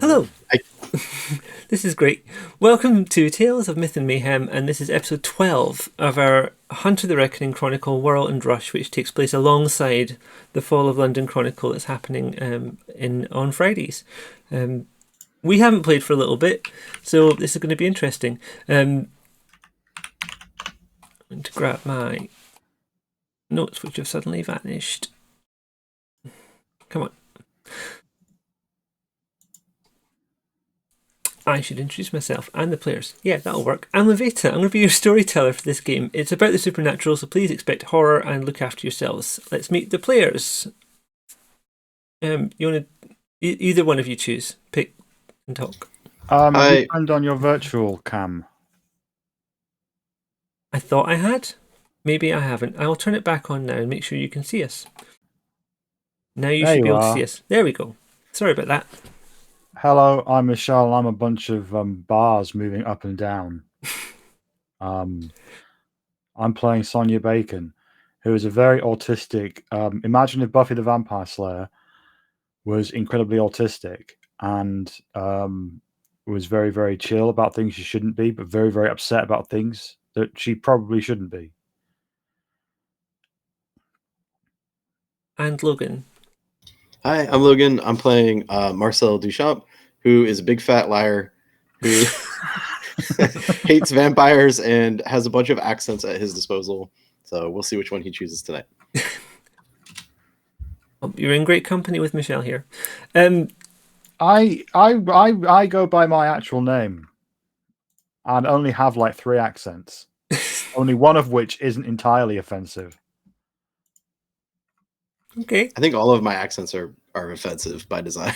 Hello. I, This is great. Welcome to Tales of Myth and Mayhem, and this is episode 12 of our Hunt of the Reckoning Chronicle, Whirl and Rush, which takes place alongside the Fall of London Chronicle that's happening on Fridays. We haven't played for a little bit, so this is going to be interesting. I'm going to grab my notes, which have suddenly vanished. Come on. I should introduce myself and the players. Yeah, that'll work. I'm Lavaita. I'm going to be your storyteller for this game. It's about the supernatural, so please expect horror and look after yourselves. Let's meet the players. You want to? Either one of you choose. Pick and talk. I- You turned on your virtual cam. I thought I had. Maybe I haven't. I will turn it back on now and make sure you can see us. Now you There should be you able to are. see us. There we go. Sorry about that. Hello, I'm Michelle. I'm a bunch of bars moving up and down. I'm playing Sonia Bacon, who is a very autistic. Imagine if Buffy the Vampire Slayer was incredibly autistic and was very, very chill about things she shouldn't be, but very, very upset about things that she probably shouldn't be. And Logan. Hi, I'm Logan. I'm playing Marcel Duchamp, who is a big fat liar who hates vampires and has a bunch of accents at his disposal. So we'll see which one he chooses tonight. You're in great company with Michelle here. I go by my actual name and only have like 3 accents. Only one of which isn't entirely offensive. Okay. I think all of my accents are offensive by design.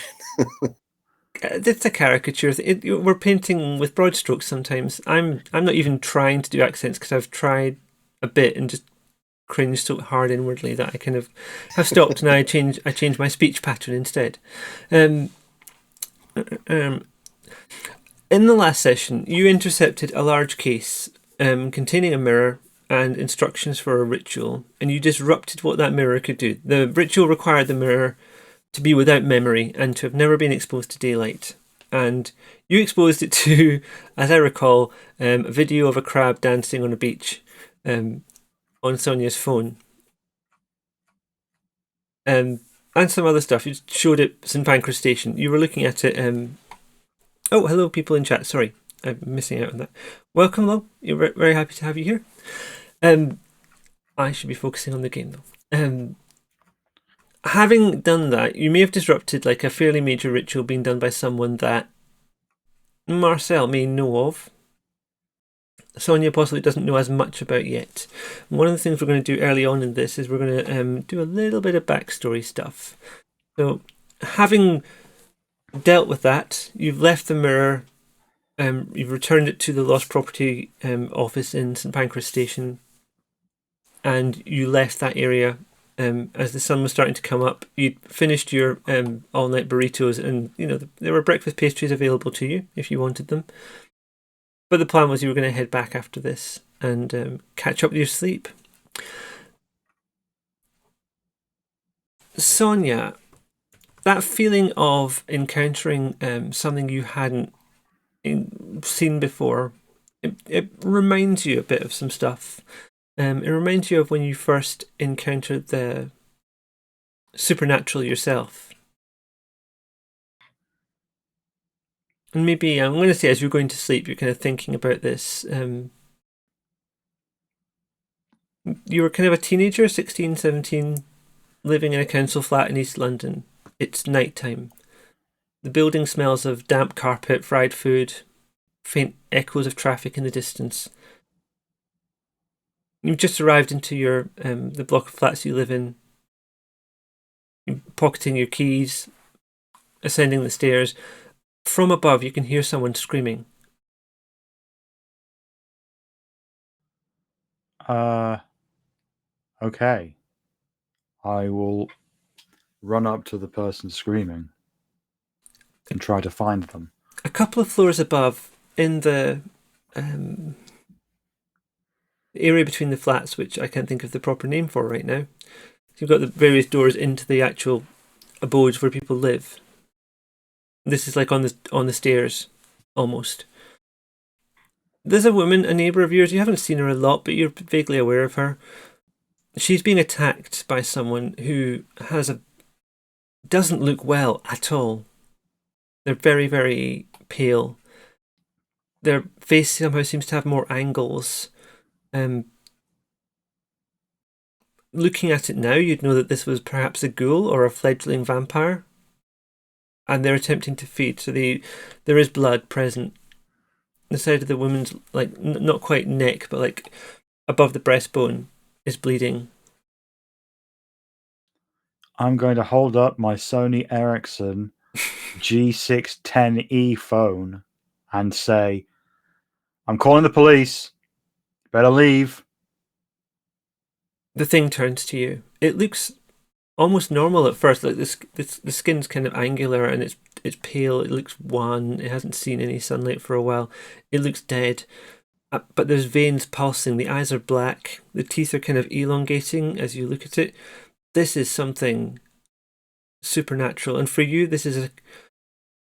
It's a caricature. We're painting with broad strokes sometimes. I'm not even trying to do accents because I've tried a bit and just cringed so hard inwardly that I kind of have stopped. And I change my speech pattern instead. In the last session, you intercepted a large case containing a mirror and instructions for a ritual, and you disrupted what that mirror could do. The ritual required the mirror to be without memory and to have never been exposed to daylight. And you exposed it to, as I recall, a video of a crab dancing on a beach on Sonia's phone. And some other stuff. You showed it St Pancras Station. You were looking at it. Oh, hello, people in chat. Sorry, I'm missing out on that. Welcome, Lo. You're very happy to have you here. I should be focusing on the game, though. Having done that, you may have disrupted like a fairly major ritual being done by someone that Marcel may know of. Sonia possibly doesn't know as much about yet. One of the things we're going to do early on in this is we're going to do a little bit of backstory stuff. So, having dealt with that, you've left the mirror. You've returned it to the lost property office in St Pancras Station, and you left that area. As the sun was starting to come up, you'd finished your all-night burritos, and there were breakfast pastries available to you if you wanted them. But the plan was you were going to head back after this and catch up with your sleep. Sonia, that feeling of encountering something you hadn't seen before, it reminds you a bit of some stuff. It reminds you of when you first encountered the supernatural yourself. And maybe, I'm going to say, as you're going to sleep, you're kind of thinking about this. You were kind of a teenager, 16, 17, living in a council flat in East London. It's nighttime. The building smells of damp carpet, fried food, faint echoes of traffic in the distance. You've just arrived into your the block of flats you live in. You're pocketing your keys, ascending the stairs. From above, you can hear someone screaming. Okay. I will run up to the person screaming and try to find them. A couple of floors above, in the area between the flats, which I can't think of the proper name for right now. You've got the various doors into the actual abodes where people live. This is like on the stairs, almost. There's a woman, a neighbour of yours. You haven't seen her a lot, but you're vaguely aware of her. She's being attacked by someone who doesn't look well at all. They're very, very pale. Their face somehow seems to have more angles. Looking at it now, you'd know that this was perhaps a ghoul or a fledgling vampire. And they're attempting to feed, so there is blood present. The side of the woman's, like, not quite neck, but like above the breastbone is bleeding. I'm going to hold up my Sony Ericsson G610E phone and say, I'm calling the police. Better leave. The thing turns to you. It looks almost normal at first. Like the skin's kind of angular and it's pale. It looks wan. It hasn't seen any sunlight for a while. It looks dead. But there's veins pulsing. The eyes are black. The teeth are kind of elongating as you look at it. This is something supernatural. And for you, this is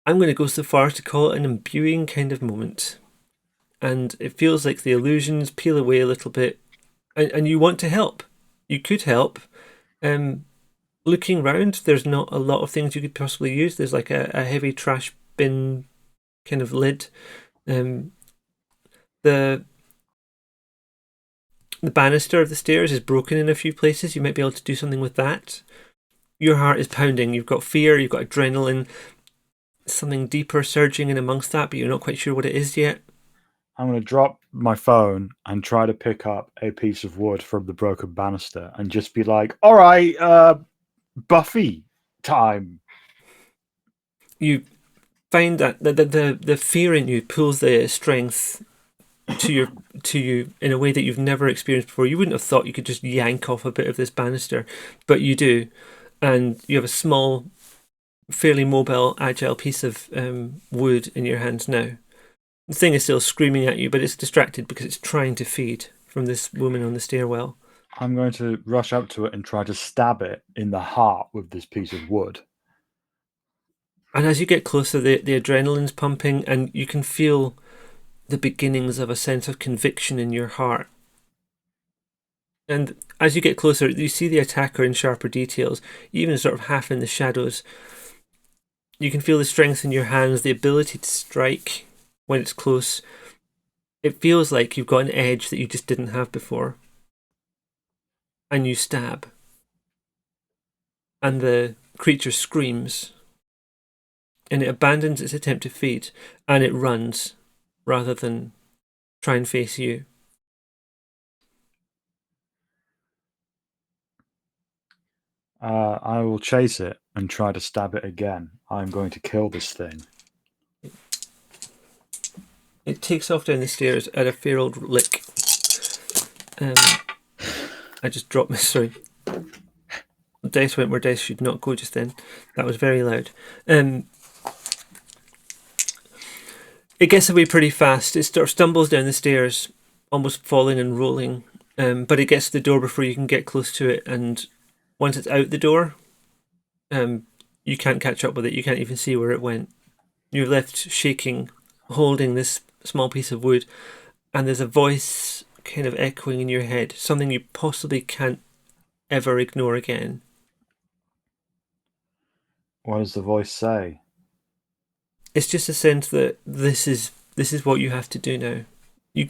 I'm going to go so far to call it an imbuing kind of moment. And it feels like the illusions peel away a little bit. And you want to help. You could help. Looking round, there's not a lot of things you could possibly use. There's like a heavy trash bin kind of lid. The banister of the stairs is broken in a few places. You might be able to do something with that. Your heart is pounding. You've got fear, you've got adrenaline, something deeper surging in amongst that, but you're not quite sure what it is yet. I'm going to drop my phone and try to pick up a piece of wood from the broken banister and just be like, all right, Buffy time. You find that the fear in you pulls the strength to you in a way that you've never experienced before. You wouldn't have thought you could just yank off a bit of this banister, but you do. And you have a small, fairly mobile, agile piece of wood in your hands now. The thing is still screaming at you, but it's distracted because it's trying to feed from this woman on the stairwell. I'm going to rush up to it and try to stab it in the heart with this piece of wood. And as you get closer, the adrenaline's pumping, and you can feel the beginnings of a sense of conviction in your heart. And as you get closer, you see the attacker in sharper details, even sort of half in the shadows. You can feel the strength in your hands, the ability to strike when it's close. It feels like you've got an edge that you just didn't have before. And you stab. And the creature screams. And it abandons its attempt to feed. And it runs, rather than try and face you. I will chase it and try to stab it again. I'm going to kill this thing. It takes off down the stairs at a fair old lick. I just dropped my... Sorry. Dice went where dice should not go just then. That was very loud. It gets away pretty fast. It sort of stumbles down the stairs, almost falling and rolling. But it gets to the door before you can get close to it. And once it's out the door, you can't catch up with it. You can't even see where it went. You're left shaking, holding this small piece of wood, and there's a voice kind of echoing in your head, something you possibly can't ever ignore again. What does the voice say? It's just a sense that this is what you have to do now.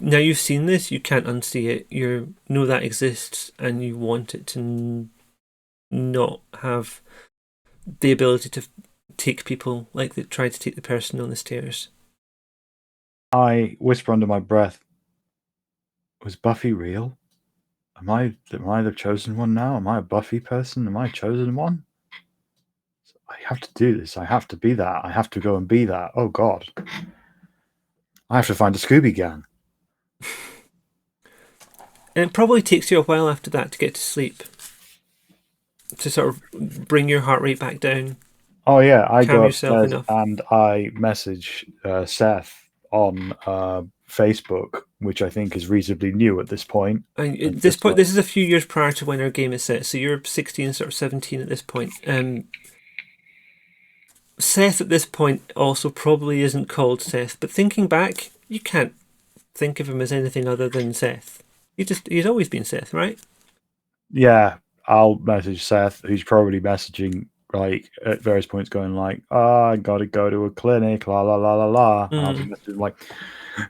Now you've seen this, you can't unsee it. You know that exists, and you want it to not have the ability to take people like they tried to take the person on the stairs. I whisper under my breath, was Buffy real? Am I the chosen one now? Am I a Buffy person? Am I a chosen one? I have to do this. I have to be that. I have to go and be that. Oh, God. I have to find a Scooby Gang. And it probably takes you a while after that to get to sleep. To sort of bring your heart rate back down. Oh, yeah. I Calm go yourself upstairs enough. and I message Seth on Facebook, which I think is reasonably new at this point. And at this point, this is a few years prior to when our game is set, so you're 16, sort of 17 at this point. Seth at this point also probably isn't called Seth, but thinking back, you can't think of him as anything other than Seth. He's always been Seth, right? Yeah, I'll message Seth, who's probably messaging like at various points, going like, "I gotta go to a clinic, la la la la la." And I'll just message him like,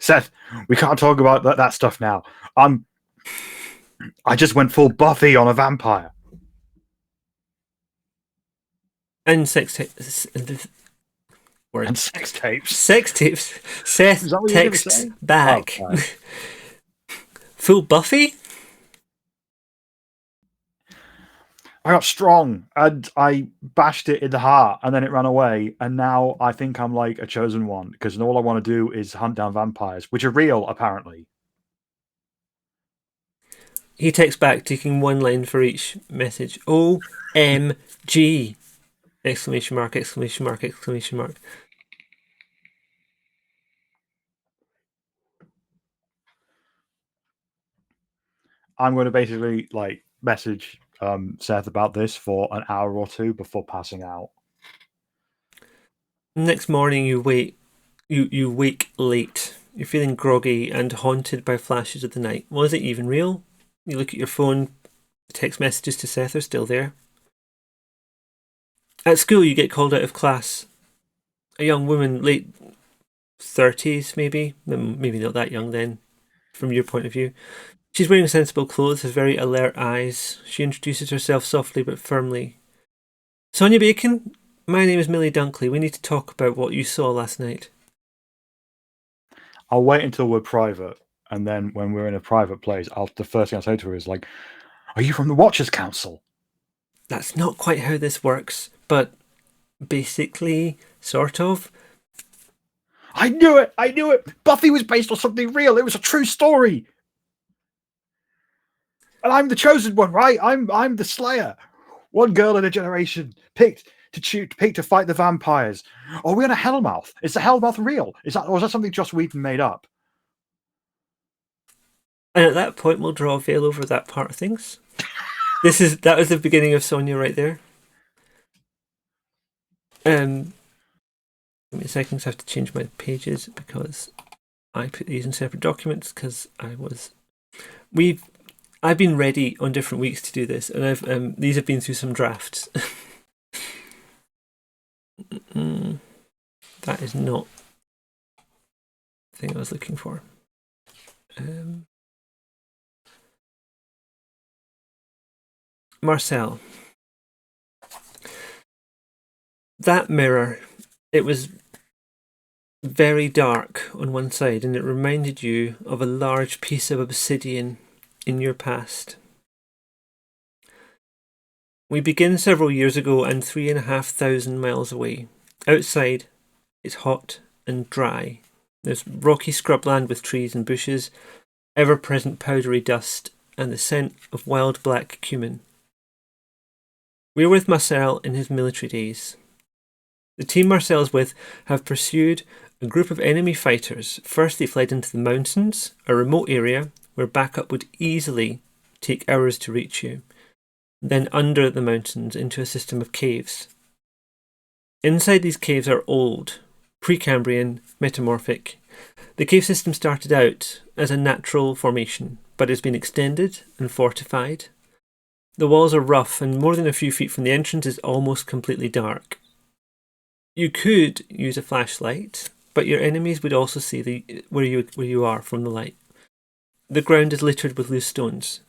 "Seth, we can't talk about that stuff now. I just went full Buffy on a vampire." And sex And sex tapes. Sex tapes. Seth Is that what you were gonna texts say? back. Oh, right. Full Buffy? I got strong and I bashed it in the heart and then it ran away. And now I think I'm like a chosen one because all I want to do is hunt down vampires, which are real, apparently. He texts back, taking one line for each message. OMG! Exclamation mark, exclamation mark, exclamation mark. I'm going to basically like message Seth about this for an hour or two before passing out. Next morning, you wake late. You're feeling groggy and haunted by flashes of the night. Was it even real? You look at your phone. The text messages to Seth are still there. At school, you get called out of class. A young woman, late 30s, maybe not that young then, from your point of view. She's wearing sensible clothes, has very alert eyes. She introduces herself softly but firmly. Sonia Bacon, my name is Millie Dunkley. We need to talk about what you saw last night. I'll wait until we're private, and then when we're in a private place, the first thing I'll say to her is like, "Are you from the Watchers Council?" That's not quite how this works, but basically, sort of. I knew it! I knew it! Buffy was based on something real. It was a true story. And I'm the chosen one, right? I'm the Slayer. One girl in a generation picked to fight the vampires. Are we on a Hellmouth? Is the Hellmouth real? Is that something Joss Whedon made up? And at that point, we'll draw a veil over that part of things. That was the beginning of Sonia right there. Give me a second, I have to change my pages because I put these in separate documents because I've been ready on different weeks to do this, and these have been through some drafts. That is not the thing I was looking for. Marcel. That mirror, it was very dark on one side, and it reminded you of a large piece of obsidian in your past. We begin several years ago and 3,500 miles away. Outside, it's hot and dry. There's rocky scrubland with trees and bushes, ever-present powdery dust, and the scent of wild black cumin. We're with Marcel in his military days. The team Marcel's with have pursued a group of enemy fighters. First, they fled into the mountains, a remote area where backup would easily take hours to reach you. Then under the mountains into a system of caves. Inside these caves are old, Precambrian, metamorphic. The cave system started out as a natural formation, but has been extended and fortified. The walls are rough, and more than a few feet from the entrance is almost completely dark. You could use a flashlight, but your enemies would also see where you are from the light. The ground is littered with loose stones.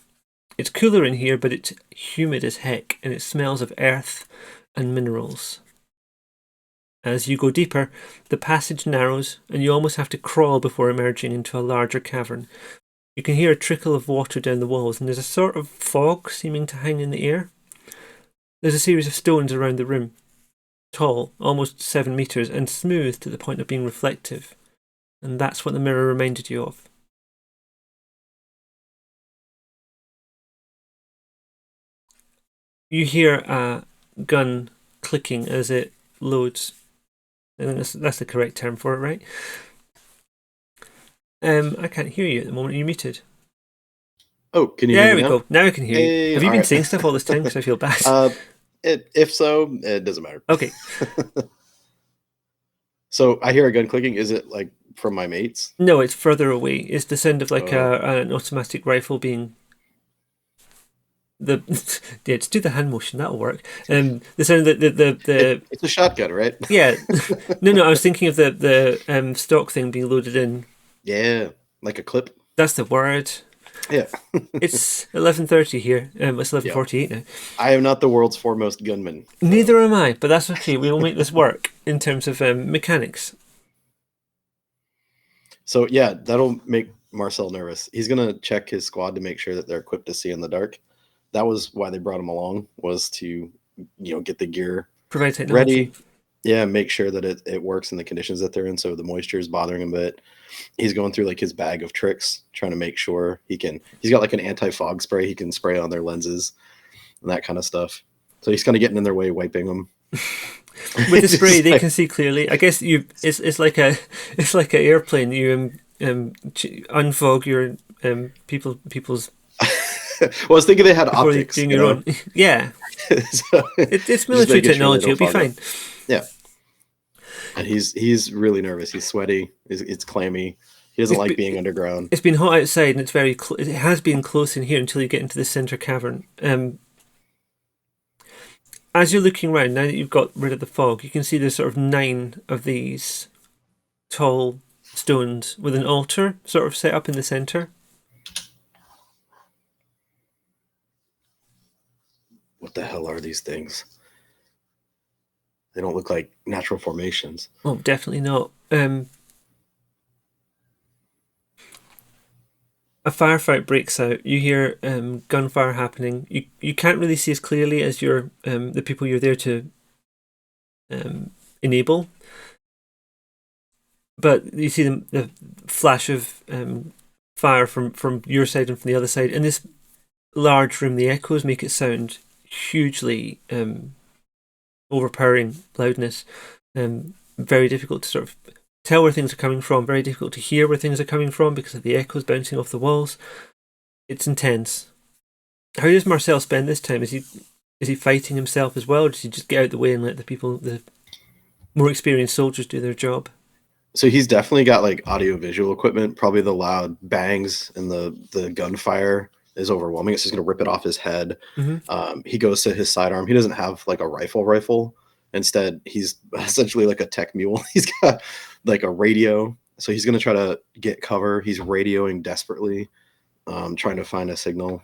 It's cooler in here, but it's humid as heck, and it smells of earth and minerals. As you go deeper, the passage narrows, and you almost have to crawl before emerging into a larger cavern. You can hear a trickle of water down the walls, and there's a sort of fog seeming to hang in the air. There's a series of stones around the room. Tall, almost 7 meters, and smooth to the point of being reflective. And that's what the mirror reminded you of. You hear a gun clicking as it loads. I think that's the correct term for it, right? I can't hear you at the moment. Are you muted? Oh, can you hear me now? There we go. Now I can hear you. Have you been right. saying stuff all this time? Because I feel bad. If so, it doesn't matter. Okay. So I hear a gun clicking. Is it like from my mates? No, it's further away. It's the sound of like Oh. an automatic rifle being the yeah. Just do the hand motion. That'll work. The sound that the It's a shotgun, right? yeah. No. I was thinking of the stock thing being loaded in. Yeah, like a clip. That's the word. Yeah. It's 11:30 here. It's 11:48 now. I am not the world's foremost gunman. So. Neither am I, but that's okay. We will make this work in terms of mechanics. So yeah, that'll make Marcel nervous. He's gonna check his squad to make sure that they're equipped to see in the dark. That was why they brought him along, was to get the gear Provide technology. ready. Yeah, make sure that it works in the conditions that they're in. So the moisture is bothering him a bit. He's going through like his bag of tricks, trying to make sure he's got like an anti-fog spray he can spray on their lenses and that kind of stuff. So he's kind of getting in their way, wiping them. With the spray, they can see clearly. I guess it's like an airplane. You unfog your people's. Well, I was thinking they had optics. Your own. Yeah. So, it's military technology. It'll be fine. Yeah. And he's really nervous. He's sweaty. It's clammy. He doesn't like being underground. It's been hot outside, and it's very. It has been close in here until you get into the center cavern. As you're looking around, now that you've got rid of the fog, you can see there's sort of 9 of these tall stones with an altar sort of set up in the center. What the hell are these things? They don't look like natural formations. Oh, definitely not. A firefight breaks out. You hear gunfire happening. You can't really see as clearly as the people you're there to enable, but you see the flash of fire from your side and from the other side. In this large room, the echoes make it sound hugely overpowering loudness. Very difficult to sort of tell where things are coming from, very difficult to hear where things are coming from because of the echoes bouncing off the walls. It's intense. How does Marcel spend this time? Is he fighting himself as well, or does he just get out the way and let the more experienced soldiers do their job? So he's definitely got like audio visual equipment. Probably the loud bangs and the gunfire is overwhelming. It's just going to rip it off his head. Mm-hmm. He goes to his sidearm. He doesn't have like a rifle. Instead, he's essentially like a tech mule. He's got like a radio. So he's going to try to get cover. He's radioing desperately, trying to find a signal.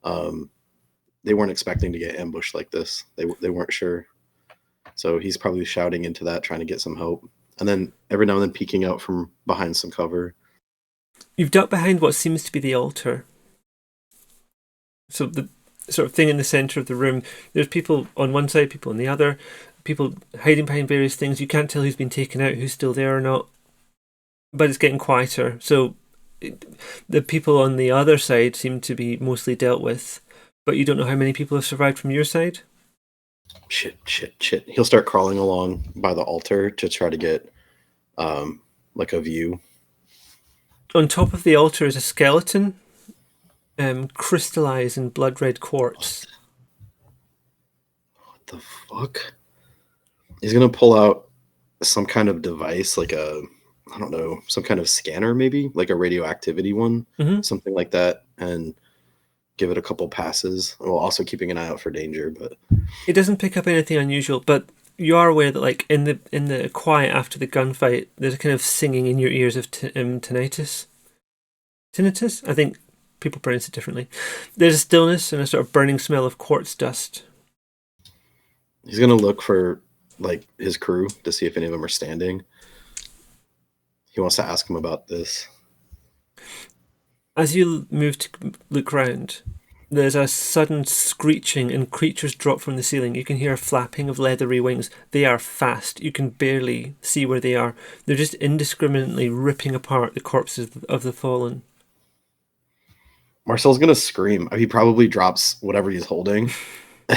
They weren't expecting to get ambushed like this. They weren't sure. So he's probably shouting into that, trying to get some help. And then every now and then peeking out from behind some cover. You've ducked behind what seems to be the altar. So the sort of thing in the center of the room, there's people on one side, people on the other, people hiding behind various things. You can't tell who's been taken out, who's still there or not. But it's getting quieter. So the people on the other side seem to be mostly dealt with. But you don't know how many people have survived from your side? Shit. He'll start crawling along by the altar to try to get like a view. On top of the altar is a skeleton, crystallized in blood red quartz. What the fuck? He's gonna pull out some kind of device, like I don't know, some kind of scanner, maybe like a radioactivity one, something like that, and give it a couple passes, while also keeping an eye out for danger. But it doesn't pick up anything unusual, but you are aware that like in the quiet after the gunfight, there's a kind of singing in your ears of tinnitus. Tinnitus? I think people pronounce it differently. There's a stillness and a sort of burning smell of quartz dust. He's gonna look for like his crew to see if any of them are standing. He wants to ask him about this. As you move to look round, there's a sudden screeching and creatures drop from the ceiling. You can hear a flapping of leathery wings. They are fast. You can barely see where they are. They're just indiscriminately ripping apart the corpses of the fallen. Marcel's gonna scream. He probably drops whatever he's holding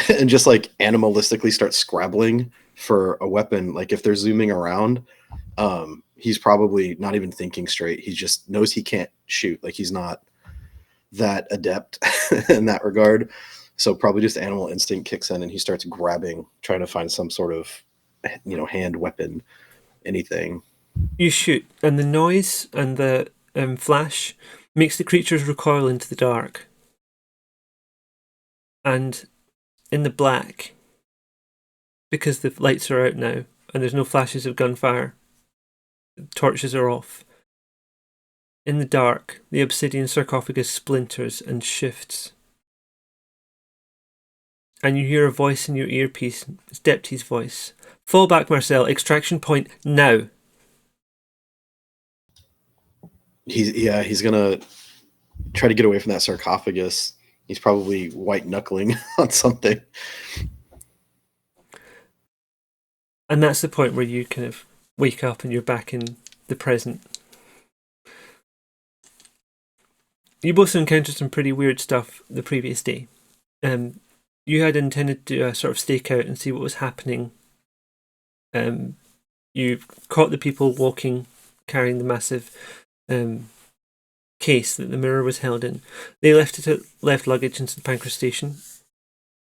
and just like animalistically starts scrabbling for a weapon. Like if they're zooming around, he's probably not even thinking straight. He just knows he can't shoot. Like he's not that adept in that regard. So probably just animal instinct kicks in and he starts grabbing, trying to find some sort of, hand weapon anything. You shoot, and the noise and the flash makes the creatures recoil into the dark. And in the black, because the lights are out now and there's no flashes of gunfire, torches are off. In the dark, the obsidian sarcophagus splinters and shifts. And you hear a voice in your earpiece. It's Deputy's voice. Fall back, Marcel. Extraction point now. He's gonna try to get away from that sarcophagus. He's probably white knuckling on something. And that's the point where you kind of wake up and you're back in the present. You both encountered some pretty weird stuff the previous day. You had intended to do a sort of stakeout and see what was happening. You caught the people walking, carrying the massive case that the mirror was held in. They left it at left luggage in St Pancras Station.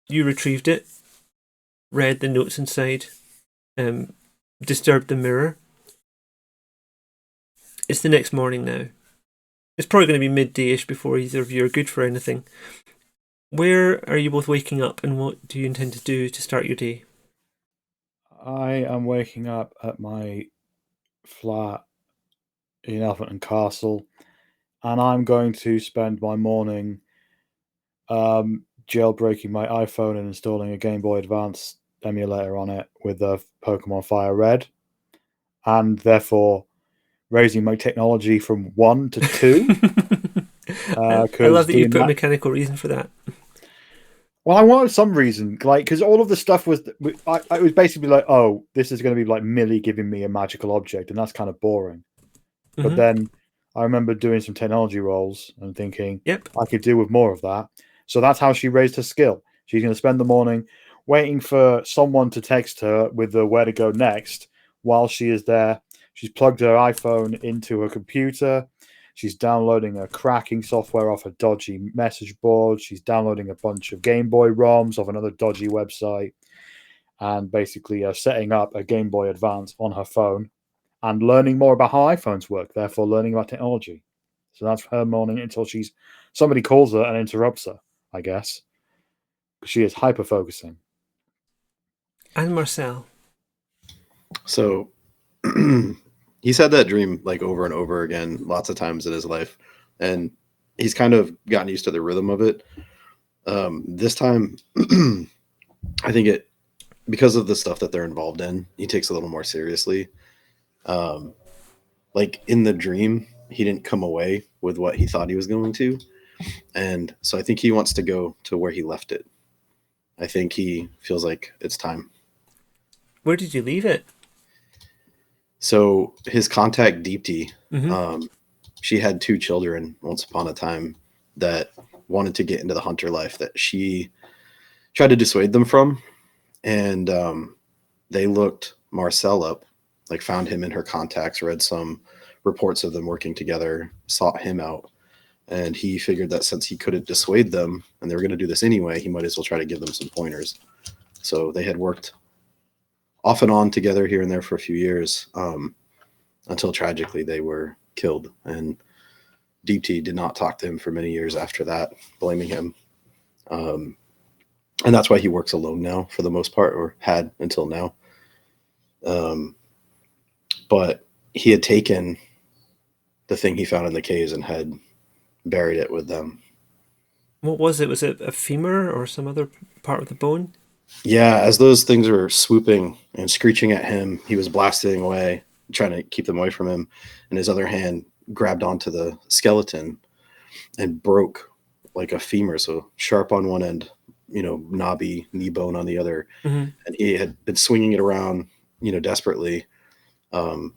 You retrieved it, read the notes inside, disturbed the mirror. It's the next morning now. It's probably going to be midday-ish before either of you are good for anything. Where are you both waking up, and what do you intend to do to start your day? I am waking up at my flat in Elephant and Castle, and I'm going to spend my morning jailbreaking my iPhone and installing a Game Boy Advance emulator on it with the Pokemon Fire Red, and therefore raising my technology from 1 to 2. I love that you put a mechanical reason for that. Well, I wanted some reason, like, because all of the stuff was, I was basically like, oh, this is going to be like Millie giving me a magical object, and that's kind of boring. Mm-hmm. But then I remember doing some technology rolls and thinking, yep, I could do with more of that. So that's how she raised her skill. She's going to spend the morning waiting for someone to text her with the where to go next while she is there. She's plugged her iPhone into her computer. She's downloading a cracking software off a dodgy message board. She's downloading a bunch of Game Boy ROMs off another dodgy website, and basically setting up a Game Boy Advance on her phone and learning more about how iPhones work, therefore learning about technology. So that's her morning until somebody calls her and interrupts her, I guess. She is hyper-focusing. And Marcel. So he's had that dream like over and over again, lots of times in his life, and he's kind of gotten used to the rhythm of it. This time, I think because of the stuff that they're involved in, he takes a little more seriously. Like in the dream, he didn't come away with what he thought he was going to, and so I think he wants to go to where he left it. I think he feels like it's time. Where did you leave it? So his contact Deepti, mm-hmm. She had 2 children once upon a time that wanted to get into the hunter life that she tried to dissuade them from. And they looked Marcel up, like found him in her contacts, read some reports of them working together, sought him out. And he figured that since he couldn't dissuade them and they were going to do this anyway, he might as well try to give them some pointers. So they had worked off and on together here and there for a few years, until tragically they were killed. And Deepti did not talk to him for many years after that, blaming him. And that's why he works alone now for the most part, or had until now. But he had taken the thing he found in the caves and had buried it with them. What was it? Was it a femur or some other part of the bone? Yeah, as those things were swooping and screeching at him, he was blasting away, trying to keep them away from him. And his other hand grabbed onto the skeleton and broke like a femur, so sharp on one end, knobby knee bone on the other. Mm-hmm. And he had been swinging it around, desperately, and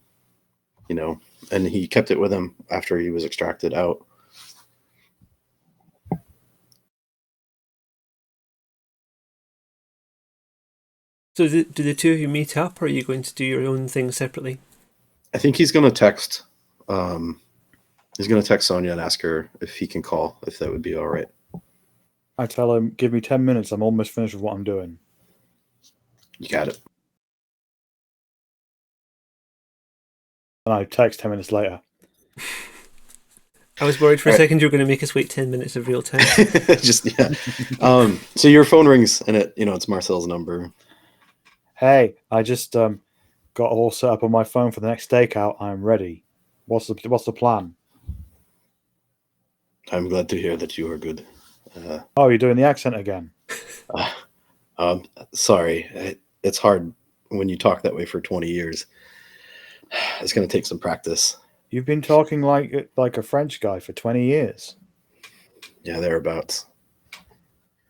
he kept it with him after he was extracted out. So do the 2 of you meet up, or are you going to do your own thing separately? I think he's going to text. He's going to text Sonia and ask her if he can call, if that would be all right. I tell him, give me 10 minutes. I'm almost finished with what I'm doing. You got it. And I text 10 minutes later. I was worried for a All right. second you were going to make us wait 10 minutes of real time. Just yeah. So your phone rings and it's Marcel's number. Hey, I just got all set up on my phone for the next stakeout. I'm ready. What's the plan? I'm glad to hear that you are good. Oh, you're doing the accent again. Sorry, it's hard when you talk that way for 20 years. It's going to take some practice. You've been talking like a French guy for 20 years. Yeah, thereabouts.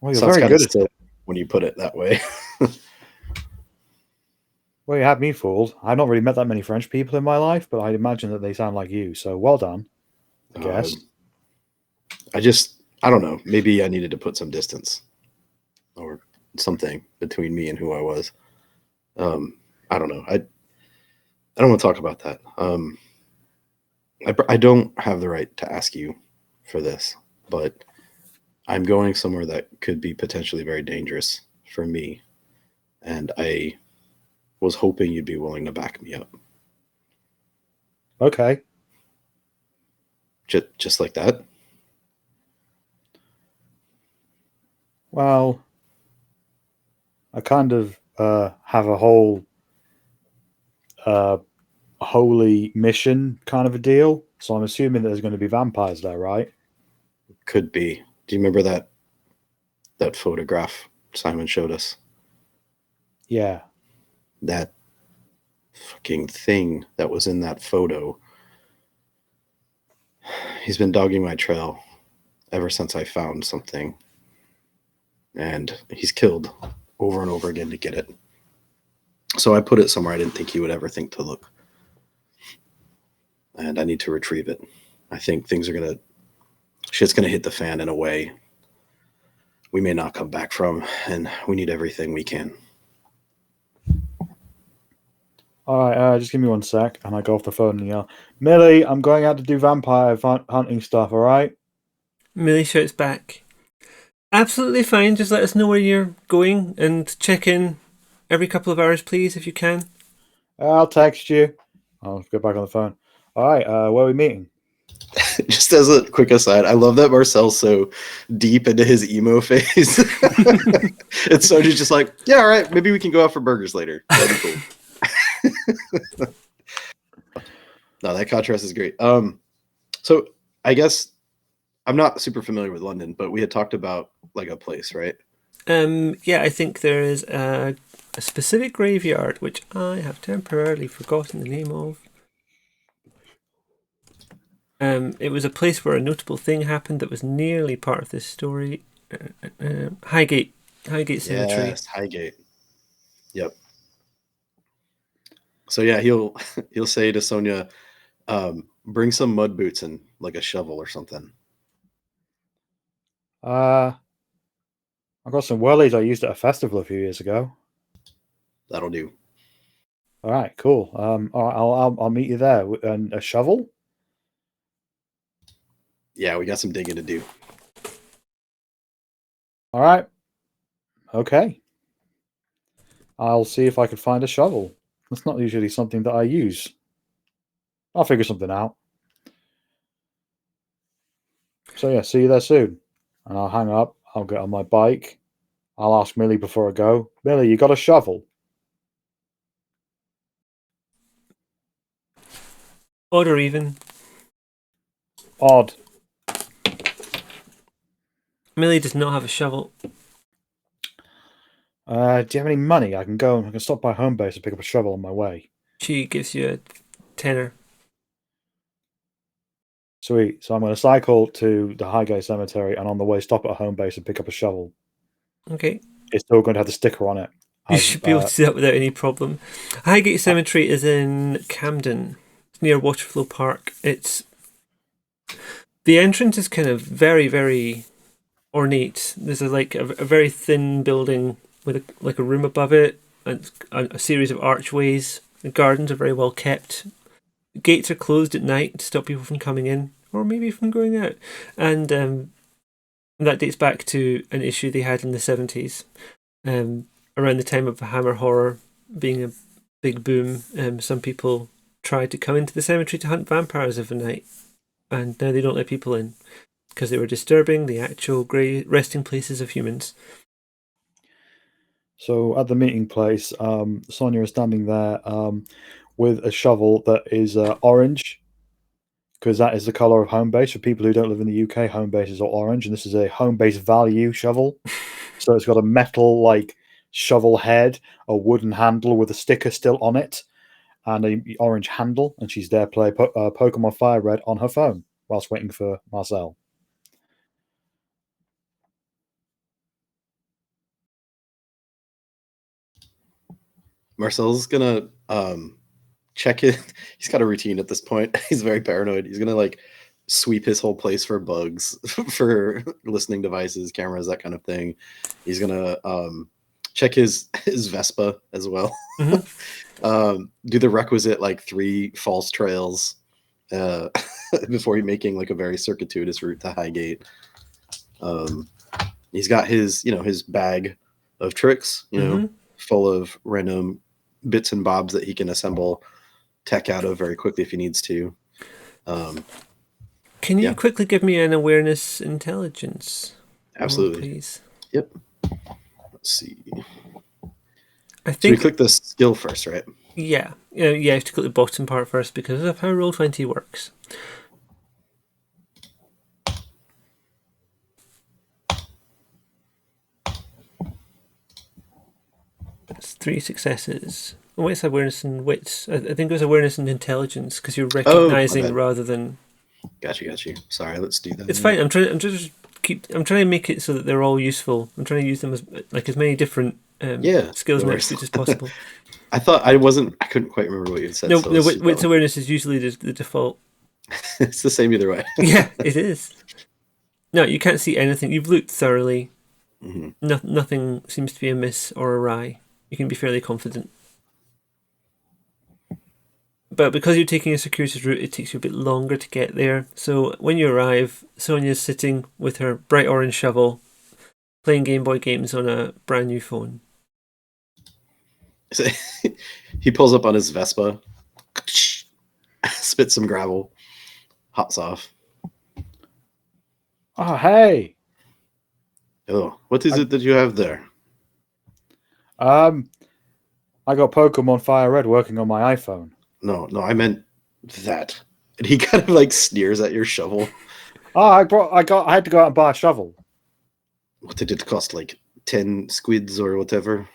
Well, you're Sounds very kind of good at still it. when you put it that way. Well, you had me fooled. I've not really met that many French people in my life, but I imagine that they sound like you. So well done, I guess. I don't know. Maybe I needed to put some distance or something between me and who I was. I don't know. I don't want to talk about that. I don't have the right to ask you for this, but I'm going somewhere that could be potentially very dangerous for me, and I was hoping you'd be willing to back me up. Okay. Just like that. Well, I kind of have a whole holy mission kind of a deal. So I'm assuming that there's going to be vampires there, right? Could be. Do you remember that photograph Simon showed us? Yeah. That fucking thing that was in that photo. He's been dogging my trail ever since I found something. And he's killed over and over again to get it. So I put it somewhere I didn't think he would ever think to look. And I need to retrieve it. I think shit's gonna hit the fan in a way we may not come back from, and we need everything we can. All right, just give me 1 sec, and I go off the phone and yell, Millie, I'm going out to do vampire hunting stuff, all right? Millie shouts back, absolutely fine, just let us know where you're going and check in every couple of hours, please, if you can. I'll text you. I'll get back on the phone. All right, where are we meeting? Just as a quick aside, I love that Marcel's so deep into his emo phase. And Sonia's just like, yeah, all right, maybe we can go out for burgers later. That'd be cool. No, that contrast is great. So I guess I'm not super familiar with London, but we had talked about like a place, right? Yeah, I think there is a specific graveyard which I have temporarily forgotten the name of. It was a place where a notable thing happened that was nearly part of this story. Highgate Cemetery. Yes, Highgate. Yep. So yeah, he'll say to Sonia, bring some mud boots and like a shovel or something. I got some whirlies I used at a festival a few years ago. That'll do. All right, cool. All right, I'll meet you there. And a shovel? Yeah, we got some digging to do. All right. Okay. I'll see if I can find a shovel. That's not usually something that I use. I'll figure something out. So yeah, see you there soon. And I'll hang up. I'll get on my bike. I'll ask Millie before I go. Millie, you got a shovel? Odd or even. Odd. Millie does not have a shovel. Do you have any money? I can stop by home base and pick up a shovel on my way. She gives you a tenner. Sweet. So I'm going to cycle to the Highgate Cemetery and on the way stop at home base and pick up a shovel. Okay. It's still going to have the sticker on it. You should be able to do that without any problem. Highgate Cemetery is in Camden. It's near Waterflow Park. The entrance is kind of very, very ornate. There's a very thin building with a room above it, and a series of archways. The gardens are very well kept. Gates are closed at night to stop people from coming in, or maybe from going out. And that dates back to an issue they had in the 70s, around the time of Hammer horror being a big boom. Some people tried to come into the cemetery to hunt vampires overnight, and now they don't let people in because they were disturbing the actual resting places of humans. So at the meeting place, Sonia is standing there with a shovel that is orange, because that is the color of home base. For people who don't live in the UK, home bases are orange, and this is a home base value shovel. So it's got a metal like shovel head, a wooden handle with a sticker still on it, and a orange handle. And she's there playing Pokemon Fire Red on her phone whilst waiting for Marcel. Marcel's gonna check it. He's got a routine at this point. He's very paranoid. He's gonna like sweep his whole place for bugs, for listening devices, cameras, that kind of thing. He's gonna check his Vespa as well. Do the requisite like 3 false trails before making like a very circuitous route to Highgate. He's got his his bag of tricks, full of random bits and bobs that he can assemble tech out of very quickly if he needs to. Can you quickly give me an awareness intelligence? Absolutely. Please. Yep. Let's see. I So we think click the skill first, right? yeah, you have to click the bottom part first because of how Roll20 works. It's 3 successes. Oh, it's awareness and wits. I think it was awareness and intelligence because you're recognizing rather than. Got you. Sorry, let's do that. It's fine. I'm trying to make it so that they're all useful. I'm trying to use them as many different skills and attributes as possible. I couldn't quite remember what you said. No, wits awareness is usually the default. It's the same either way. Yeah, it is. No, you can't see anything. You've looked thoroughly. Nothing seems to be amiss or awry. You can be fairly confident. But because you're taking a circuitous route, it takes you a bit longer to get there. So when you arrive, Sonia's sitting with her bright orange shovel, playing Game Boy games on a brand new phone. So he pulls up on his Vespa, spits some gravel, hops off. Oh, hey! Oh, what is it that you have there? I got Pokemon Fire Red working on my iPhone. No, I meant that. And he kind of like sneers at your shovel. Oh, I had to go out and buy a shovel. What did it cost? Like 10 squids or whatever?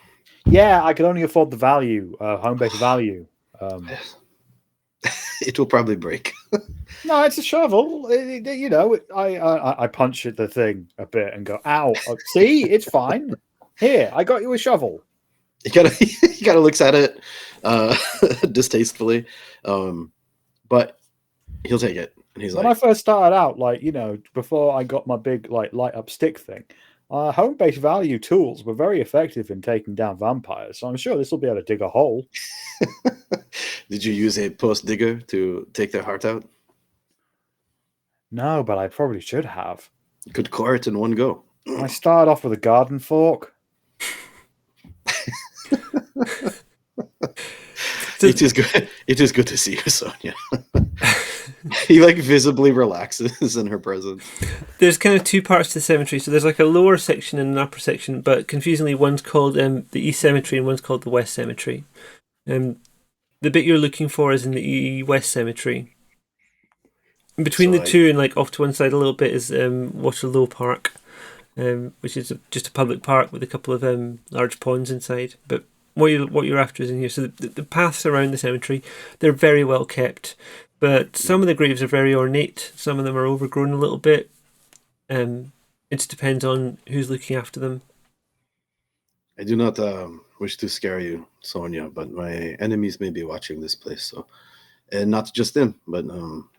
Yeah, I could only afford the value, home-based value. It will probably break. No, it's a shovel. I punch at the thing a bit and go, ow. See, it's fine. Here, I got you a shovel. He kind of looks at it distastefully, but he'll take it. And he's when I first started out, before I got my big light up stick thing, home-based value tools were very effective in taking down vampires. So I'm sure this will be able to dig a hole. Did you use a post digger to take their heart out? No, but I probably should have. You could core it in one go. I started off with a garden fork. It is good to see you, Sonia. He visibly relaxes in her presence. There's kind of 2 parts to the cemetery. So there's a lower section and an upper section, but confusingly one's called the East Cemetery and one's called the West Cemetery. The bit you're looking for is in the West Cemetery. In between the two and off to one side a little bit is Waterloo Park, which is just a public park with a couple of large ponds inside. But what you're after is in here. So the paths around the cemetery, they're very well kept, but some of the graves are very ornate. Some of them are overgrown a little bit. It just depends on who's looking after them. I do not wish to scare you, Sonia, but my enemies may be watching this place. So, and not just them, but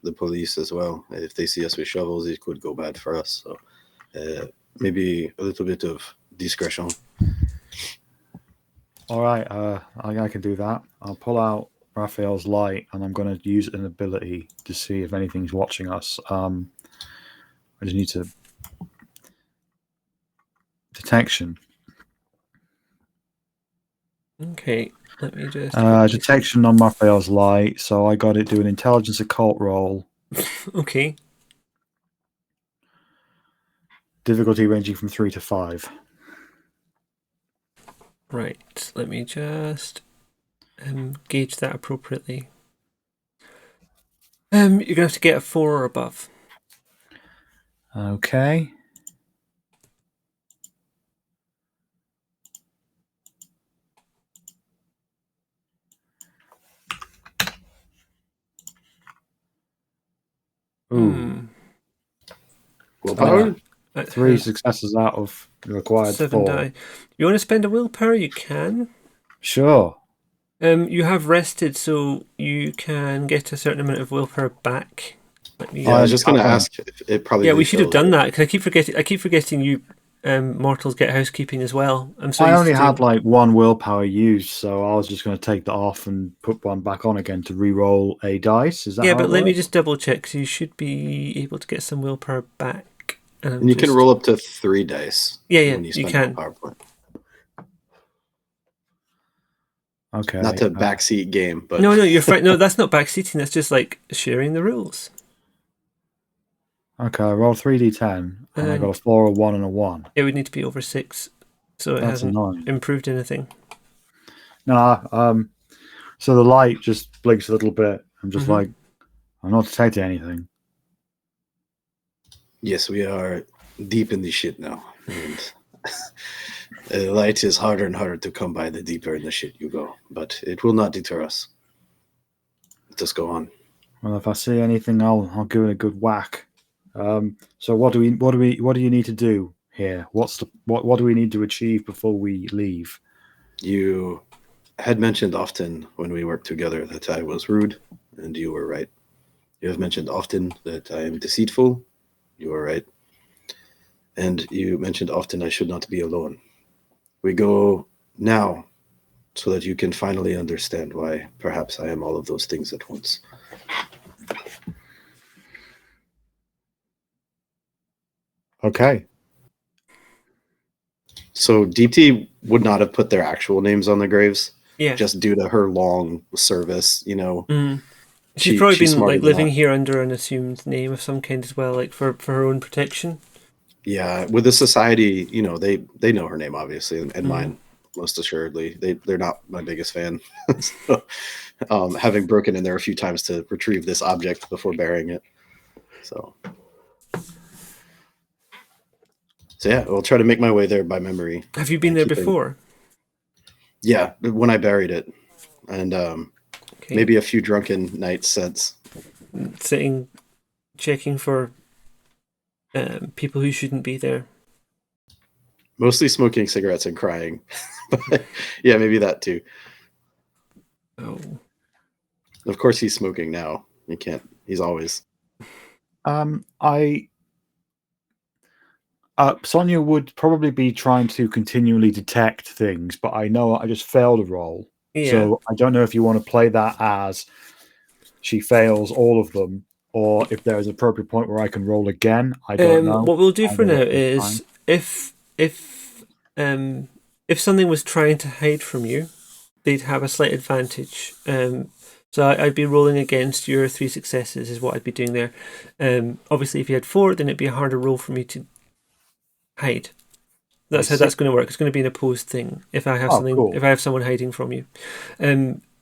the police as well. If they see us with shovels, it could go bad for us. So, maybe a little bit of discretion. All right, I can do that. I'll pull out Raphael's light, and I'm going to use an ability to see if anything's watching us. I just need to detection. Okay, let me just... Detection on my fails light, so I got it do an intelligence occult roll. Okay. Difficulty ranging from 3 to 5. Right, let me just gauge that appropriately. You're going to have to get a 4 or above. Okay. Ooh. Willpower? 3 successes out of the required 7 4. die. You want to spend a willpower? You can. Sure. You have rested, so you can get a certain amount of willpower back. Yeah, I was just going to ask if it probably. Yeah, we should have refills, done right? that because I keep forgetting you. Mortals get housekeeping as well. I'm so I used only to had doing... like 1 willpower used, so I was just going to take that off and put one back on again to re-roll a dice. Is that Yeah, how but it let me works? just double check. So you should be able to get some willpower back. And you can roll up to 3 dice. Yeah, when you you spend can. willpower point. Okay. Not to backseat game, but No, you're fine. No, that's not backseating. That's just like sharing the rules. Okay, I rolled 3d10, and I got a 4, a 1, and a 1. It would need to be over 6, so it That's hasn't annoying. improved anything. No, so the light just blinks a little bit. I'm just Mhm. like, I'm not detecting anything. yes, we are deep in the shit now. And light is harder and harder to come by the deeper in the shit you go. But it will not deter us. Let us go on. Well, if I see anything, I'll give it a good whack. So what do you need to do here? What do we need to achieve before we leave? You had mentioned often when we worked together that I was rude, and you were right. You have mentioned often that I am deceitful. You are right. And you mentioned often I should not be alone. We go now so that you can finally understand why perhaps I am all of those things at once. Okay. So DT would not have put their actual names on the graves, Yeah. just due to her long service. She's probably been smarter like than living that. here under an assumed name of some kind as well, like for her own protection. Yeah, with the society, they know her name obviously, and mine most assuredly. They're not my biggest fan. So, having broken in there a few times to retrieve this object before burying it. So yeah, I'll try to make my way there by memory. Have you been there before? Yeah, when I buried it, and Okay. maybe a few drunken nights since. Sitting, checking for people who shouldn't be there. Mostly smoking cigarettes and crying. But yeah, maybe that too. Oh. Of course he's smoking now. You can't. He's always. Sonia would probably be trying to continually detect things, but I know I just failed a roll. Yeah. So I don't know if you want to play that as she fails all of them, or if there is an appropriate point where I can roll again. I don't know. What we'll do for now is if something was trying to hide from you, they'd have a slight advantage. So I'd be rolling against your 3 successes is what I'd be doing there. Obviously, if you had 4, then it'd be a harder roll for me to hide. That's how that's going to work. It's going to be an opposed thing if I have something. Cool. If I have someone hiding from you.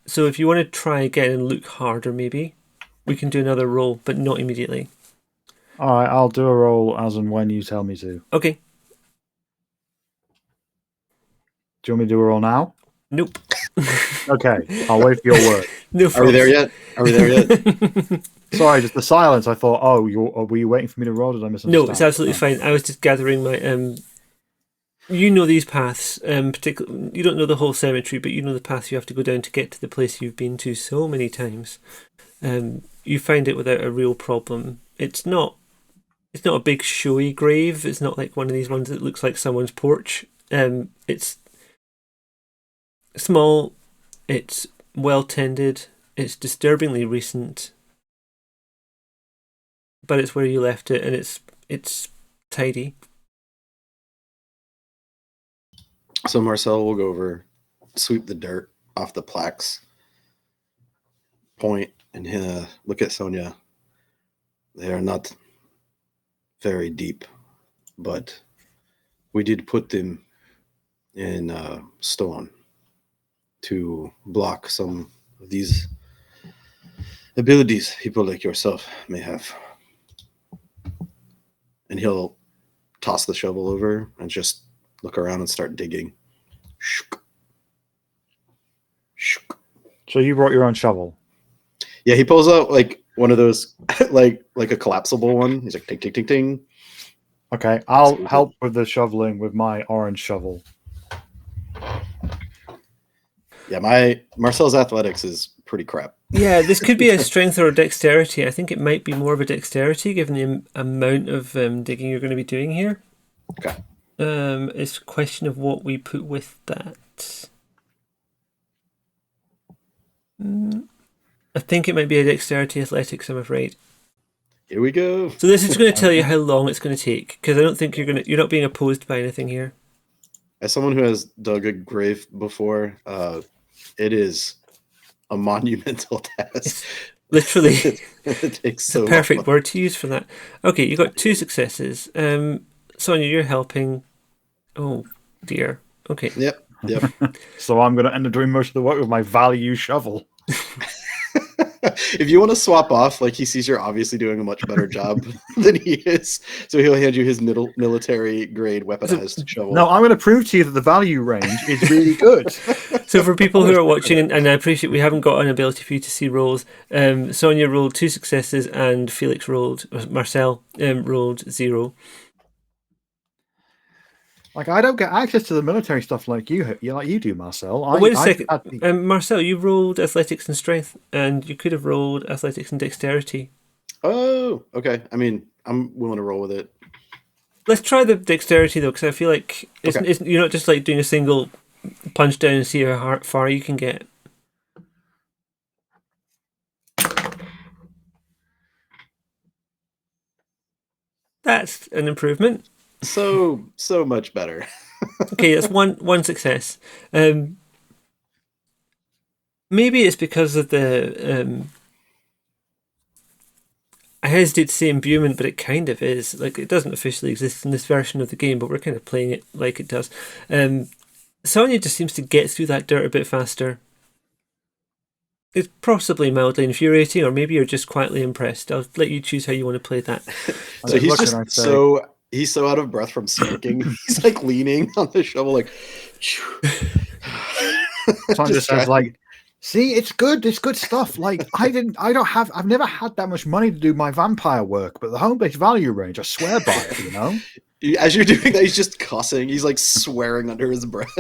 So if you want to try again and look harder, maybe we can do another roll, but not immediately. All right, I'll do a roll as and when you tell me to. Okay. Do you want me to do a roll now? Nope. Okay, I'll wait for your word. No. Are we there yet? Sorry, just the silence. I thought, were you waiting for me to roll? Did I misunderstand? No, it's absolutely fine. I was just gathering my. You know these paths, particularly. You don't know the whole cemetery, but you know the paths you have to go down to get to the place you've been to so many times. You find it without a real problem. It's not a big showy grave. It's not like one of these ones that looks like someone's porch. It's small. It's well tended. It's disturbingly recent. But it's where you left it, and it's tidy. So Marcel will go over sweep the dirt off the plaques, point, and look at Sonia. They are not very deep, but we did put them in stone to block some of these abilities people like yourself may have. And he'll toss the shovel over and just look around and start digging. Shook. Shook. So you brought your own shovel? Yeah, he pulls out like one of those, like a collapsible one. He's like, ting, ting, ting, ting. Okay, I'll help with the shoveling with my orange shovel. Yeah, Marcel's athletics is pretty crap. Yeah, this could be a strength or a dexterity. I think it might be more of a dexterity given the amount of digging you're going to be doing here. Okay. It's a question of what we put with that. I think it might be a dexterity athletics, I'm afraid. Here we go. So this is going to tell you how long it's going to take, because I don't think you're not being opposed by anything here. As someone who has dug a grave before, it is a monumental task. Literally, it takes so the perfect long. word to use for that. Okay, you got 2 successes. Sonia, you're helping. Oh dear. Okay. Yep. So I'm going to end up doing most of the work with my value shovel. If you want to swap off, like he sees you're obviously doing a much better job than he is, so he'll hand you his military grade weaponized shovel. No, I'm going to prove to you that the value range is really good. So for people who are watching, and I appreciate we haven't got an ability for you to see rolls, Sonia rolled 2 successes and Marcel rolled 0. Like, I don't get access to the military stuff like you do, Marcel. Wait a second. Marcel, you rolled athletics and strength, and you could have rolled athletics and dexterity. Oh, okay. I mean, I'm willing to roll with it. Let's try the dexterity, though, because I feel like you're not just like doing a single punch down and see how far you can get. That's an improvement. So much better. Okay, that's one success. Maybe it's because of the I hesitate to say imbuement, but it kind of is. Like, it doesn't officially exist in this version of the game, but we're kind of playing it like it does. Sonia just seems to get through that dirt a bit faster. It's possibly mildly infuriating, or maybe you're just quietly impressed. I'll let you choose how you want to play that. So he's so out of breath from smoking. He's like leaning on the shovel, like. Sonia just says, like, see, it's good stuff. Like, I've never had that much money to do my vampire work, but the home-based value range, I swear by it, you know? As you're doing that, he's just cussing. He's like swearing under his breath,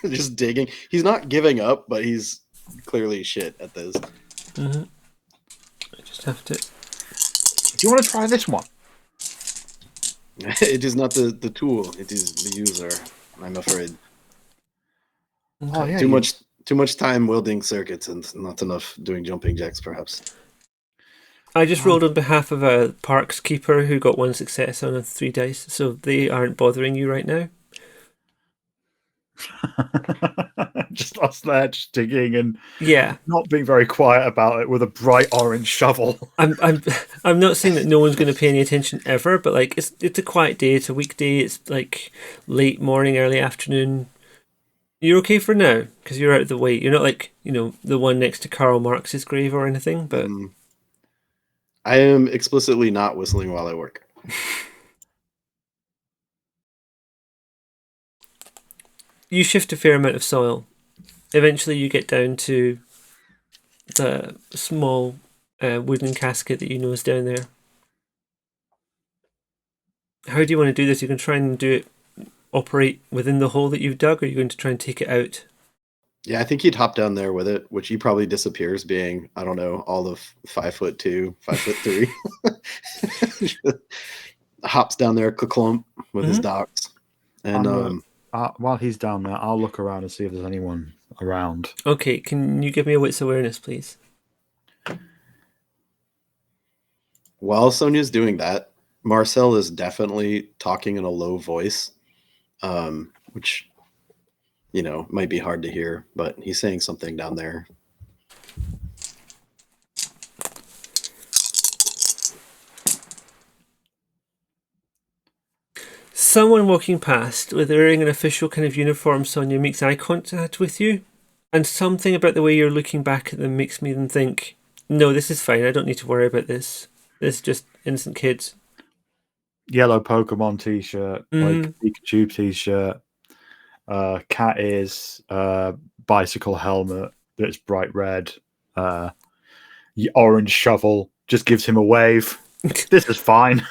just digging. He's not giving up, but he's clearly shit at this. Mm-hmm. I just have to. Do you want to try this one? It is not the tool; it is the user. I'm afraid. Oh yeah. Too much time welding circuits and not enough doing jumping jacks, perhaps. I just rolled on behalf of a parks keeper who got 1 success on a 3 dice, so they aren't bothering you right now. Just us there, just digging and yeah, not being very quiet about it with a bright orange shovel. I'm not saying that no one's going to pay any attention ever, but like it's a quiet day. It's a weekday. It's like late morning, early afternoon. You're okay for now because you're out of the way. You're not like the one next to Karl Marx's grave or anything. But I am explicitly not whistling while I work. You shift a fair amount of soil. Eventually you get down to the small wooden casket that you know is down there. How do you want to do this? You can try and operate within the hole that you've dug, or are you going to try and take it out? Yeah, I think he'd hop down there with it, which he probably disappears being, I don't know, all of 5'2", 5'3". Hops down there, clump with his docs. And while he's down there, I'll look around and see if there's anyone around. Okay, can you give me a wits awareness, please? While Sonia's doing that, Marcel is definitely talking in a low voice, which might be hard to hear, but he's saying something down there. Someone walking past with wearing an official kind of uniform, Sonia, makes eye contact with you, and something about the way you're looking back at them makes me then think, no, this is fine. I don't need to worry about this. This is just innocent kids. Yellow Pokemon t-shirt, like Pikachu t-shirt, cat ears, bicycle helmet that's bright red, orange shovel, just gives him a wave. This is fine.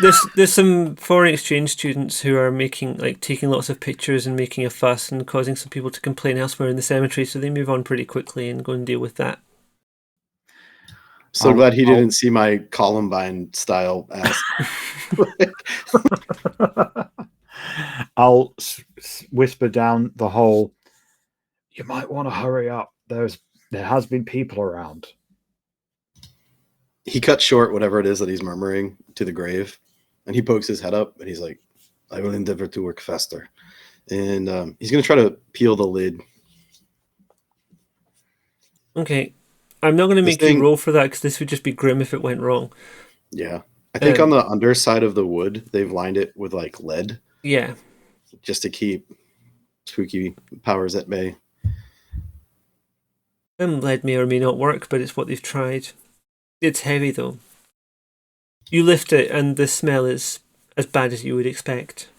There's some foreign exchange students who are taking lots of pictures and making a fuss and causing some people to complain elsewhere in the cemetery, so they move on pretty quickly and go and deal with that. So glad he didn't see my Columbine style ass. I'll whisper down the hole, you might want to hurry up. There has been people around. He cuts short whatever it is that he's murmuring to the grave, and he pokes his head up, and he's like, I will endeavor to work faster. And he's going to try to peel the lid. Okay. I'm not going to make you roll for that because this would just be grim if it went wrong. Yeah. I think on the underside of the wood, they've lined it with like lead. Yeah. Just to keep spooky powers at bay. Lead may or may not work, but it's what they've tried. It's heavy though. You lift it and the smell is as bad as you would expect.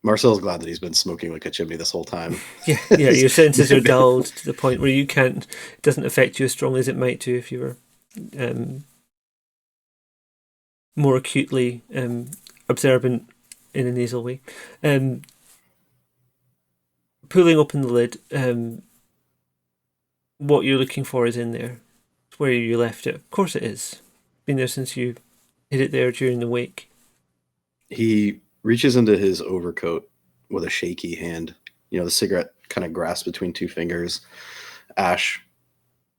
Marcel's glad that he's been smoking like a chimney this whole time. Yeah, your senses are dulled to the point where it doesn't affect you as strongly as it might do if you were more acutely observant in a nasal way. Pulling open the lid, what you're looking for is in there. It's where you left it. Of course it is. Been there since you hid it there during the wake. He reaches into his overcoat with a shaky hand. The cigarette kind of grasped between two fingers. Ash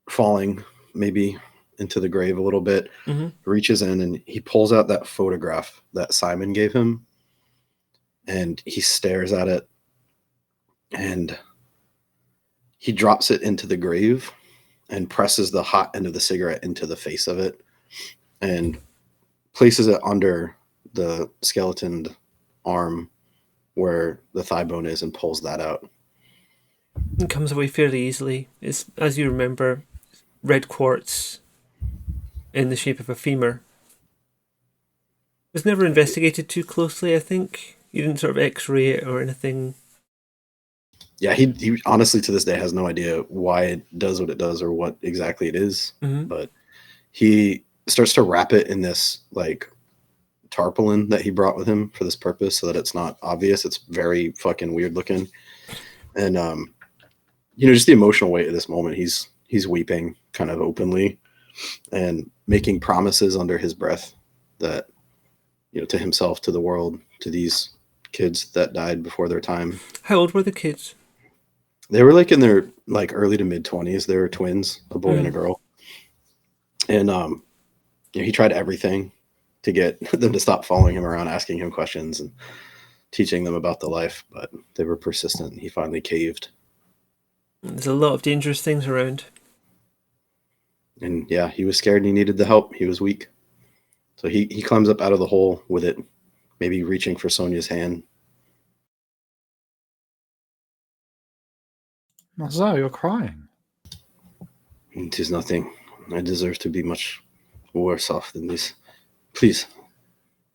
falling maybe into the grave a little bit. Mm-hmm. Reaches in and he pulls out that photograph that Simon gave him. And he stares at it. And he drops it into the grave and presses the hot end of the cigarette into the face of it and places it under the skeletoned arm where the thigh bone is and pulls that out. It comes away fairly easily. It's, as you remember, red quartz in the shape of a femur. It was never investigated too closely, I think. You didn't sort of x-ray it or anything. Yeah, he honestly to this day has no idea why it does what it does or what exactly it is. Mm-hmm. But he starts to wrap it in this like tarpaulin that he brought with him for this purpose so that it's not obvious. It's very fucking weird looking. And just the emotional weight of this moment. He's weeping kind of openly and making promises under his breath that to himself, to the world, to these kids that died before their time. How old were the kids? They were like in their like early to mid 20s. They were twins, a boy and a girl. And he tried everything to get them to stop following him around, asking him questions and teaching them about the life, but they were persistent and he finally caved. There's a lot of dangerous things around. And yeah, he was scared and he needed the help. He was weak. So he climbs up out of the hole with it, maybe reaching for Sonia's hand. Marcel, you're crying. It is nothing. I deserve to be much worse off than this. Please.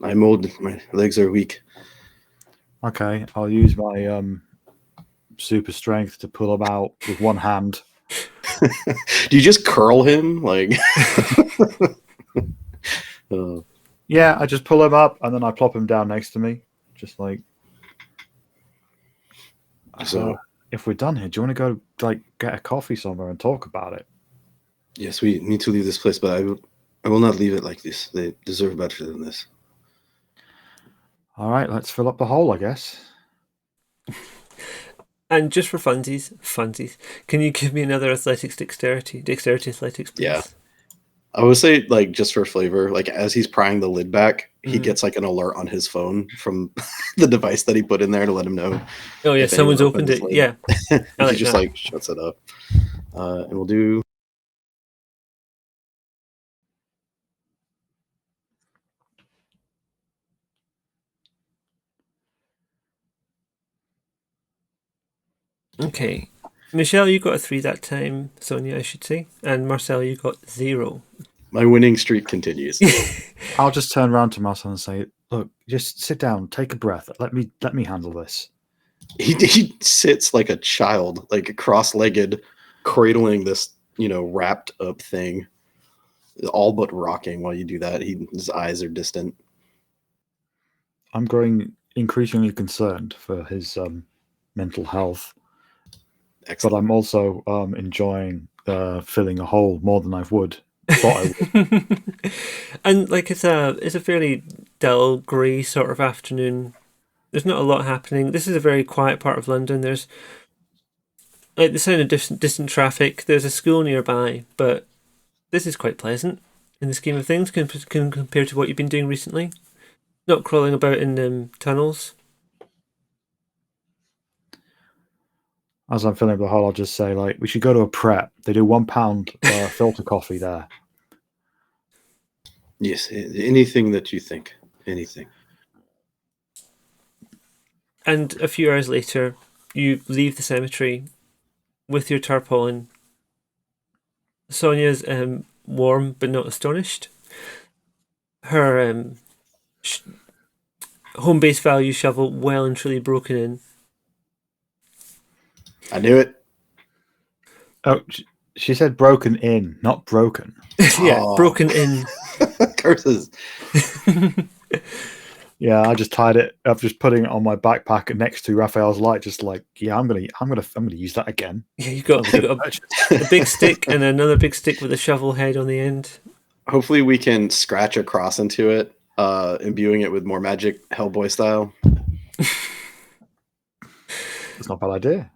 I'm old. My legs are weak. Okay, I'll use my super strength to pull him out with one hand. Do you just curl him? Like, yeah, I just pull him up and then I plop him down next to me. Just like. So, if we're done here, do you want to go like get a coffee somewhere and talk about it? Yes, we need to leave this place, but I will not leave it like this. They deserve better than this. All right, let's fill up the hole, I guess. And just for funsies, can you give me another dexterity athletics, please? Yeah. I would say, like, just for flavor, like as he's prying the lid back, he Mhm. gets like an alert on his phone from the device that he put in there to let him know. Oh yeah, if anyone someone's opened his it. lid. Yeah, I And he like just that. like shuts it up. And we'll do. Okay. Michelle, you got a 3 that time. Sonia, I should say. And Marcel, you got 0. My winning streak continues. I'll just turn around to Marcel and say, "Look, just sit down, take a breath. Let me handle this." He sits like a child, like cross-legged, cradling this, wrapped up thing, all but rocking while you do that. His eyes are distant. I'm growing increasingly concerned for his mental health, Excellent. but I'm also enjoying filling a hole more than I thought I would. And like it's a fairly dull, grey sort of afternoon. There's not a lot happening. This is a very quiet part of London. There's like the sound of distant traffic. There's a school nearby, but this is quite pleasant in the scheme of things compared to what you've been doing recently. Not crawling about in tunnels. As I'm filling up the hole, I'll just say, like, we should go to a prep. They do £1 filter coffee there. Yes, anything that you think. Anything. And a few hours later, you leave the cemetery with your tarpaulin. Sonia's warm but not astonished. Her home base value shovel well and truly broken in. I knew it. Oh, she said broken in, not broken. Yeah, Oh. broken in. Curses. Yeah, I just tied it. I'm just putting it on my backpack next to Raphael's light. Just like, yeah, I'm gonna use that again. Yeah, you got a big stick and another big stick with a shovel head on the end. Hopefully, we can scratch a cross into it, imbuing it with more magic, Hellboy style. It's not a bad idea.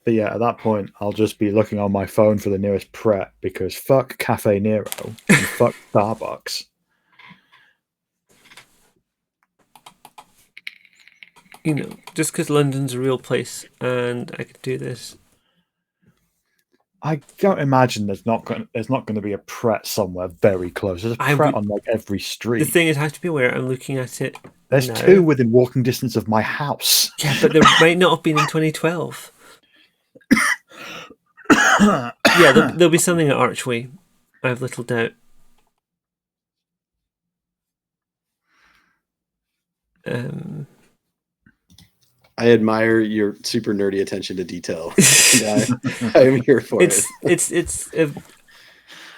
But yeah, at that point, I'll just be looking on my phone for the nearest prep because fuck Cafe Nero and fuck Starbucks. Just because London's a real place and I could do this. I don't imagine there's not going to be a Pret somewhere very close. There's a Pret on like every street. The thing is, I have to be aware. I'm looking at it. There's now. 2 within walking distance of my house. Yeah, but there might not have been in 2012. Yeah, there'll be something at Archway. I have little doubt. I admire your super nerdy attention to detail. I'm here for it.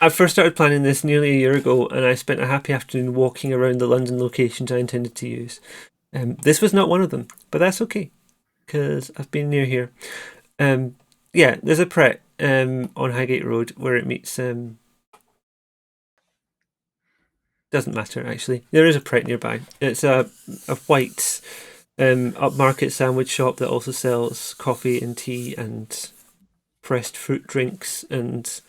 I first started planning this nearly a year ago, and I spent a happy afternoon walking around the London locations I intended to use. This was not one of them, but that's okay, because I've been near here. Yeah, there's a Pret on Highgate Road where it meets... doesn't matter, actually. There is a Pret nearby. It's a white... upmarket sandwich shop that also sells coffee and tea and pressed fruit drinks, and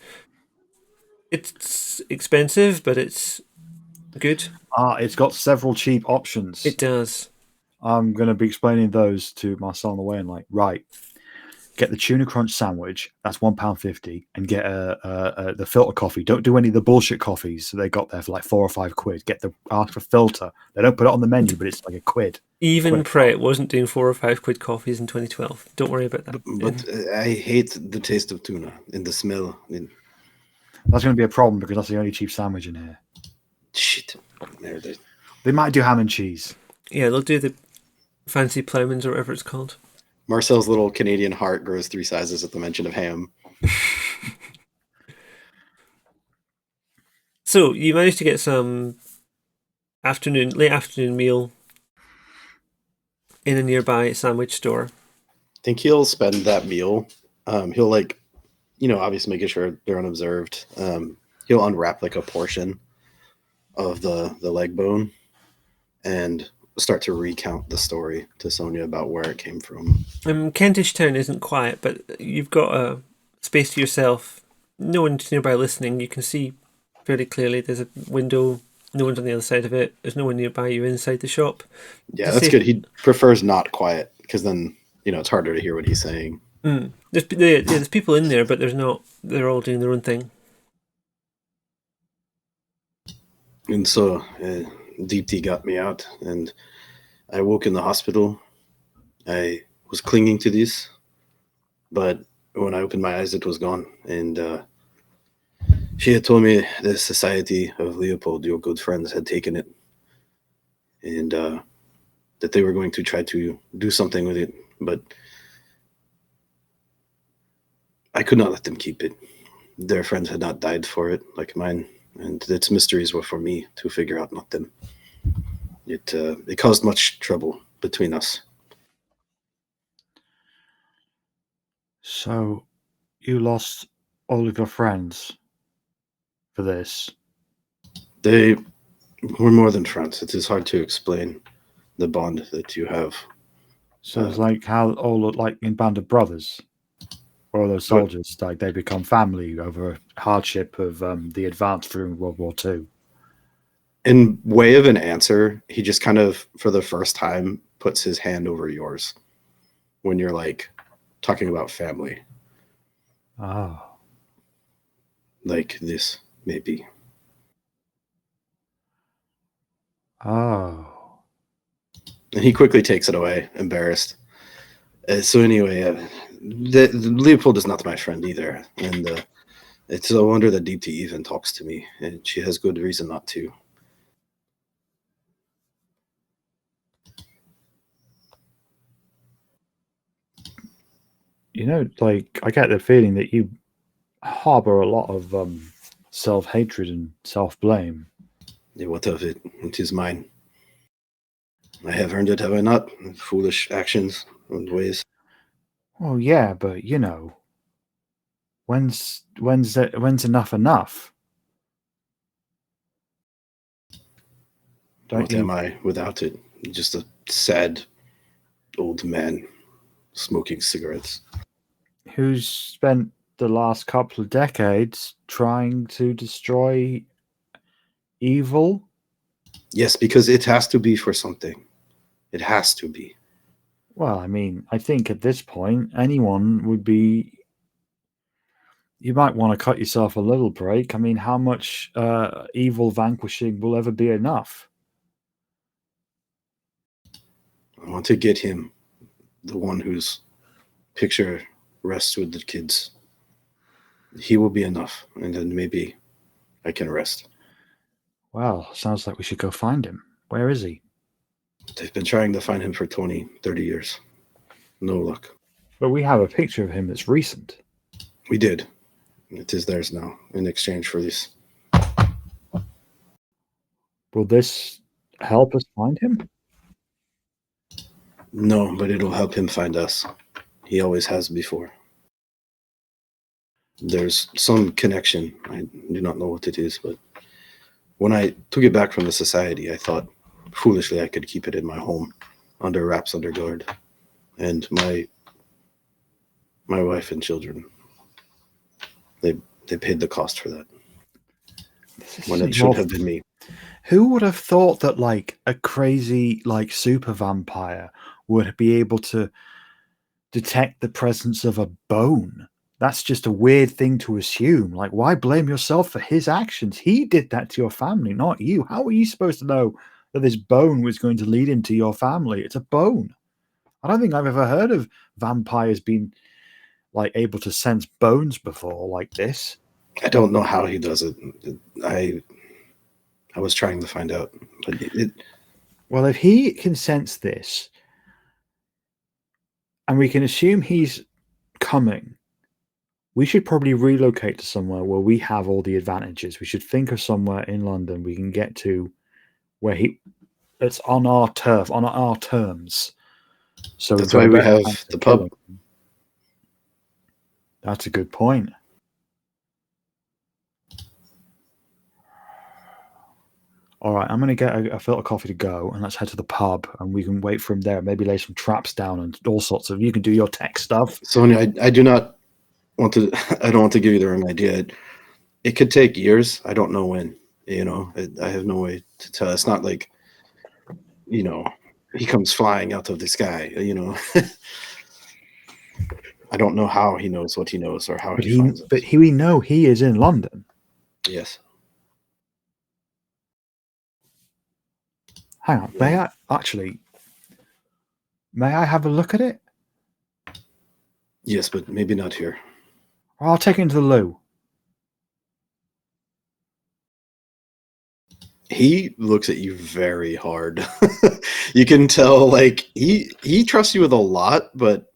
it's expensive, but it's good. It's got several cheap options. It does. I'm going to be explaining those to Marcel on the way, and like, right, get the tuna crunch sandwich. That's £1.50, and get the filter coffee. Don't do any of the bullshit coffees they got there for like £4 or £5. Get the ask for filter. They don't put it on the menu, but it's like £1. Even Pret wasn't doing £4 or £5 coffees in 2012. Don't worry about that. But I hate the taste of tuna and the smell. That's going to be a problem because that's the only cheap sandwich in here. Shit. They might do ham and cheese. Yeah, they'll do the fancy ploughmans or whatever it's called. Marcel's little Canadian heart grows 3 sizes at the mention of ham. So you managed to get some late afternoon meal in a nearby sandwich store. I think he'll spend that meal. He'll obviously making sure they're unobserved. He'll unwrap like a portion of the leg bone and start to recount the story to Sonia about where it came from. Kentish Town isn't quiet, but you've got a space to yourself no one's nearby listening. You can see fairly clearly there's a window. No one's on the other side of it. There's no one nearby you inside the shop. Yeah, that's good. He prefers not quiet because then, it's harder to hear what he's saying. There's people in there, but there's not. They're all doing their own thing. And so DT got me out, and I woke in the hospital. I was clinging to this, but when I opened my eyes, it was gone. And she had told me the Society of Leopold, your good friends, had taken it, and that they were going to try to do something with it, but I could not let them keep it. Their friends had not died for it like mine, and its mysteries were for me to figure out, not them. It caused much trouble between us. So, you lost all of your friends for this? They were more than friends. It is hard to explain the bond that you have. So it's like how all look like in Band of Brothers, or those soldiers, like they become family over hardship of the advance during World War II. In way of an answer, he just kind of, for the first time, puts his hand over yours when you're like talking about family. Oh. Like this, maybe. Oh. And he quickly takes it away, embarrassed. So anyway, Leopold is not my friend either, and it's a wonder that Deepti even talks to me, and she has good reason not to. Like I get the feeling that you harbor a lot of self-hatred and self-blame. Yeah, what of it? It is mine. I have earned it, have I not? Foolish actions and ways. Well, yeah, but when's enough enough? What am I without it? Just a sad old man smoking cigarettes. Who's spent the last couple of decades trying to destroy evil? Yes, because it has to be for something. It has to be. Well, I mean, I think at this point, anyone would be. You might want to cut yourself a little break. I mean, how much evil vanquishing will ever be enough? I want to get him, the one whose picture rests with the kids. He will be enough, and then maybe I can rest. Well, sounds like we should go find him. Where is he? They've been trying to find him for 20, 30 years. No luck. But we have a picture of him that's recent. We did. It is theirs now, in exchange for this. Will this help us find him? No, but it'll help him find us. He always has before. There's some connection. I do not know what it is, but when I took it back from the society, I thought foolishly I could keep it in my home, under wraps, under guard. And my wife and children, they paid the cost for that. When it should have been me. Who would have thought that like a crazy like super vampire would be able to detect the presence of a bone? That's just a weird thing to assume. Like, why blame yourself for his actions? He did that to your family, not you. How are you supposed to know that this bone was going to lead into your family? It's a bone. I don't think I've ever heard of vampires being like able to sense bones before like this. I don't know how he does it. I was trying to find out, but well, if he can sense this, and we can assume he's coming, we should probably relocate to somewhere where we have all the advantages. We should think of somewhere in London we can get to where it's on our turf, on our terms. So that's why we have the pub. That's a good point. All right, I'm going to get a filter coffee to go, and let's head to the pub, and we can wait for him there. Maybe lay some traps down and all sorts of. You can do your tech stuff. Sonia, I do not I don't want to give you the wrong idea. It could take years. I don't know when. I have no way to tell. It's not like he comes flying out of the sky. I don't know how he knows what he knows or how he finds us. We know he is in London. Yes. Hang on, may I have a look at it? Yes, but maybe not here. I'll take it into the loo. He looks at you very hard. You can tell, like, he trusts you with a lot, but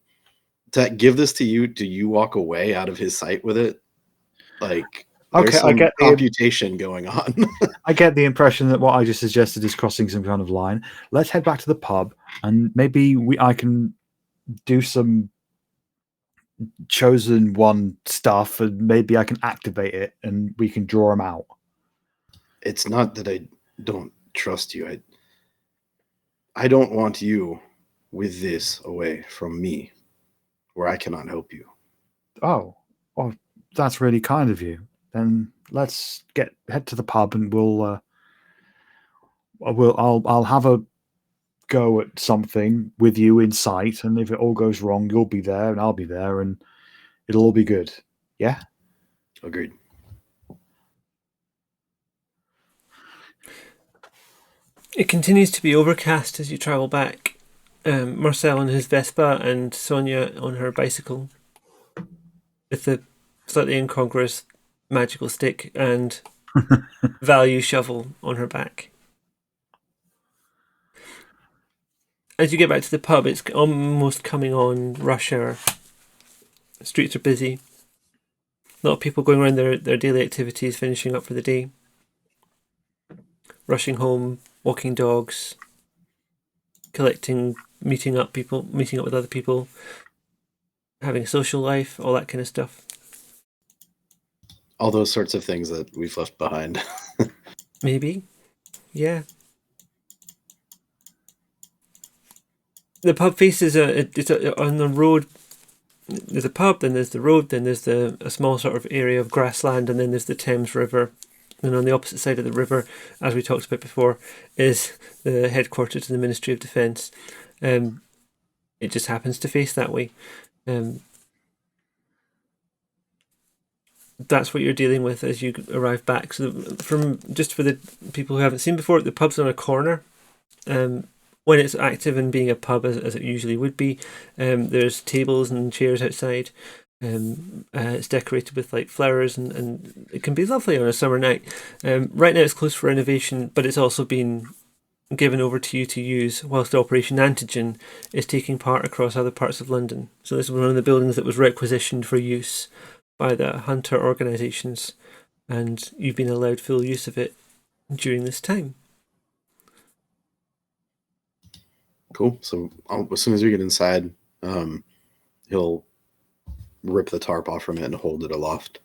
to give this to you, do you walk away out of his sight with it? Like, there's some computation going on. I get the impression that what I just suggested is crossing some kind of line. Let's head back to the pub, and maybe I can do some chosen one stuff, and maybe I can activate it, and we can draw him out. It's not that I don't trust you. I don't want you with this away from me, where I cannot help you. Oh, well, that's really kind of you. Then let's head to the pub, and I'll have a go at something with you in sight, and if it all goes wrong, you'll be there, and I'll be there, and it'll all be good. Yeah? Agreed. It continues to be overcast as you travel back. Marcel on his Vespa and Sonia on her bicycle with the slightly incongruous magical stick and value shovel on her back. As you get back to the pub, it's almost coming on rush hour. The streets are busy. A lot of people going around their daily activities, finishing up for the day. Rushing home, walking dogs, meeting up with other people, having a social life, all that kind of stuff. All those sorts of things that we've left behind. Maybe. Yeah. The pub faces on the road. There's a pub, then there's the road, then there's a small sort of area of grassland, and then there's the Thames River. And on the opposite side of the river, as we talked about before, is the headquarters of the Ministry of Defence. It just happens to face that way. That's what you're dealing with as you arrive back. So for the people who haven't seen before, the pub's on a corner. When it's active and being a pub as it usually would be, there's tables and chairs outside. It's decorated with like flowers and it can be lovely on a summer night. Right now it's closed for renovation, but it's also been given over to you to use whilst Operation Antigen is taking part across other parts of London. So this was one of the buildings that was requisitioned for use by the hunter organisations, and you've been allowed full use of it during this time. Cool. So as soon as we get inside, he'll rip the tarp off from it and hold it aloft.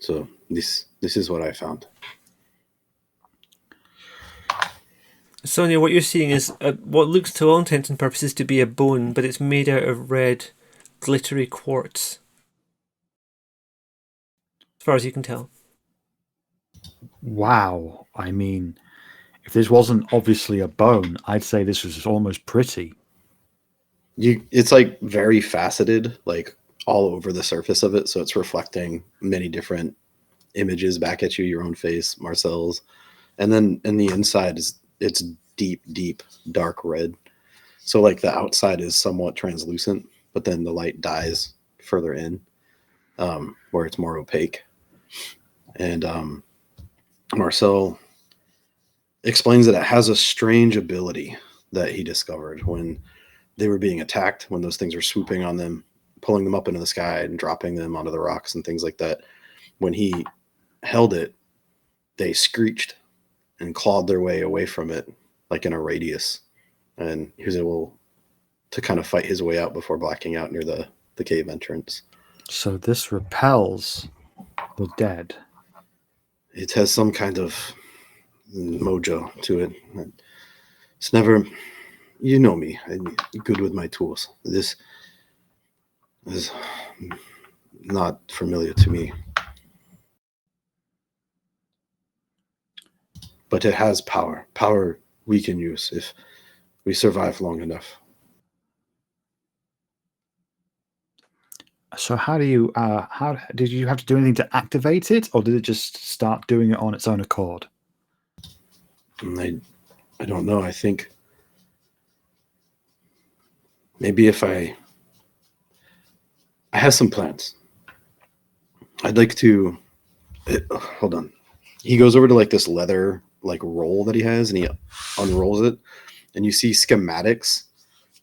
So this is what I found. Sonia, what you're seeing is what looks to all intents and purposes to be a bone, but it's made out of red, glittery quartz. As far as you can tell. Wow. I mean, if this wasn't obviously a bone, I'd say this was almost pretty. It's like very faceted, like all over the surface of it. So it's reflecting many different images back at you, your own face, Marcel's. And then in the inside it's deep, dark red. So like the outside is somewhat translucent, but then the light dies further in, where it's more opaque. And Marcel explains that it has a strange ability that he discovered when they were being attacked, when those things were swooping on them, pulling them up into the sky and dropping them onto the rocks and things like that. When he held it, they screeched and clawed their way away from it, like in a radius. And he was able to kind of fight his way out before blacking out near the cave entrance. So this repels the dead. It has some kind of mojo to it. It's never, you know me, I'm good with my tools. is not familiar to me. But it has power. Power we can use if we survive long enough. So how do you how did you have to do anything to activate it, or did it just start doing it on its own accord? And I don't know. I think maybe if I have some plans. I'd like to hold on. He goes over to like this leather like roll that he has, and he unrolls it, and you see schematics.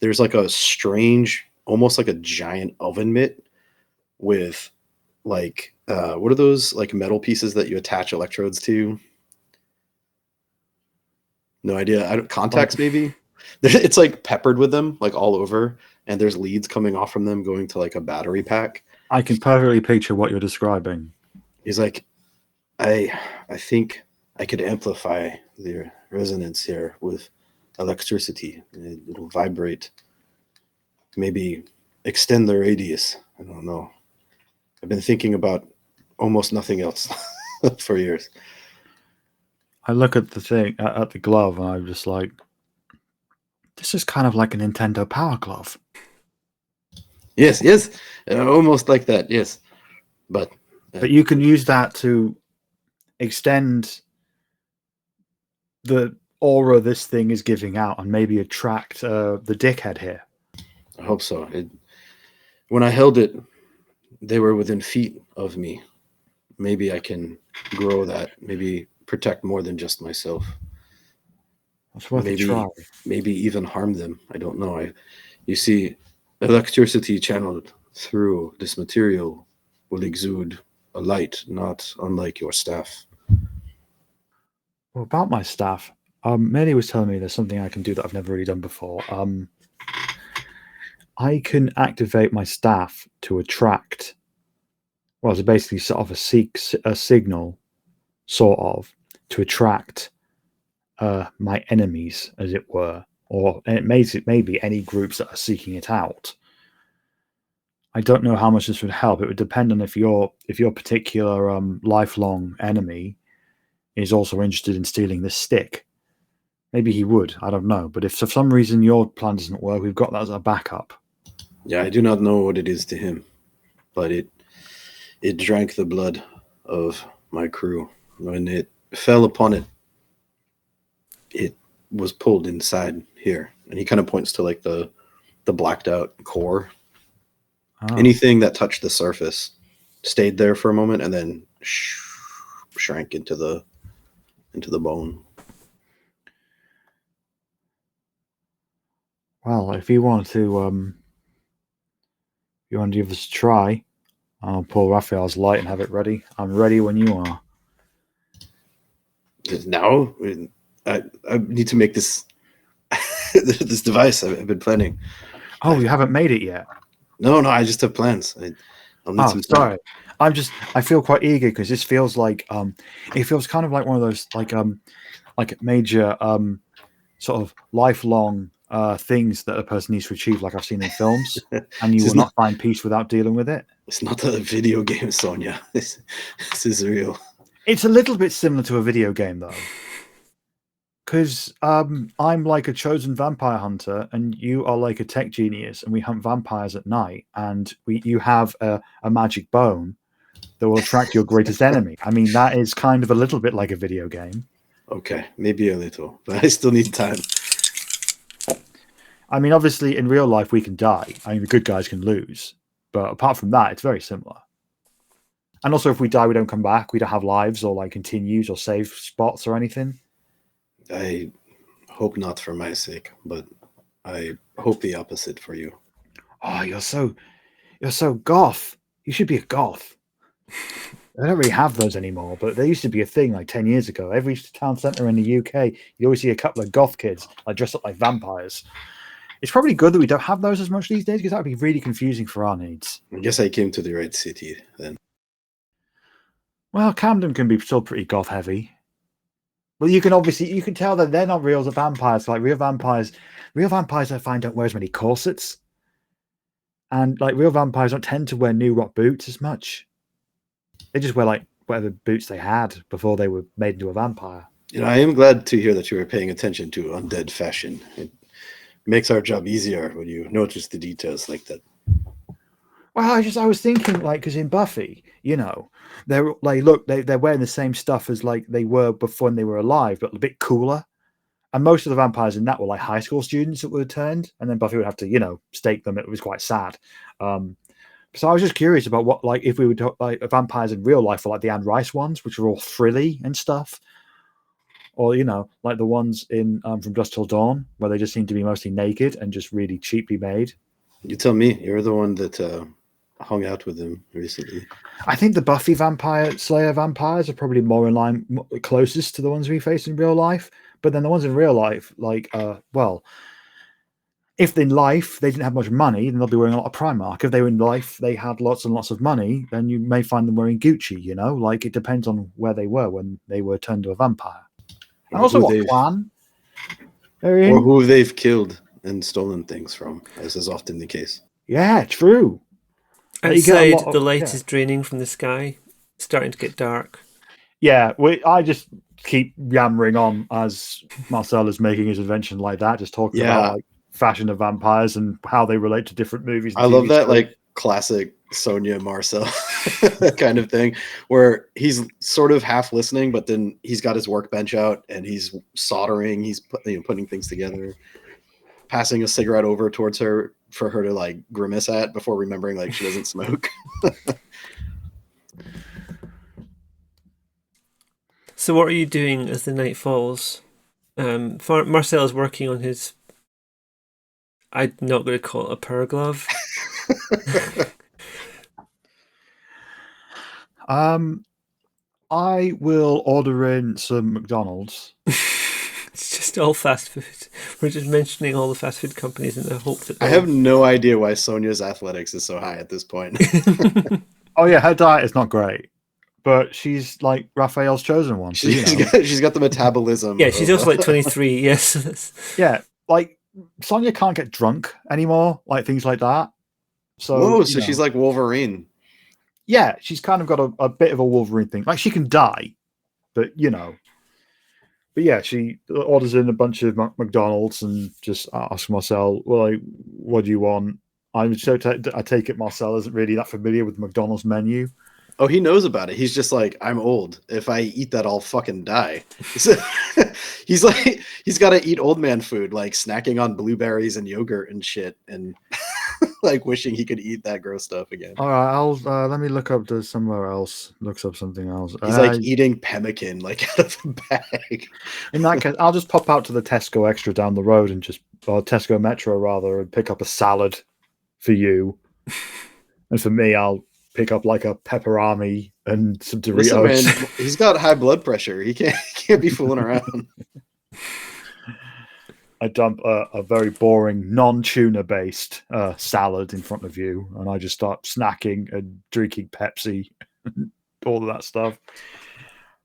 There's like a strange, almost like a giant oven mitt with like what are those like metal pieces that you attach electrodes to? No idea. I don't contacts maybe. It's like peppered with them like all over, and there's leads coming off from them going to like a battery pack. I can perfectly picture what you're describing. He's like, I think I could amplify the resonance here with electricity. It'll vibrate. Maybe extend the radius. I don't know. I've been thinking about almost nothing else for years. I look at the thing at the glove, and I'm just like, this is kind of like a Nintendo Power Glove. Yes, almost like that. Yes, but you can use that to extend the aura this thing is giving out, and maybe attract the dickhead here. I hope so. When I held it, they were within feet of me. Maybe I can grow that. Maybe protect more than just myself. That's worth a try. Maybe even harm them. I don't know. You see, electricity channeled through this material will exude a light, not unlike your staff. Well, about my staff, Mary was telling me there's something I can do that I've never really done before. I can activate my staff to attract, well, it's basically sort of a signal, sort of, to attract my enemies, as it were, or it may be any groups that are seeking it out. I don't know how much this would help. It would depend on if your particular lifelong enemy is also interested in stealing this stick. Maybe he would. I don't know. But if for some reason your plan doesn't work, we've got that as a backup. Yeah, I do not know what it is to him, but it drank the blood of my crew. When it fell upon it, it was pulled inside here. And he kind of points to like the blacked out core. Oh. Anything that touched the surface stayed there for a moment and then shrank into the bone. Well, if you want to give this a try, I'll pull Raphael's light and have it ready. I'm ready when you are. Now, I need to make this this device. I've been planning. Oh, you haven't made it yet? No, I just have plans. I'll need some time. Sorry. I feel quite eager because this feels like it feels kind of like one of those like major sort of lifelong things that a person needs to achieve, like I've seen in films, and you will not find peace without dealing with it. It's not a video game, Sonia. This is real. It's a little bit similar to a video game, though, because I'm like a chosen vampire hunter, and you are like a tech genius, and we hunt vampires at night, and you have a magic bone that will attract your greatest enemy. I mean, that is kind of a little bit like a video game. Okay, maybe a little, but I still need time. I mean, obviously, in real life, we can die. I mean, the good guys can lose. But apart from that, it's very similar. And also, if we die, we don't come back. We don't have lives or like continues or save spots or anything. I hope not for my sake, but I hope the opposite for you. Oh, you're so goth. You should be a goth. They don't really have those anymore, but there used to be a thing like 10 years ago. Every town centre in the UK, you always see a couple of goth kids like dressed up like vampires. It's probably good that we don't have those as much these days because that would be really confusing for our needs. I guess I came to the right city then. Well, Camden can be still pretty goth heavy. Well, you can tell that they're not real vampires. Like real vampires I find don't wear as many corsets. And like real vampires don't tend to wear new rock boots as much. They just wear like whatever boots they had before they were made into a vampire. I am glad to hear that you are paying attention to undead fashion. It makes our job easier when you notice the details like that. Well, I was thinking like because in Buffy, they're they're wearing the same stuff as like they were before when they were alive, but a bit cooler. And most of the vampires in that were like high school students that were returned, and then Buffy would have to, stake them. It was quite sad. So I was just curious about what, like, if we would talk like vampires in real life, or like the Anne Rice ones, which are all frilly and stuff, or like the ones in From Dusk Till Dawn, where they just seem to be mostly naked and just really cheaply made. You tell me. You're the one that hung out with them recently. I think the Buffy Vampire Slayer vampires are probably more in line, closest to the ones we face in real life. But then the ones in real life, like, if in life they didn't have much money, then they'll be wearing a lot of Primark. If they were in life, they had lots and lots of money, then you may find them wearing Gucci, Like, it depends on where they were when they were turned to a vampire. And also what clan they're in. Or who they've killed and stolen things from, as is often the case. Yeah, true. Outside, the light is draining from the sky, starting to get dark. Yeah, I just keep yammering on as Marcel is making his invention like that, just talking about like fashion of vampires and how they relate to different movies. I love that like classic Sonia Marcel kind of thing, where he's sort of half listening, but then he's got his workbench out and he's soldering, he's putting things together, passing a cigarette over towards her for her to like grimace at before remembering like she doesn't smoke. So what are you doing as the night falls? Marcel is working on his... I'm not going to call it a power glove. I will order in some McDonald's. It's just all fast food. We're just mentioning all the fast food companies in the hope that... I have no idea why Sonia's athletics is so high at this point. Oh yeah, her diet is not great. But she's like Raphael's chosen one. So, she's got the metabolism. Yeah, she's also like 23. Yes. Yeah, like Sonia can't get drunk anymore, like things like that. So, so she's like Wolverine. Yeah, she's kind of got a bit of a Wolverine thing. Like she can die, but But yeah, she orders in a bunch of McDonald's and just asks Marcel, "Well, like, what do you want?" I take it Marcel isn't really that familiar with the McDonald's menu. Oh, he knows about it. He's just like, I'm old. If I eat that, I'll fucking die. He's like, he's got to eat old man food, like snacking on blueberries and yogurt and shit, and like wishing he could eat that gross stuff again. All right, I'll let me look up somewhere else. Looks up something else. He's like eating pemmican, like out of a bag. In that case, I'll just pop out to the Tesco Extra down the road and or Tesco Metro rather, and pick up a salad for you, and for me, I'll pick up like a pepperami and some Doritos. Listen, man, he's got high blood pressure. He can't be fooling around. I dump a very boring, non-tuna based salad in front of you, and I just start snacking and drinking Pepsi, all of that stuff.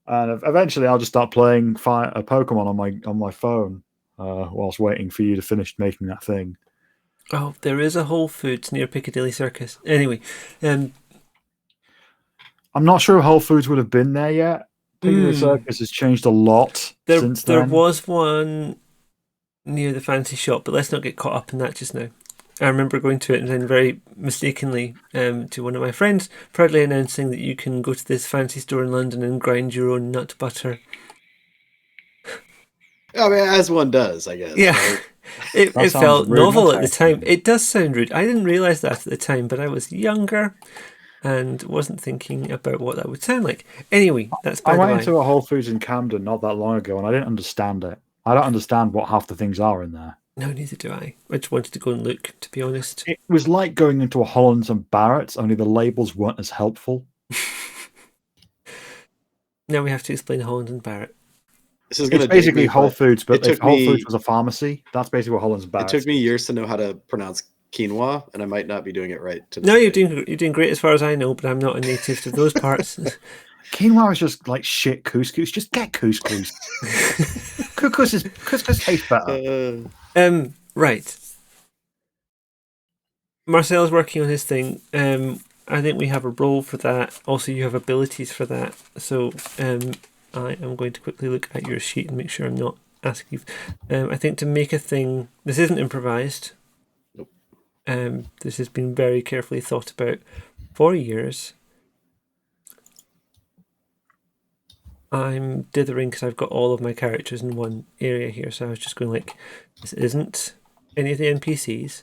And eventually, I'll just start playing a Pokemon on my phone whilst waiting for you to finish making that thing. Oh, there is a Whole Foods near Piccadilly Circus. Anyway, I'm not sure Whole Foods would have been there yet. Piccadilly Circus has changed a lot since then. There was one near the fancy shop, but let's not get caught up in that just now. I remember going to it and then very mistakenly to one of my friends, proudly announcing that you can go to this fancy store in London and grind your own nut butter. I mean, as one does, I guess. Yeah. Right? It felt novel at the time. It does sound rude. I didn't realise that at the time, but I was younger and wasn't thinking about what that would sound like. Anyway, that's by the way. I went into a Whole Foods in Camden not that long ago, and I didn't understand it. I don't understand what half the things are in there. No, neither do I. I just wanted to go and look, to be honest. It was like going into a Hollands and Barrett's, only the labels weren't as helpful. Now we have to explain Holland and Barrett. It's basically Whole Foods, but if Whole Foods was a pharmacy, that's basically what Hollands and Barrett's. It took me years to know how to pronounce quinoa, and I might not be doing it right. No, you're doing great as far as I know, but I'm not a native to those parts. Quinoa is just like shit couscous. Just get couscous. Couscous tastes better. Right. Marcel's working on his thing. I think we have a role for that. Also, you have abilities for that. So I am going to quickly look at your sheet and make sure I'm not asking you. I think to make a thing, this isn't improvised. Nope. This has been very carefully thought about for years. I'm dithering because I've got all of my characters in one area here, so I was just going like, this isn't any of the NPCs.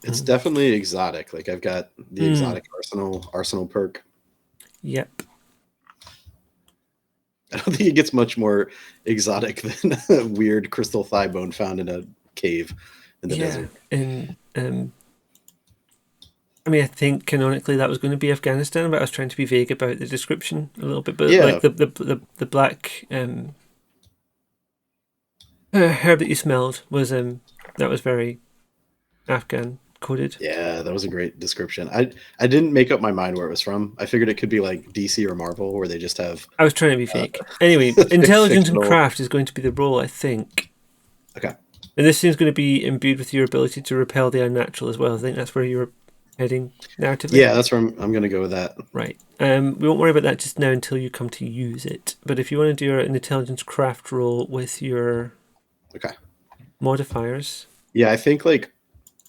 It's definitely exotic. Like I've got the exotic arsenal perk. Yep. I don't think it gets much more exotic than a weird crystal thigh bone found in a cave in the desert. And I mean, I think canonically that was going to be Afghanistan, but I was trying to be vague about the description a little bit. But like the black herb that you smelled was that was very Afghan coded. Yeah, that was a great description. I didn't make up my mind where it was from. I figured it could be like DC or Marvel, where they just have. I was trying to be fake. Anyway, intelligence and craft is going to be the role, I think. Okay. And this thing's going to be imbued with your ability to repel the unnatural as well. I think that's where you're heading narratively. Yeah, that's where I'm going to go with that. Right. We won't worry about that just now until you come to use it. But if you want to do an intelligence craft roll with your modifiers. Yeah, I think like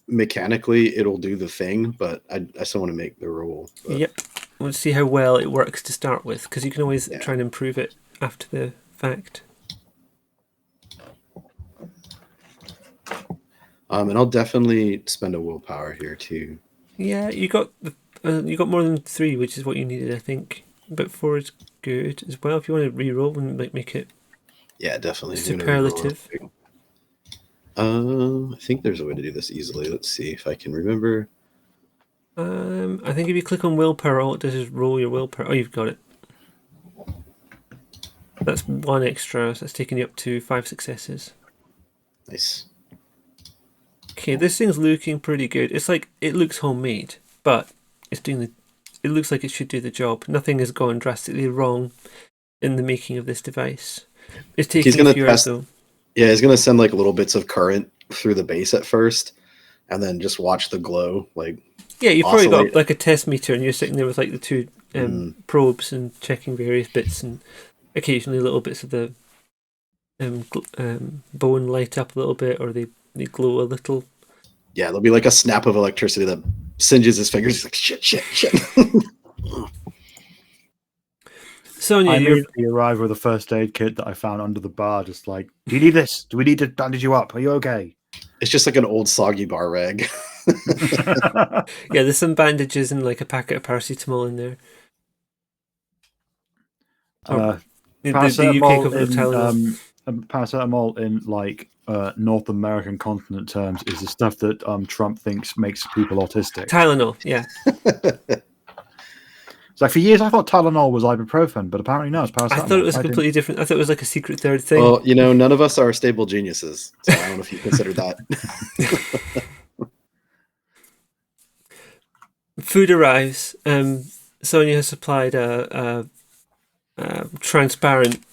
mechanically it'll do the thing, but I still want to make the roll. But... Yep. We'll see how well it works to start with, because you can always try and improve it after the fact. And I'll definitely spend a willpower here too. Yeah, you got more than 3, which is what you needed, I think. But 4 is good as well. If you want to re-roll and make it, yeah, definitely superlative. I think there's a way to do this easily. Let's see if I can remember. I think if you click on willpower, all it does is roll your willpower. Oh, you've got it. That's 1 extra, so that's taking you up to 5 successes. Nice. Okay, this thing's looking pretty good. It's like, it looks homemade, but it looks like it should do the job. Nothing has gone drastically wrong in the making of this device. It's taking a few hours though. Yeah, he's gonna send like little bits of current through the base at first, and then just watch the glow. Like, yeah, you've probably got like a test meter, and you're sitting there with like the 2 probes and checking various bits, and occasionally little bits of the bone light up a little bit, or they glow a little. Yeah, there'll be like a snap of electricity that singes his fingers. He's like, shit. Sonia, I immediately arrived with a first aid kit that I found under the bar, just like, do you need this? Do we need to bandage you up? Are you okay? It's just like an old soggy bar rag. Yeah, there's some bandages and like a packet of paracetamol in there. Paracetamol in like North American continent terms is the stuff that Trump thinks makes people autistic. Tylenol, yeah. It's like for years I thought Tylenol was ibuprofen, but apparently no, it's paracetamol. I thought it was completely different. I thought it was like a secret third thing. Well, none of us are stable geniuses, so I don't know if you consider that. Food arrives. Sonia has supplied a transparent,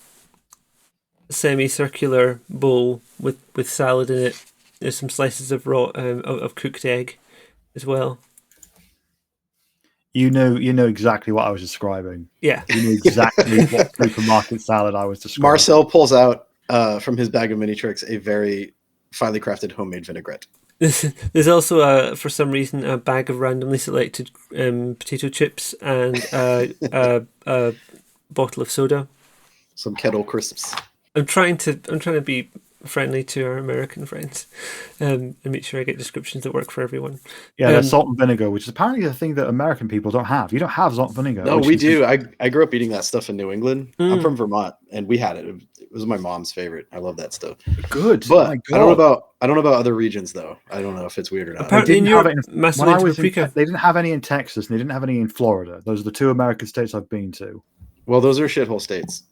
semicircular bowl with salad in it. There's some slices of raw of cooked egg as well. You know exactly what I was describing. Yeah. You know exactly what supermarket salad I was describing. Marcel pulls out from his bag of mini tricks a very finely crafted homemade vinaigrette. There's also, for some reason, a bag of randomly selected potato chips and a bottle of soda. Some kettle crisps. I'm trying to be friendly to our American friends and make sure I get descriptions that work for everyone. Yeah, there's salt and vinegar, which is apparently the thing that American people don't have. You don't have salt and vinegar. No, we do. I grew up eating that stuff in New England. I'm from Vermont, and we had it. It was my mom's favorite. I love that stuff. Good, but I don't know about other regions though. I don't know if it's weird or not. Apparently, they didn't have any in Texas, and they didn't have any in Florida. Those are the 2 American states I've been to. Well, those are shithole states.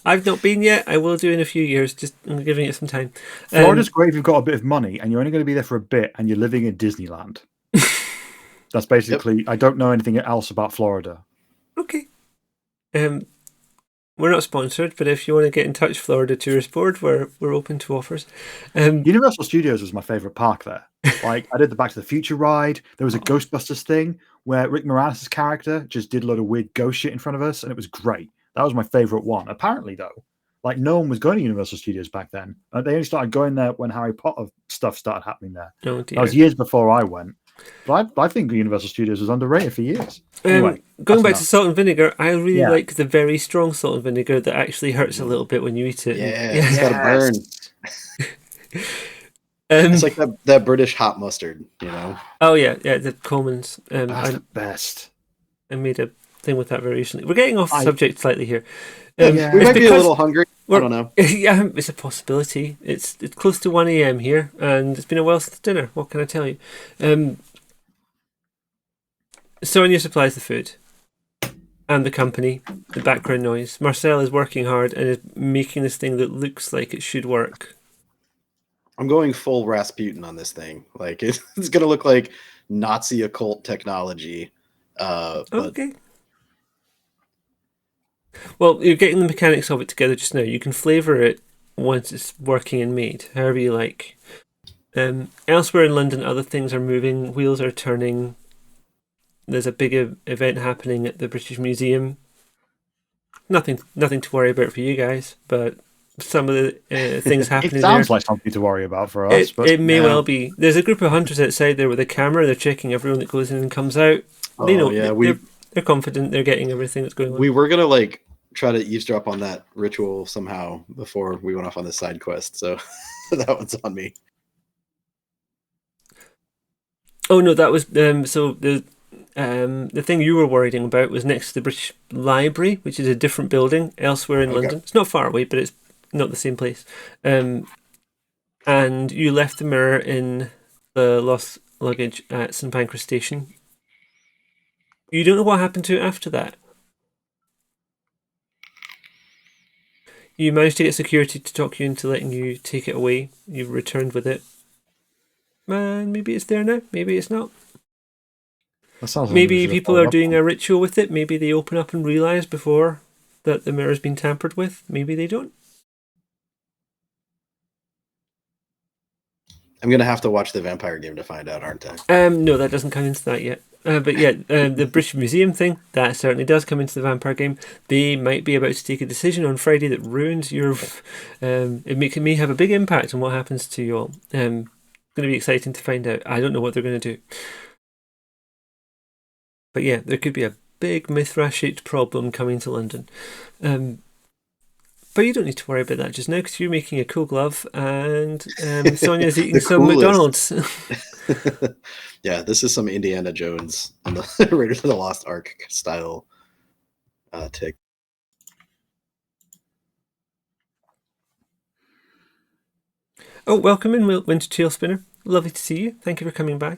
I've not been yet. I will do in a few years. Just I'm giving it some time. Florida's great if you've got a bit of money and you're only going to be there for a bit and you're living in Disneyland. That's basically. Yep. I don't know anything else about Florida. Okay. we're not sponsored, but if you want to get in touch, Florida Tourist Board, we're open to offers. Universal Studios was my favorite park there. Like, I did the Back to the Future ride. There was a Ghostbusters thing where Rick Moranis' character just did a load of weird ghost shit in front of us, and it was great. That was my favorite one. Apparently, though, like, no one was going to Universal Studios back then. They only started going there when Harry Potter stuff started happening there. Oh dear. That was years before I went. But I think Universal Studios was underrated for years. Anyway, going back to salt and vinegar, I really Yeah. like the very strong salt and vinegar that actually hurts a little bit when you eat it. Yeah, it's got to burn. Um, It's like that British hot mustard, you know. oh yeah, the Coleman's. that's the best. I made a thing with that very recently. We're getting off the subject slightly here. Yeah. We might be a little hungry. I don't know. Yeah, it's a possibility. It's close to 1 a.m. here, and it's been a while since dinner. What can I tell you? Sonia supplies the food and the company, the background noise. Marcel is working hard and is making this thing that looks like it should work. I'm going full Rasputin on this thing. Like it's going to look like Nazi occult technology. Okay. Well, you're getting the mechanics of it together just now. You can flavour it once it's working and made, however you like. Elsewhere in London, other things are moving. Wheels are turning. There's a big event happening at the British Museum. Nothing to worry about for you guys, but some of the things happening It sounds there, like something to worry about for us. it may well be. There's a group of hunters outside there with a camera. They're checking everyone that goes in and comes out. They know. They're confident they're getting everything that's going on. We were gonna like try to eavesdrop on that ritual somehow before we went off on this side quest, so that one's on me. Oh no, that was so the thing you were worrying about was next to the British Library, which is a different building elsewhere in London. It's not far away, but it's not the same place. And you left the mirror in the lost luggage at St Pancras Station. You don't know what happened to it after that. You managed to get security to talk you into letting you take it away. You returned with it. Man, maybe it's there now. Maybe it's not. Maybe people are doing a ritual with it. Maybe they open up and realise before that the mirror's been tampered with. Maybe they don't. I'm gonna have to watch the Vampire Game to find out, aren't I? No, that doesn't come into that yet. But yeah, the British Museum thing, that certainly does come into the Vampire Game. They might be about to take a decision on Friday that ruins your... it may have a big impact on what happens to you all. It's going to be exciting to find out. I don't know what they're going to do. But yeah, there could be a big Mithras-shaped problem coming to London. But you don't need to worry about that just now because you're making a cool glove and Sonia's eating some McDonald's. Yeah, this is some Indiana Jones and the Raiders of the Lost Ark style tick. Oh, welcome in, Winter Tail Spinner. Lovely to see you. Thank you for coming by.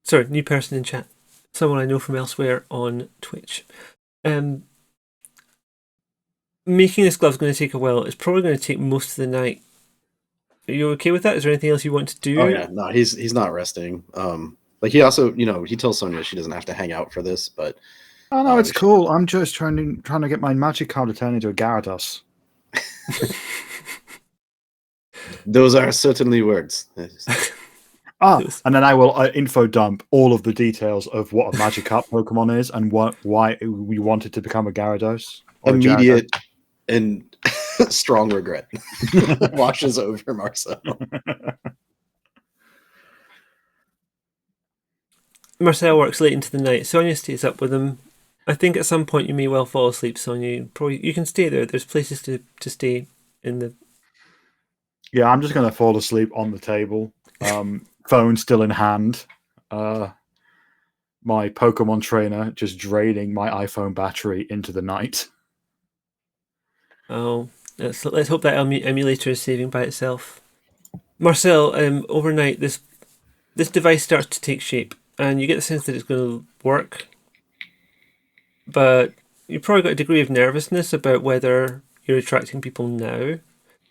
Sorry, new person in chat. Someone I know from elsewhere on Twitch. Making this glove is going to take a while. It's probably going to take most of the night. Are you okay with that? Is there anything else you want to do? Oh yeah, no, he's not resting. Like he also, he tells Sonia she doesn't have to hang out for this, but oh no, it's cool. I'm just trying to get my magic card to turn into a Gyarados. Those are certainly words. And then I will info dump all of the details of what a Magikarp Pokemon is and why we wanted to become a Gyarados. Immediate and strong regret washes over Marcel. Marcel works late into the night. Sonia stays up with him. I think at some point you may well fall asleep, Sonia. You can stay there. There's places to stay in the... Yeah, I'm just going to fall asleep on the table. Phone still in hand. My Pokemon trainer just draining my iPhone battery into the night. Oh, let's hope that emulator is saving by itself. Marcel, overnight this device starts to take shape, and you get the sense that it's going to work, but you've probably got a degree of nervousness about whether you're attracting people now.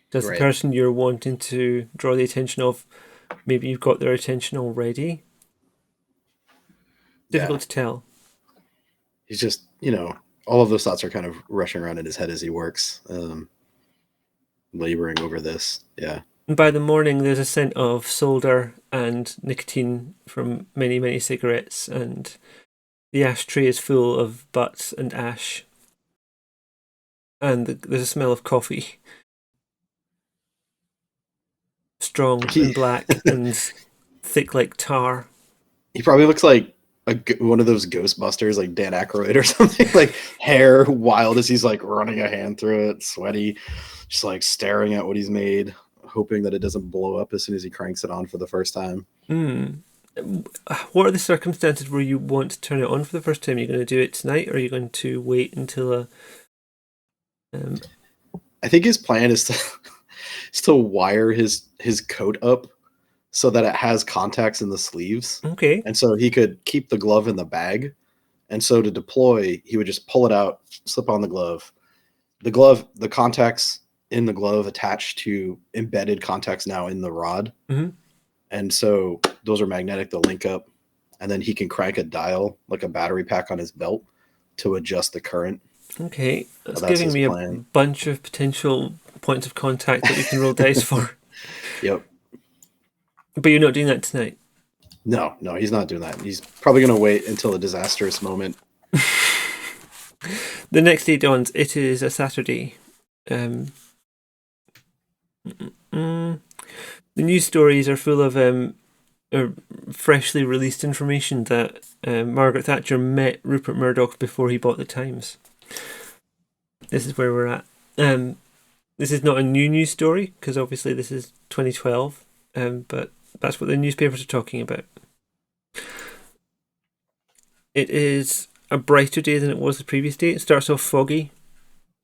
Does the person you're wanting to draw the attention of, maybe you've got their attention already? Difficult to tell. He's just, all of those thoughts are kind of rushing around in his head as he works, laboring over this. Yeah. And by the morning, there's a scent of solder and nicotine from many, many cigarettes, and the ashtray is full of butts and ash. And there's a smell of coffee. Strong and black and thick like tar. He probably looks like one of those Ghostbusters, like Dan Aykroyd or something. Like hair wild as he's like running a hand through it, sweaty, just like staring at what he's made, hoping that it doesn't blow up as soon as he cranks it on for the first time. What are the circumstances where you want to turn it on for the first time? Are you going to do it tonight, or are you going to wait until I think his plan is to wire his coat up so that it has contacts in the sleeves. Okay. And so he could keep the glove in the bag. And so to deploy, he would just pull it out, slip on the glove. The contacts in the glove attached to embedded contacts now in the rod. Mm-hmm. And so those are magnetic, they'll link up. And then he can crank a dial, like a battery pack on his belt, to adjust the current. Okay. That's giving me a bunch of potential points of contact that we can roll dice for. Yep. But you're not doing that tonight? No, he's not doing that. He's probably going to wait until a disastrous moment. The next day dawns. It is a Saturday. The news stories are full of freshly released information that Margaret Thatcher met Rupert Murdoch before he bought the Times. This is where we're at. This is not a new news story, because obviously this is 2012, but that's what the newspapers are talking about. It is a brighter day than it was the previous day. It starts off foggy,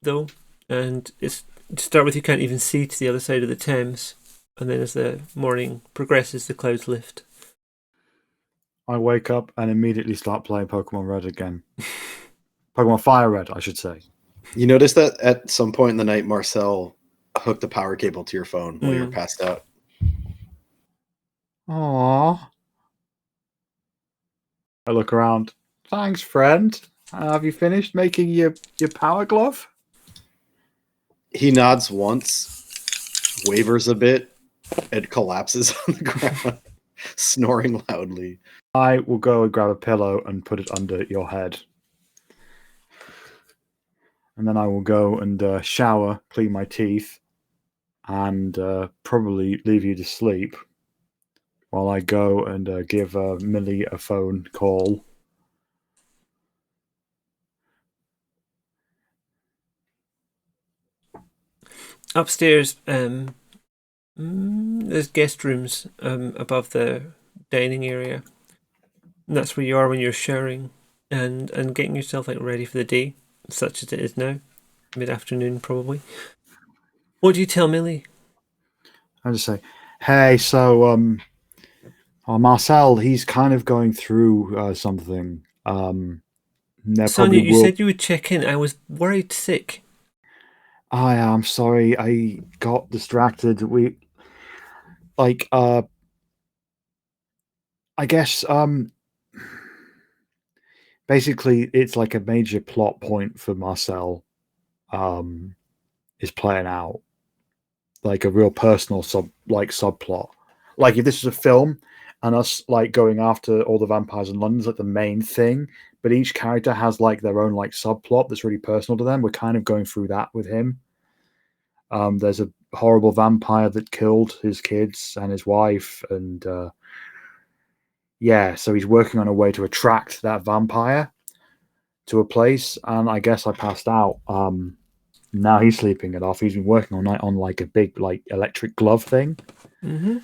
though, and it's to start with, you can't even see to the other side of the Thames, and then as the morning progresses, the clouds lift. I wake up and immediately start playing Pokemon Red again. Pokemon Fire Red, I should say. You notice that at some point in the night, Marcel hooked a power cable to your phone while you were passed out. Aww. I look around. Thanks, friend. Have you finished making your power glove? He nods once, wavers a bit, and collapses on the ground, snoring loudly. I will go and grab a pillow and put it under your head. And then I will go and shower, clean my teeth, and probably leave you to sleep while I go and give Millie a phone call. Upstairs, there's guest rooms above the dining area. And that's where you are when you're showering and getting yourself like ready for the day, such as it is now, mid-afternoon probably. What do you tell Millie? I just say, hey, so Marcel, he's kind of going through something. Sonia, you said you would check in. I was worried sick. I'm sorry, I got distracted. I guess basically it's like a major plot point for Marcel is playing out, like a real personal subplot. Like if this was a film and us like going after all the vampires in London is like the main thing, but each character has like their own like subplot that's really personal to them. We're kind of going through that with him. There's a horrible vampire that killed his kids and his wife, and so he's working on a way to attract that vampire to a place, and I guess I passed out. Now he's sleeping it off. He's been working all night on like a big like electric glove thing. Mm-hmm.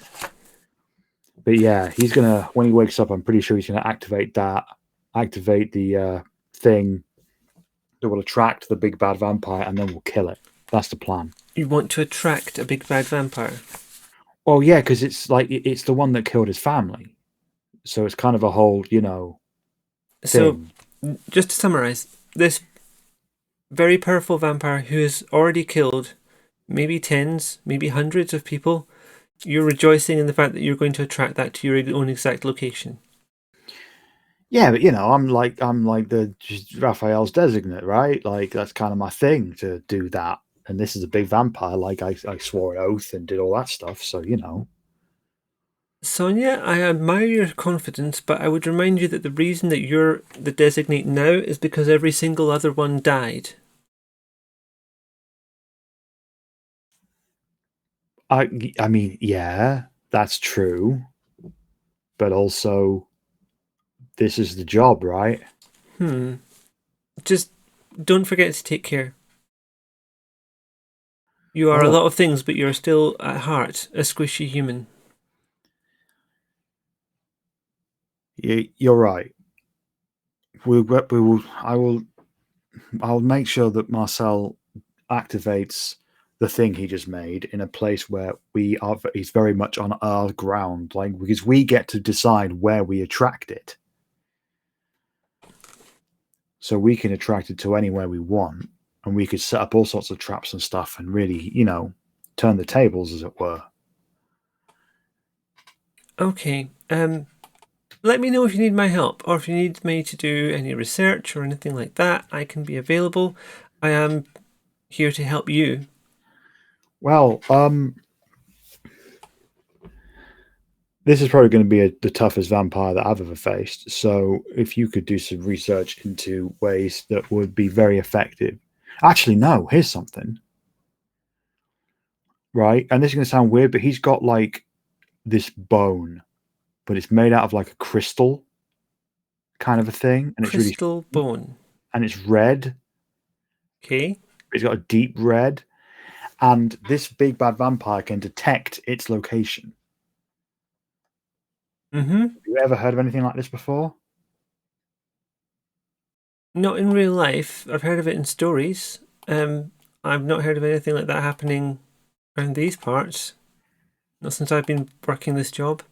But yeah, he's gonna, when he wakes up, I'm pretty sure he's gonna activate the thing that will attract the big bad vampire, and then we'll kill it. That's the plan. You want to attract a big bad vampire? Well, yeah, because it's like it's the one that killed his family, so it's kind of a whole, thing. So, just to summarize, this very powerful vampire who has already killed maybe tens, maybe hundreds of people, you're rejoicing in the fact that you're going to attract that to your own exact location. Yeah, but I'm like the Raphael's designate, right? Like that's kind of my thing to do that. And this is a big vampire. Like I swore an oath and did all that stuff. So Sonia, I admire your confidence, but I would remind you that the reason that you're the designate now is because every single other one died. I mean, yeah, that's true. But also, this is the job, right? Just don't forget to take care. You are a Oh, lot of things, but you're still at heart a squishy human. you're right. We will. I'll make sure that Marcel activates the thing he just made in a place where we are. He's very much on our ground, like because we get to decide where we attract it. So we can attract it to anywhere we want, and we could set up all sorts of traps and stuff, and really, turn the tables, as it were. Okay. Let me know if you need my help, or if you need me to do any research or anything like that. I can be available. I am here to help you. Well, this is probably going to be the toughest vampire that I've ever faced. So, if you could do some research into ways that would be very effective. Actually, no, here's something. Right. And this is going to sound weird, but he's got like this bone, but it's made out of like a crystal kind of a thing. And it's really, Crystal bone. and it's red. Okay. It's got a deep red. And this big bad vampire can detect its location. Mm-hmm. Have you ever heard of anything like this before? Not in real life. I've heard of it in stories. I've not heard of anything like that happening around these parts. Not since I've been working this job.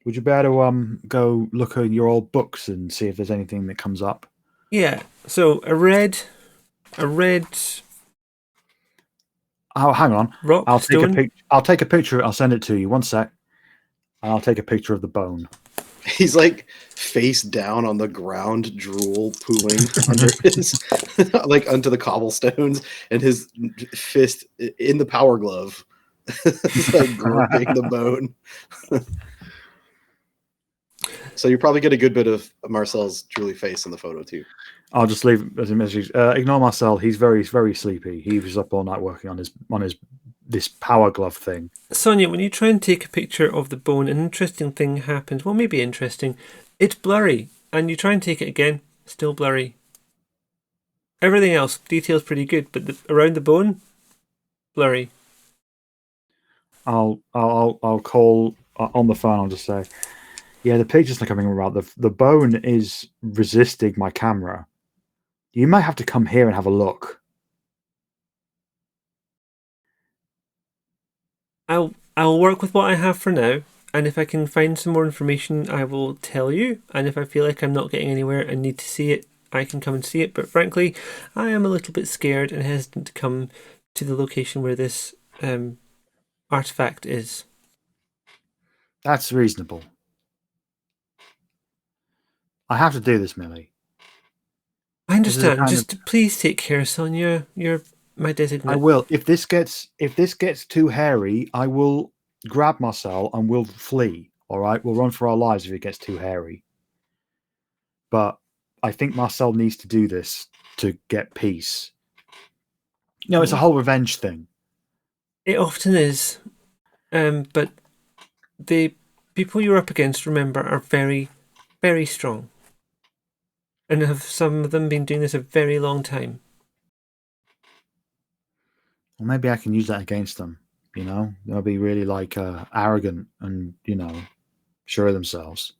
Would you be able to go look at your old books and see if there's anything that comes up? Yeah. So a red Oh, hang on. rock I'll take a stone. picture. I'll take a picture. I'll send it to you. One sec. And I'll take a picture of the bone. He's like face down on the ground, drool pooling under his, like onto the cobblestones, and his fist in the power glove, like gripping the bone. So you probably get a good bit of Marcel's drooly face in the photo too. I'll just leave as a message. Ignore Marcel. He's very, very sleepy. He was up all night working on his this power glove thing. Sonia, when you try and take a picture of the bone, an interesting thing happens. Well, maybe interesting. It's blurry, and you try and take it again, still blurry. Everything else, detail's pretty good, but around the bone, blurry. I'll call on the phone. I'll just say, yeah, the picture's not coming around. The bone is resisting my camera. You might have to come here and have a look. I'll work with what I have for now, and if I can find some more information, I will tell you. And if I feel like I'm not getting anywhere and need to see it, I can come and see it. But frankly, I am a little bit scared and hesitant to come to the location where this artifact is. That's reasonable. I have to do this, Millie. I understand. Just please take care, Sonia. You're my designate. I will. If this gets too hairy, I will grab Marcel and we'll flee. All right, we'll run for our lives if it gets too hairy. But I think Marcel needs to do this to get peace. It's a whole revenge thing. It often is, but the people you're up against, remember, are very, very strong, and have some of them been doing this a very long time. Well, maybe I can use that against them. They'll be really arrogant and sure of themselves.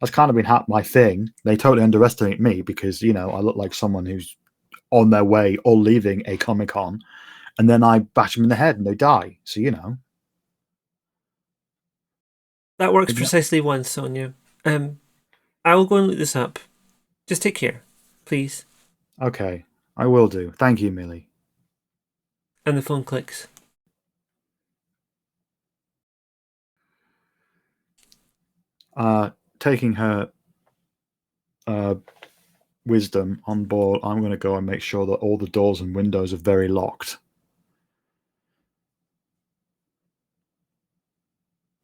That's kind of been my thing. They totally underestimate me because I look like someone who's on their way or leaving a Comic-Con, and then I bash them in the head and they die. So that works precisely once, Sonia. I will go and look this up. Just take care, please. Okay, I will do. Thank you, Millie. And the phone clicks. Taking her wisdom on board, I'm going to go and make sure that all the doors and windows are very locked.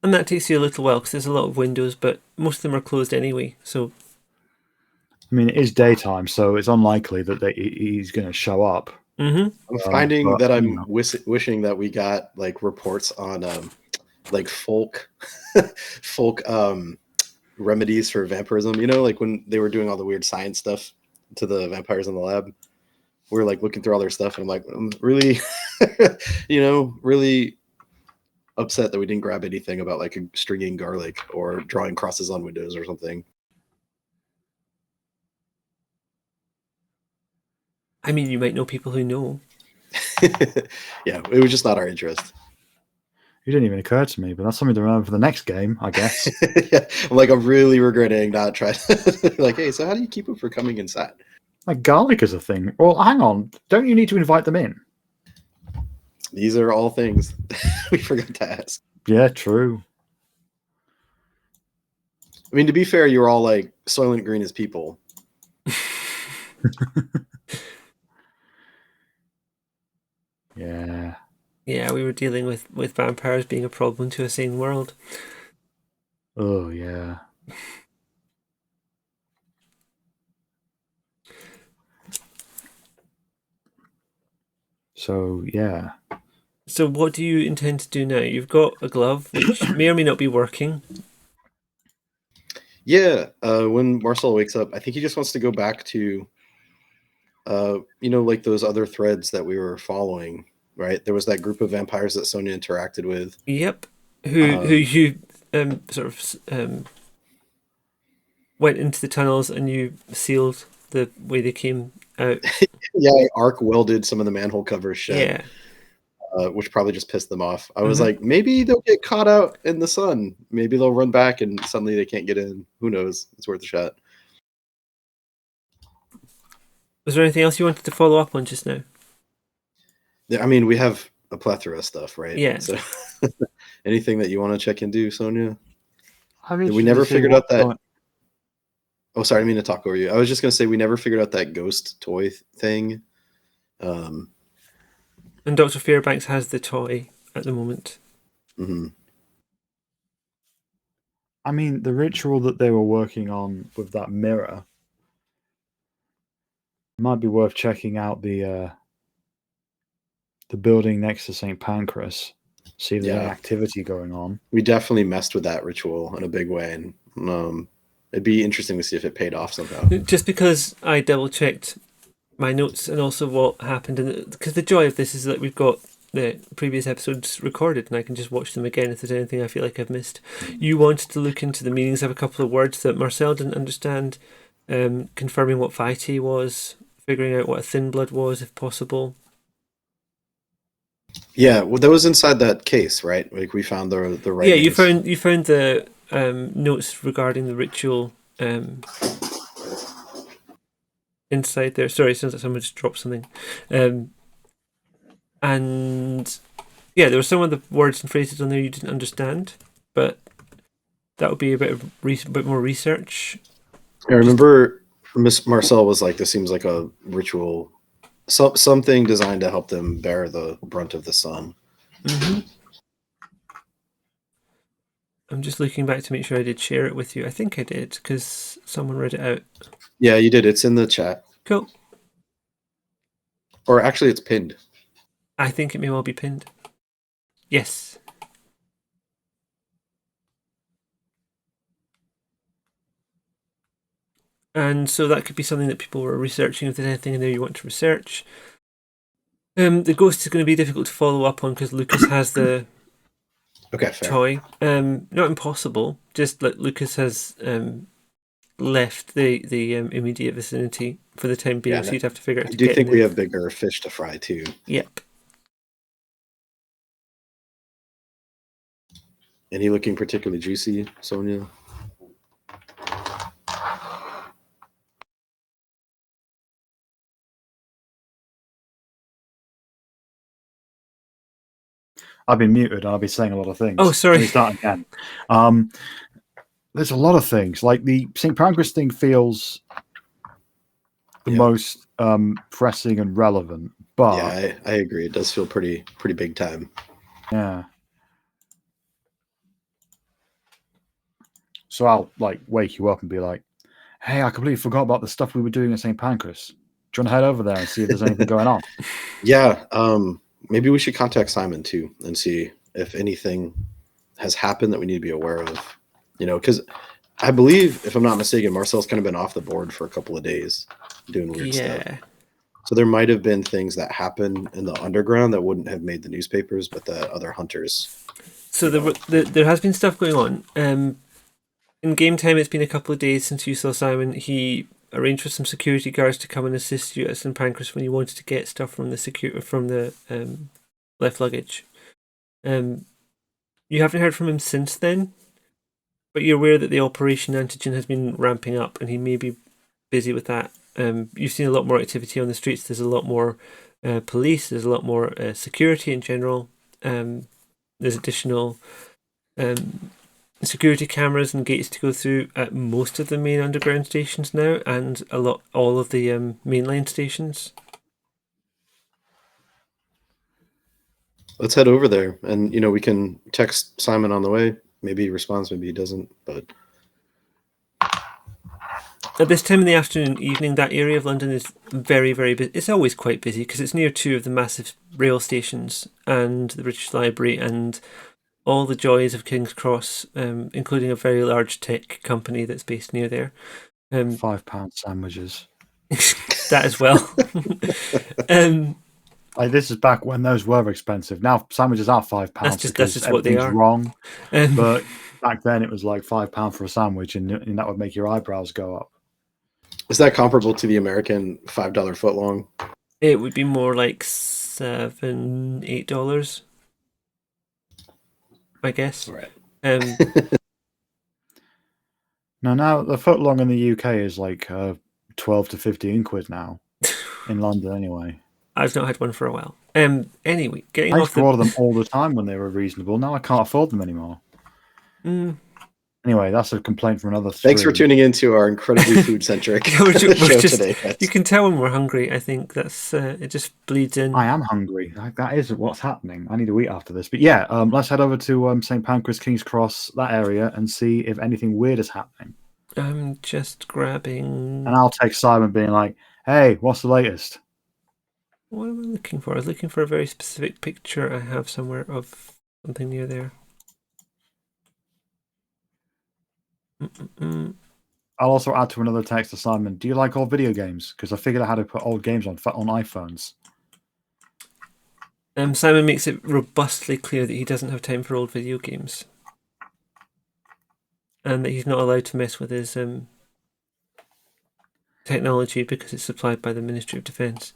And that takes you a little while because there's a lot of windows, but most of them are closed anyway. So, I mean, it is daytime, so it's unlikely that he's going to show up. mm-hmm. I'm finding but, that you I'm know. wishing that we got like reports on like folk remedies for vampirism. You know, like when they were doing all the weird science stuff to the vampires in the lab. We're like looking through all their stuff, and I'm like, I'm really, really upset that we didn't grab anything about like stringing garlic or drawing crosses on windows or something. I mean, you might know people who know. Yeah, it was just not our interest. It didn't even occur to me, but that's something to remember for the next game, I guess. Yeah, I'm really regretting not trying. Like, hey, so how do you keep them from coming inside? Like garlic is a thing. Well, hang on. Don't you need to invite them in? These are all things we forgot to ask. Yeah, true. I mean, to be fair, you were all like Soylent Green as people. Yeah. Yeah, we were dealing with vampires being a problem to a sane world. Oh, yeah. So, yeah. So what do you intend to do now? You've got a glove, which may or may not be working. Yeah, when Marcel wakes up, I think he just wants to go back to, like those other threads that we were following, right? There was that group of vampires that Sonia interacted with. Yep. Who you sort of went into the tunnels and you sealed the way they came out. Yeah, I arc welded some of the manhole covers shut. Yeah. Which probably just pissed them off. I was like, maybe they'll get caught out in the sun. Maybe they'll run back and suddenly they can't get in. Who knows? It's worth a shot. Was there anything else you wanted to follow up on just now? Yeah, I mean, we have a plethora of stuff, right? Yeah. So anything that you want to check into, Sonia? We never figured out that. Oh, sorry, I didn't mean to talk over you. I was just going to say we never figured out that ghost toy thing. And Dr. Fairbanks has the toy at the moment. Mm-hmm. I mean, the ritual that they were working on with that mirror might be worth checking out the building next to St. Pancras. See if there's any activity going on. We definitely messed with that ritual in a big way, and it'd be interesting to see if it paid off somehow. Just because I double checked my notes and also what happened, and because the joy of this is that we've got the previous episodes recorded and I can just watch them again if there's anything I feel like I've missed. You wanted to look into the meanings of a couple of words that Marcel didn't understand, confirming what Vitae was, figuring out what a thin blood was if possible. Yeah, well, that was inside that case, right? Like we found the writings. Yeah, you found the notes regarding the ritual inside there. Sorry, it sounds like someone just dropped something. And yeah, there were some of the words and phrases on there you didn't understand, but that would be a bit more research. I remember Miss Marcel was like, "This seems like a ritual, something designed to help them bear the brunt of the sun." Mm-hmm. I'm just looking back to make sure I did share it with you. I think I did because someone read it out. Yeah, you did. It's in the chat. Cool. Or actually, it's pinned. I think it may well be pinned. Yes. And so that could be something that people were researching if there's anything in there you want to research. The ghost is going to be difficult to follow up on because Lucas has the toy. Not impossible, just like Lucas has left the immediate vicinity for the time being, so you'd have to figure out. I do think we have bigger fish to fry too. Yep. Any looking particularly juicy, Sonia? I've been muted. I'll be saying a lot of things. Oh, sorry. Let me start again. there's a lot of things. Like the St. Pancras thing feels the most pressing and relevant. But yeah, I agree. It does feel pretty big time. Yeah. So I'll like wake you up and be like, "Hey, I completely forgot about the stuff we were doing at St. Pancras. Do you want to head over there and see if there's anything going on?" Yeah, maybe we should contact Simon too and see if anything has happened that we need to be aware of. Because I believe, if I'm not mistaken, Marcel's kind of been off the board for a couple of days doing weird stuff. So there might have been things that happened in the underground that wouldn't have made the newspapers, but the other hunters. So there has been stuff going on. In game time, it's been a couple of days since you saw Simon. He arranged for some security guards to come and assist you at St. Pancras when you wanted to get stuff from the left luggage. You haven't heard from him since then, but you're aware that the Operation Antigen has been ramping up, and he may be busy with that. You've seen a lot more activity on the streets. There's a lot more police. There's a lot more security in general. There's additional security cameras and gates to go through at most of the main underground stations now, and all of the mainline stations. Let's head over there, and we can text Simon on the way. Maybe he responds, maybe he doesn't. But at this time in the afternoon, evening, that area of London is very, very busy. It's always quite busy because it's near two of the massive rail stations and the British Library and all the joys of King's Cross, including a very large tech company that's based near there. £5 sandwiches. That as well. This is back when those were expensive. Now sandwiches are £5 that's because just what they are. Wrong. But back then it was like £5 for a sandwich, and that would make your eyebrows go up. Is that comparable to the American $5 footlong? It would be more like $7, $8, I guess. Right. Now the footlong in the UK is like 12 to 15 quid now. In London, anyway. I've not had one for a while. Anyway, getting I off used to order them all the time when they were reasonable. Now I can't afford them anymore. Anyway, that's a complaint from another stream. Thanks for tuning into our incredibly food-centric show today. You can tell when we're hungry. I think that's it just bleeds in. I am hungry. That is what's happening. I need to eat after this. But yeah, let's head over to St. Pancras, King's Cross, that area, and see if anything weird is happening. I'm just grabbing... And I'll text Simon being like, "Hey, what's the latest?" What am I looking for? I was looking for a very specific picture I have somewhere of something near there. I'll also add to another text to Simon. Do you like old video games? Because I figured out how to put old games on iPhones. Simon makes it robustly clear that he doesn't have time for old video games. And that he's not allowed to mess with his technology because it's supplied by the Ministry of Defence.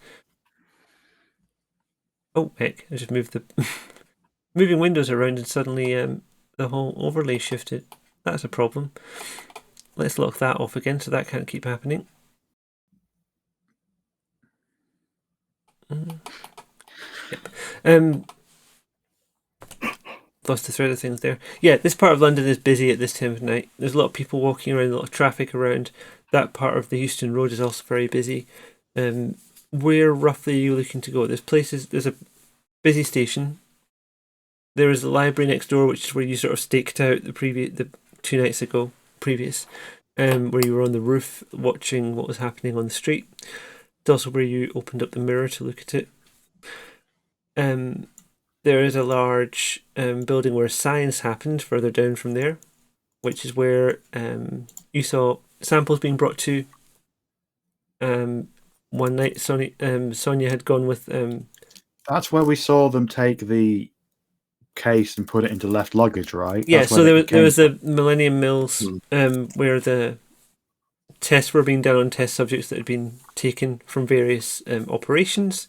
Oh, heck, I just moved the moving windows around and suddenly the whole overlay shifted. That's a problem. Let's lock that off again so that can't keep happening. Yep. Lost the thread of things there. Yeah, this part of London is busy at this time of night. There's a lot of people walking around, a lot of traffic around. That part of the Euston Road is also very busy. Where roughly are you looking to go? There's a busy station. There is a library next door, which is where you sort of staked out the 2 nights ago, where you were on the roof watching what was happening on the street. It's also where you opened up the mirror to look at it. There is a large building where science happened further down from there, which is where you saw samples being brought to. One night, Sonia had gone with... That's where we saw them take the case and put it into left luggage, right? Yeah, so there was the Millennium Mills where the tests were being done on test subjects that had been taken from various operations.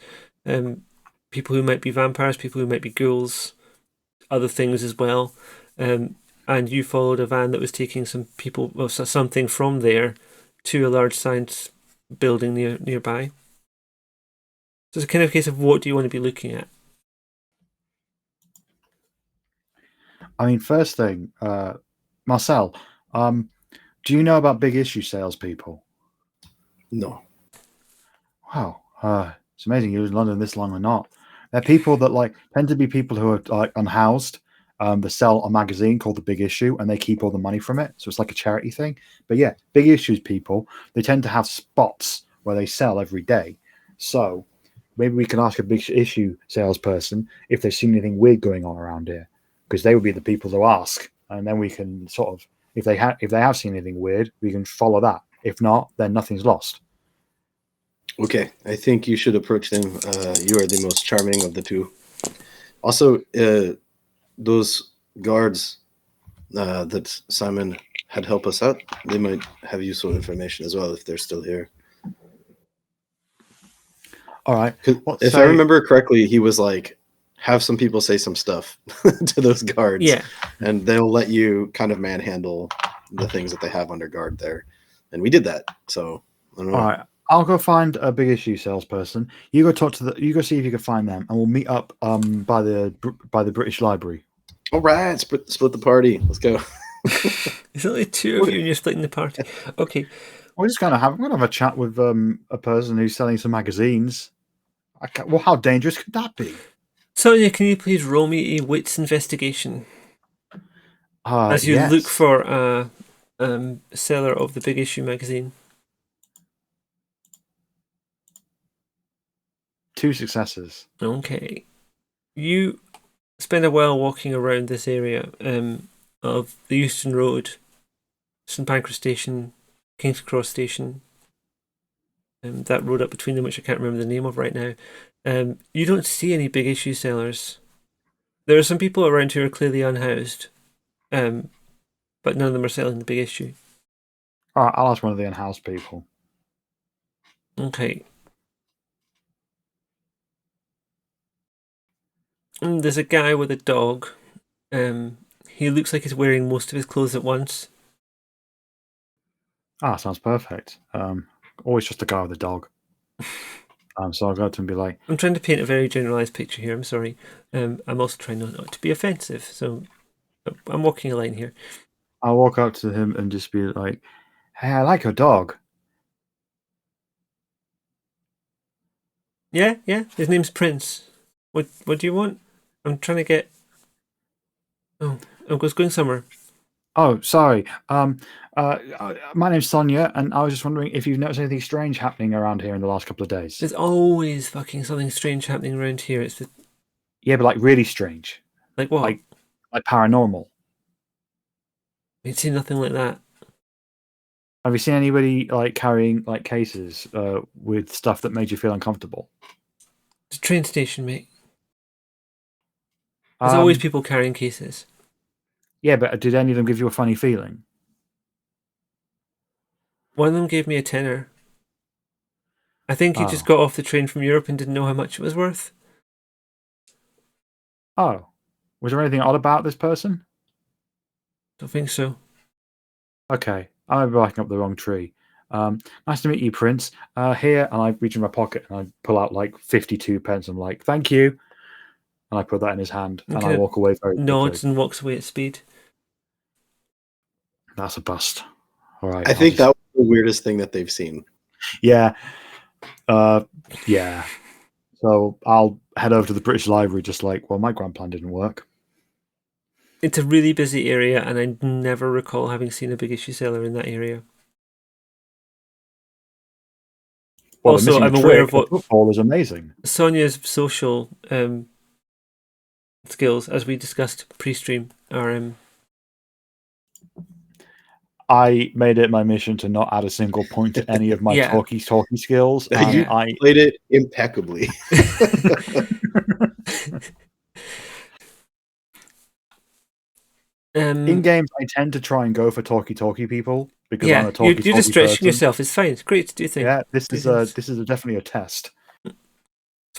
People who might be vampires, people who might be ghouls, other things as well. And you followed a van that was taking something from there to a large science building nearby. So it's a kind of case of what do you want to be looking at? I mean, first thing, Marcel, Do you know about big issue salespeople? No. Wow, it's amazing you was in London this long or not. They're people that tend to be people who are unhoused. They sell a magazine called The Big Issue, and they keep all the money from it. So it's like a charity thing. But yeah, big issues people. They tend to have spots where they sell every day. So maybe we can ask a big issue salesperson if they've seen anything weird going on around here, because they would be the people to ask, and then we can sort of, if they have seen anything weird, we can follow that. If not, then nothing's lost. Okay, I think you should approach them. You are the most charming of the two. Also, those guards that Simon had help us out, they might have useful information as well if they're still here. All right. If I remember correctly, he was like, have some people say some stuff to those guards. Yeah. And they'll let you kind of manhandle the things that they have under guard there. And we did that. So, I don't know. All right. I'll go find a big issue salesperson. You go talk to you go see if you can find them, and we'll meet up by the British Library. All right, split the party. Let's go. There's only two of you, and you're splitting the party. Okay. We're just gonna have a chat with a person who's selling some magazines. Well, how dangerous could that be? Sonia, can you please roll me a wits investigation as you yes. look for a seller of the Big Issue magazine? 2 successes. Okay. You spend a while walking around this area of the Euston Road, St Pancras Station, King's Cross Station, that road up between them, which I can't remember the name of right now. You don't see any big issue sellers. There are some people around who are clearly unhoused, but none of them are selling the big issue. All right, I'll ask one of the unhoused people. Okay. There's a guy with a dog. He looks like he's wearing most of his clothes at once. Sounds perfect. Always just a guy with a dog. So I'll go to him and be like, I'm trying to paint a very generalised picture here, I'm sorry. I'm also trying not to be offensive, so I'm walking a line here. I'll walk up to him and just be like, hey, I like your dog. Yeah, his name's Prince. What do you want? I'm trying to get... Oh, I was going somewhere. Oh, sorry. My name's Sonia, and I was just wondering if you've noticed anything strange happening around here in the last couple of days. There's always fucking something strange happening around here. It's Yeah, but really strange. Like what? Like paranormal. You've seen nothing like that. Have you seen anybody carrying cases with stuff that made you feel uncomfortable? It's a train station, mate. There's always people carrying cases. Yeah, but did any of them give you a funny feeling? One of them gave me a tenner. I think he just got off the train from Europe and didn't know how much it was worth. Oh. Was there anything odd about this person? Don't think so. Okay. I might be backing up the wrong tree. Nice to meet you, Prince. Here, and I reach in my pocket and I pull out 52 pence. I'm like, thank you. And I put that in his hand and I walk away very quickly. Nods and walks away at speed. That's a bust. All right. I think that was the weirdest thing that they've seen. Yeah. Yeah. So I'll head over to the British Library well, my grand plan didn't work. It's a really busy area and I never recall having seen a big issue seller in that area. Well, also, I'm aware of what football is amazing. Sonia's social skills, as we discussed pre-stream, are. I made it my mission to not add a single point to any of my talkie skills. You played it impeccably. In games, I tend to try and go for talkie people because I'm a talkie. You're just stretching yourself. It's fine. It's great to do things. Yeah, this is definitely a test. That's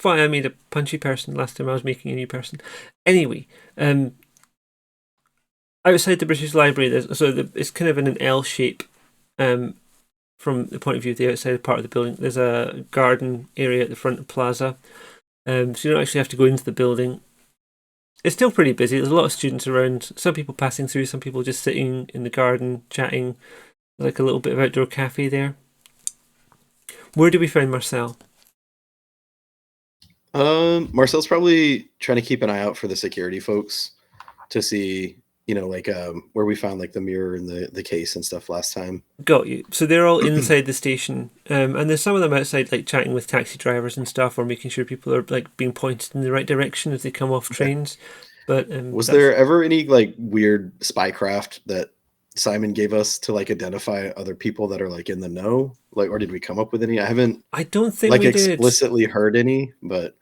why I made a punchy person last time I was making a new person. Anyway, outside the British Library, it's kind of in an L shape. From the point of view of the outside part of the building, there's a garden area at the front of the plaza. So you don't actually have to go into the building. it's still pretty busy. There's a lot of students around. Some people passing through. Some people just sitting in the garden chatting. Like a little bit of outdoor cafe there. Where do we find Marcel? Marcel's probably trying to keep an eye out for the security folks to see, like where we found like the mirror and the case and stuff last time. Got you. So they're all inside the station, and there's some of them outside, like chatting with taxi drivers and stuff, or making sure people are like being pointed in the right direction as they come off trains. But was there ever any like weird spycraft that Simon gave us to like identify other people that are like in the know? Like, or did we come up with any? I don't think like we explicitly heard any, but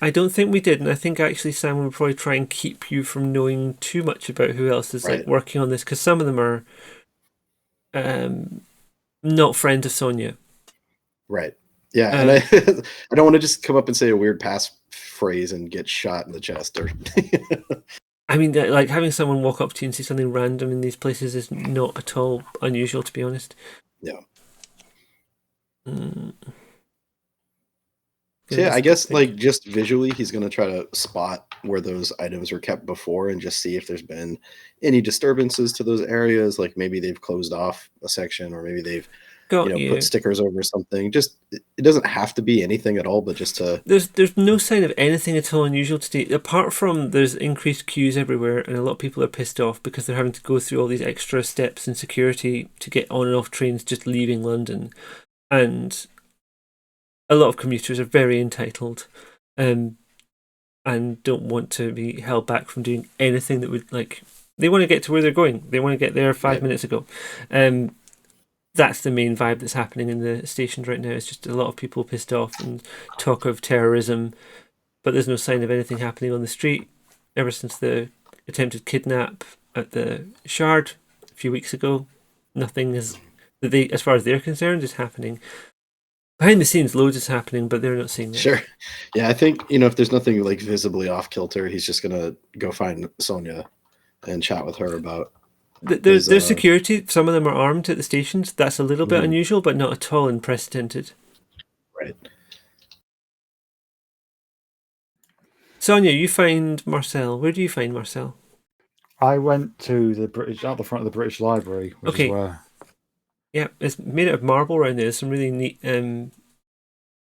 I don't think we did, and I think actually Simon would probably try and keep you from knowing too much about who else is like working on this, because some of them are not friends of Sonia. Right. Yeah, and I don't want to just come up and say a weird passphrase and get shot in the chest or. I mean, like having someone walk up to you and say something random in these places is not at all unusual, to be honest. Yeah. So yeah, I guess like just visually, he's going to try to spot where those items were kept before and just see if there's been any disturbances to those areas. Like maybe they've closed off a section, or maybe they've put stickers over something. Just it doesn't have to be anything at all, but just to. There's no sign of anything at all unusual today, apart from there's increased queues everywhere, and a lot of people are pissed off because they're having to go through all these extra steps in security to get on and off trains just leaving London, and a lot of commuters are very entitled and don't want to be held back from doing anything that would, like, they want to get to where they're going. They want to get there 5 minutes ago. That's the main vibe that's happening in the stations right now. It's just a lot of people pissed off and talk of terrorism, but there's no sign of anything happening on the street ever since the attempted kidnap at the Shard a few weeks ago. Nothing is, as far as they're concerned, is happening. Behind the scenes, loads is happening, but they're not seeing that. Sure. Yeah, I think, if there's nothing like visibly off kilter, he's just going to go find Sonia and chat with her about. There's security. Some of them are armed at the stations. That's a little bit unusual, but not at all unprecedented. Right. Sonia, you find Marcel. Where do you find Marcel? I went to the front of the British Library, which is where. Yeah, it's made out of marble around there. There's some really neat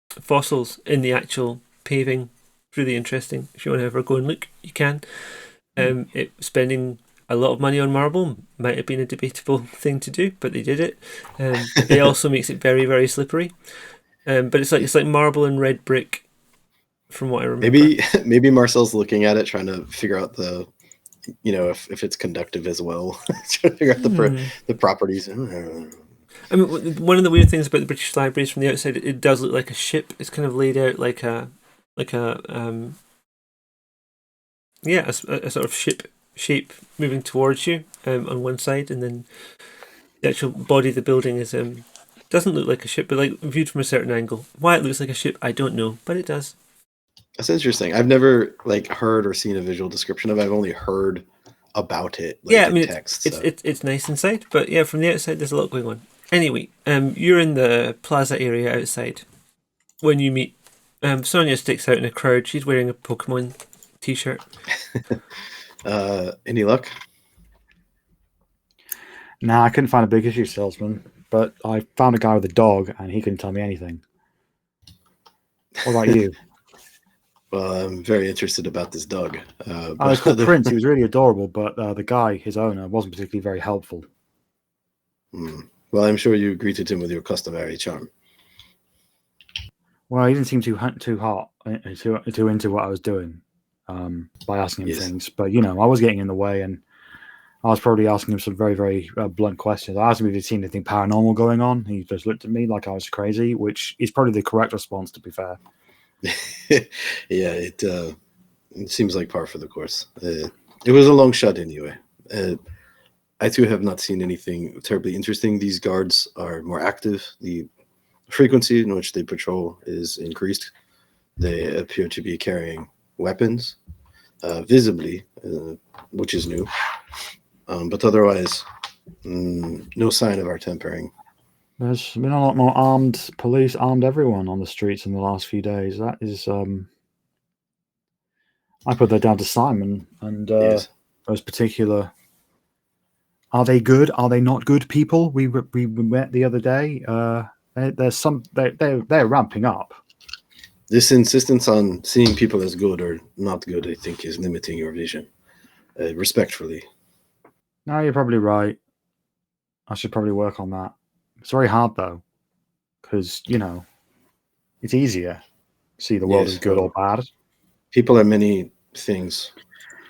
fossils in the actual paving. Really interesting. If you want to ever go and look, you can. Spending a lot of money on marble might have been a debatable thing to do, but they did it. It also makes it very, very slippery. But it's like marble and red brick, from what I remember. Maybe Marcel's looking at it, trying to figure out the. If it's conductive as well, trying to figure out the properties. I mean, one of the weird things about the British Library is from the outside, it does look like a ship. It's kind of laid out like a sort of ship shape moving towards you on one side, and then the actual body of the building is doesn't look like a ship, but like viewed from a certain angle. Why it looks like a ship, I don't know, but it does. That's interesting. I've never like heard or seen a visual description of it. I've only heard about it. Like, yeah, I mean, text, it's nice inside, but yeah, from the outside, there's a lot going on. Anyway, you're in the plaza area outside when you meet. Sonia sticks out in a crowd. She's wearing a Pokemon t-shirt. Any luck? Nah, I couldn't find a big issue salesman, but I found a guy with a dog, and he couldn't tell me anything. What about you? Well, I'm very interested about this dog. I was called Prince. He was really adorable, but the guy, his owner, wasn't particularly very helpful. Well, I'm sure you greeted him with your customary charm. Well, he didn't seem too hot, too into what I was doing by asking him things. But, I was getting in the way, and I was probably asking him some very, very blunt questions. I asked him if he'd seen anything paranormal going on. He just looked at me like I was crazy, which is probably the correct response, to be fair. Yeah, it seems like par for the course. It was a long shot anyway. I too have not seen anything terribly interesting. These guards are more active. The frequency in which they patrol is increased. They appear to be carrying weapons, visibly, which is new. But otherwise, no sign of our tempering. There's been a lot more armed police, armed everyone on the streets in the last few days. That is, I put that down to Simon and Yes. those particular. Are they good? Are they not good people? We met the other day. There's some. They're ramping up. This insistence on seeing people as good or not good, I think, is limiting your vision. Respectfully. No, you're probably right. I should probably work on that. It's very hard though, because it's easier to see the world Yes, as good or bad. people are many things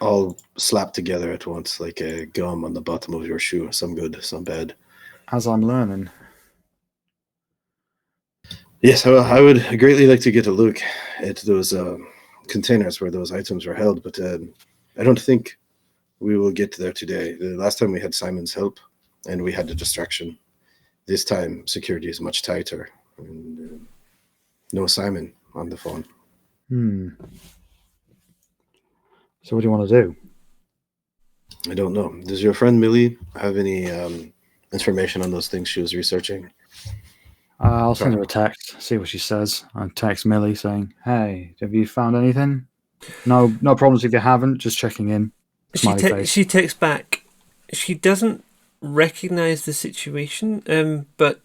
all slapped together at once, like a gum on the bottom of your shoe. Some good, some bad. As I'm learning. Yes, I would greatly like to get a look at those containers where those items were held, but I don't think we will get there today. The last time we had Simon's help, and we had a distraction. This time, security is much tighter. And, no Simon on the phone. So what do you want to do? I don't know. Does your friend Millie have any information on those things she was researching? I'll send her a text, see what she says. I text Millie saying, "Hey, have you found anything? No problems if you haven't. Just checking in." Smiley face. She texts back. She doesn't recognize the situation, but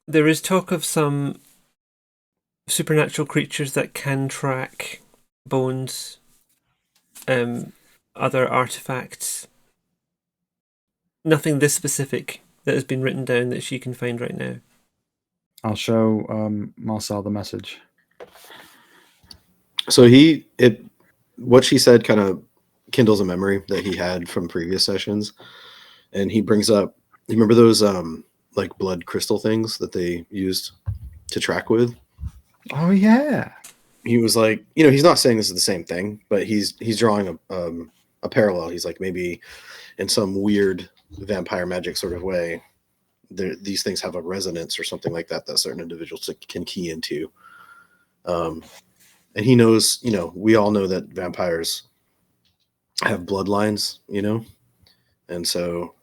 there is talk of some supernatural creatures that can track bones, other artifacts. Nothing this specific that has been written down that she can find right now. I'll show Marcel the message. So what she said kind of kindles a memory that he had from previous sessions, and he brings up, you remember those like blood crystal things that they used to track with? Oh yeah. He was like, he's not saying this is the same thing, but he's drawing a parallel. He's like, maybe in some weird vampire magic sort of way, these things have a resonance or something like that certain individuals can key into. And he knows, we all know that vampires have bloodlines, and so,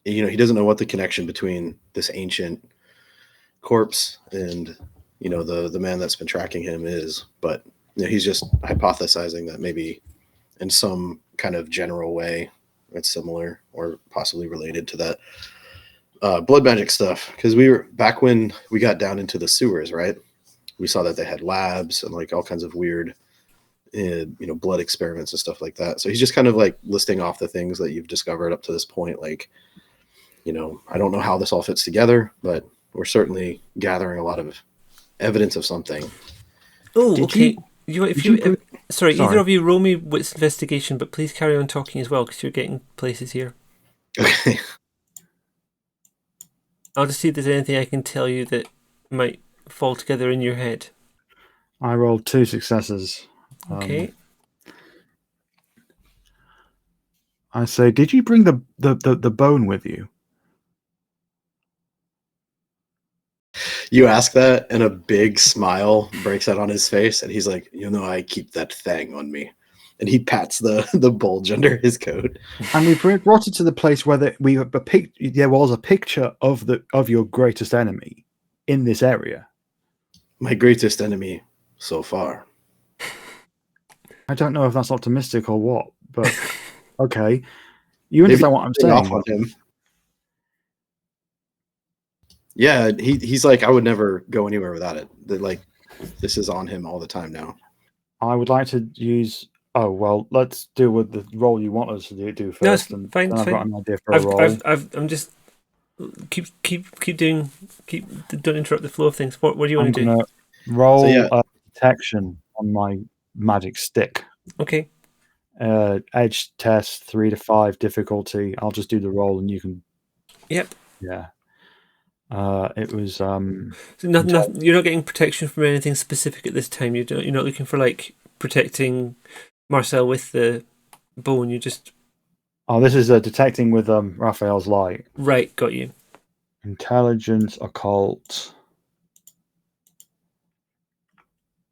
he doesn't know what the connection between this ancient corpse and, the man that's been tracking him is, but he's just hypothesizing that maybe in some kind of general way it's similar or possibly related to that blood magic stuff. Because we were back when we got down into the sewers, right? We saw that they had labs and like all kinds of weird, blood experiments and stuff like that. So he's just kind of like listing off the things that you've discovered up to this point. Like, I don't know how this all fits together, but we're certainly gathering a lot of evidence of something. Oh, okay. Sorry, either of you roll me wits investigation, but please carry on talking as well because you're getting places here. Okay. I'll just see if there's anything I can tell you that might fall together in your head. I rolled 2 successes. Okay. I say, did you bring the bone with you? You ask that, and a big smile breaks out on his face, and he's like, I keep that thing on me. And he pats the bulge under his coat. And we brought it to the place where there was a picture of your greatest enemy in this area. My greatest enemy so far. I don't know if that's optimistic or what, but okay. You understand what I'm saying? Off on him. Yeah, he's like, I would never go anywhere without it. Like, this is on him all the time now. I would like to use. Oh well, let's deal with the role you want us to do first. No, and fine. I've got an idea for a role. I'm just keep doing. Don't interrupt the flow of things. What do you want to do? Roll protection on my magic stick. Okay. Edge test 3 to 5 difficulty. I'll just do the roll and you can. Yep. Yeah. It was. So nothing. You're not getting protection from anything specific at this time. You're not looking for like protecting Marcel with the bone. You just. Oh, this is detecting with Raphael's light. Right, got you. Intelligence, occult.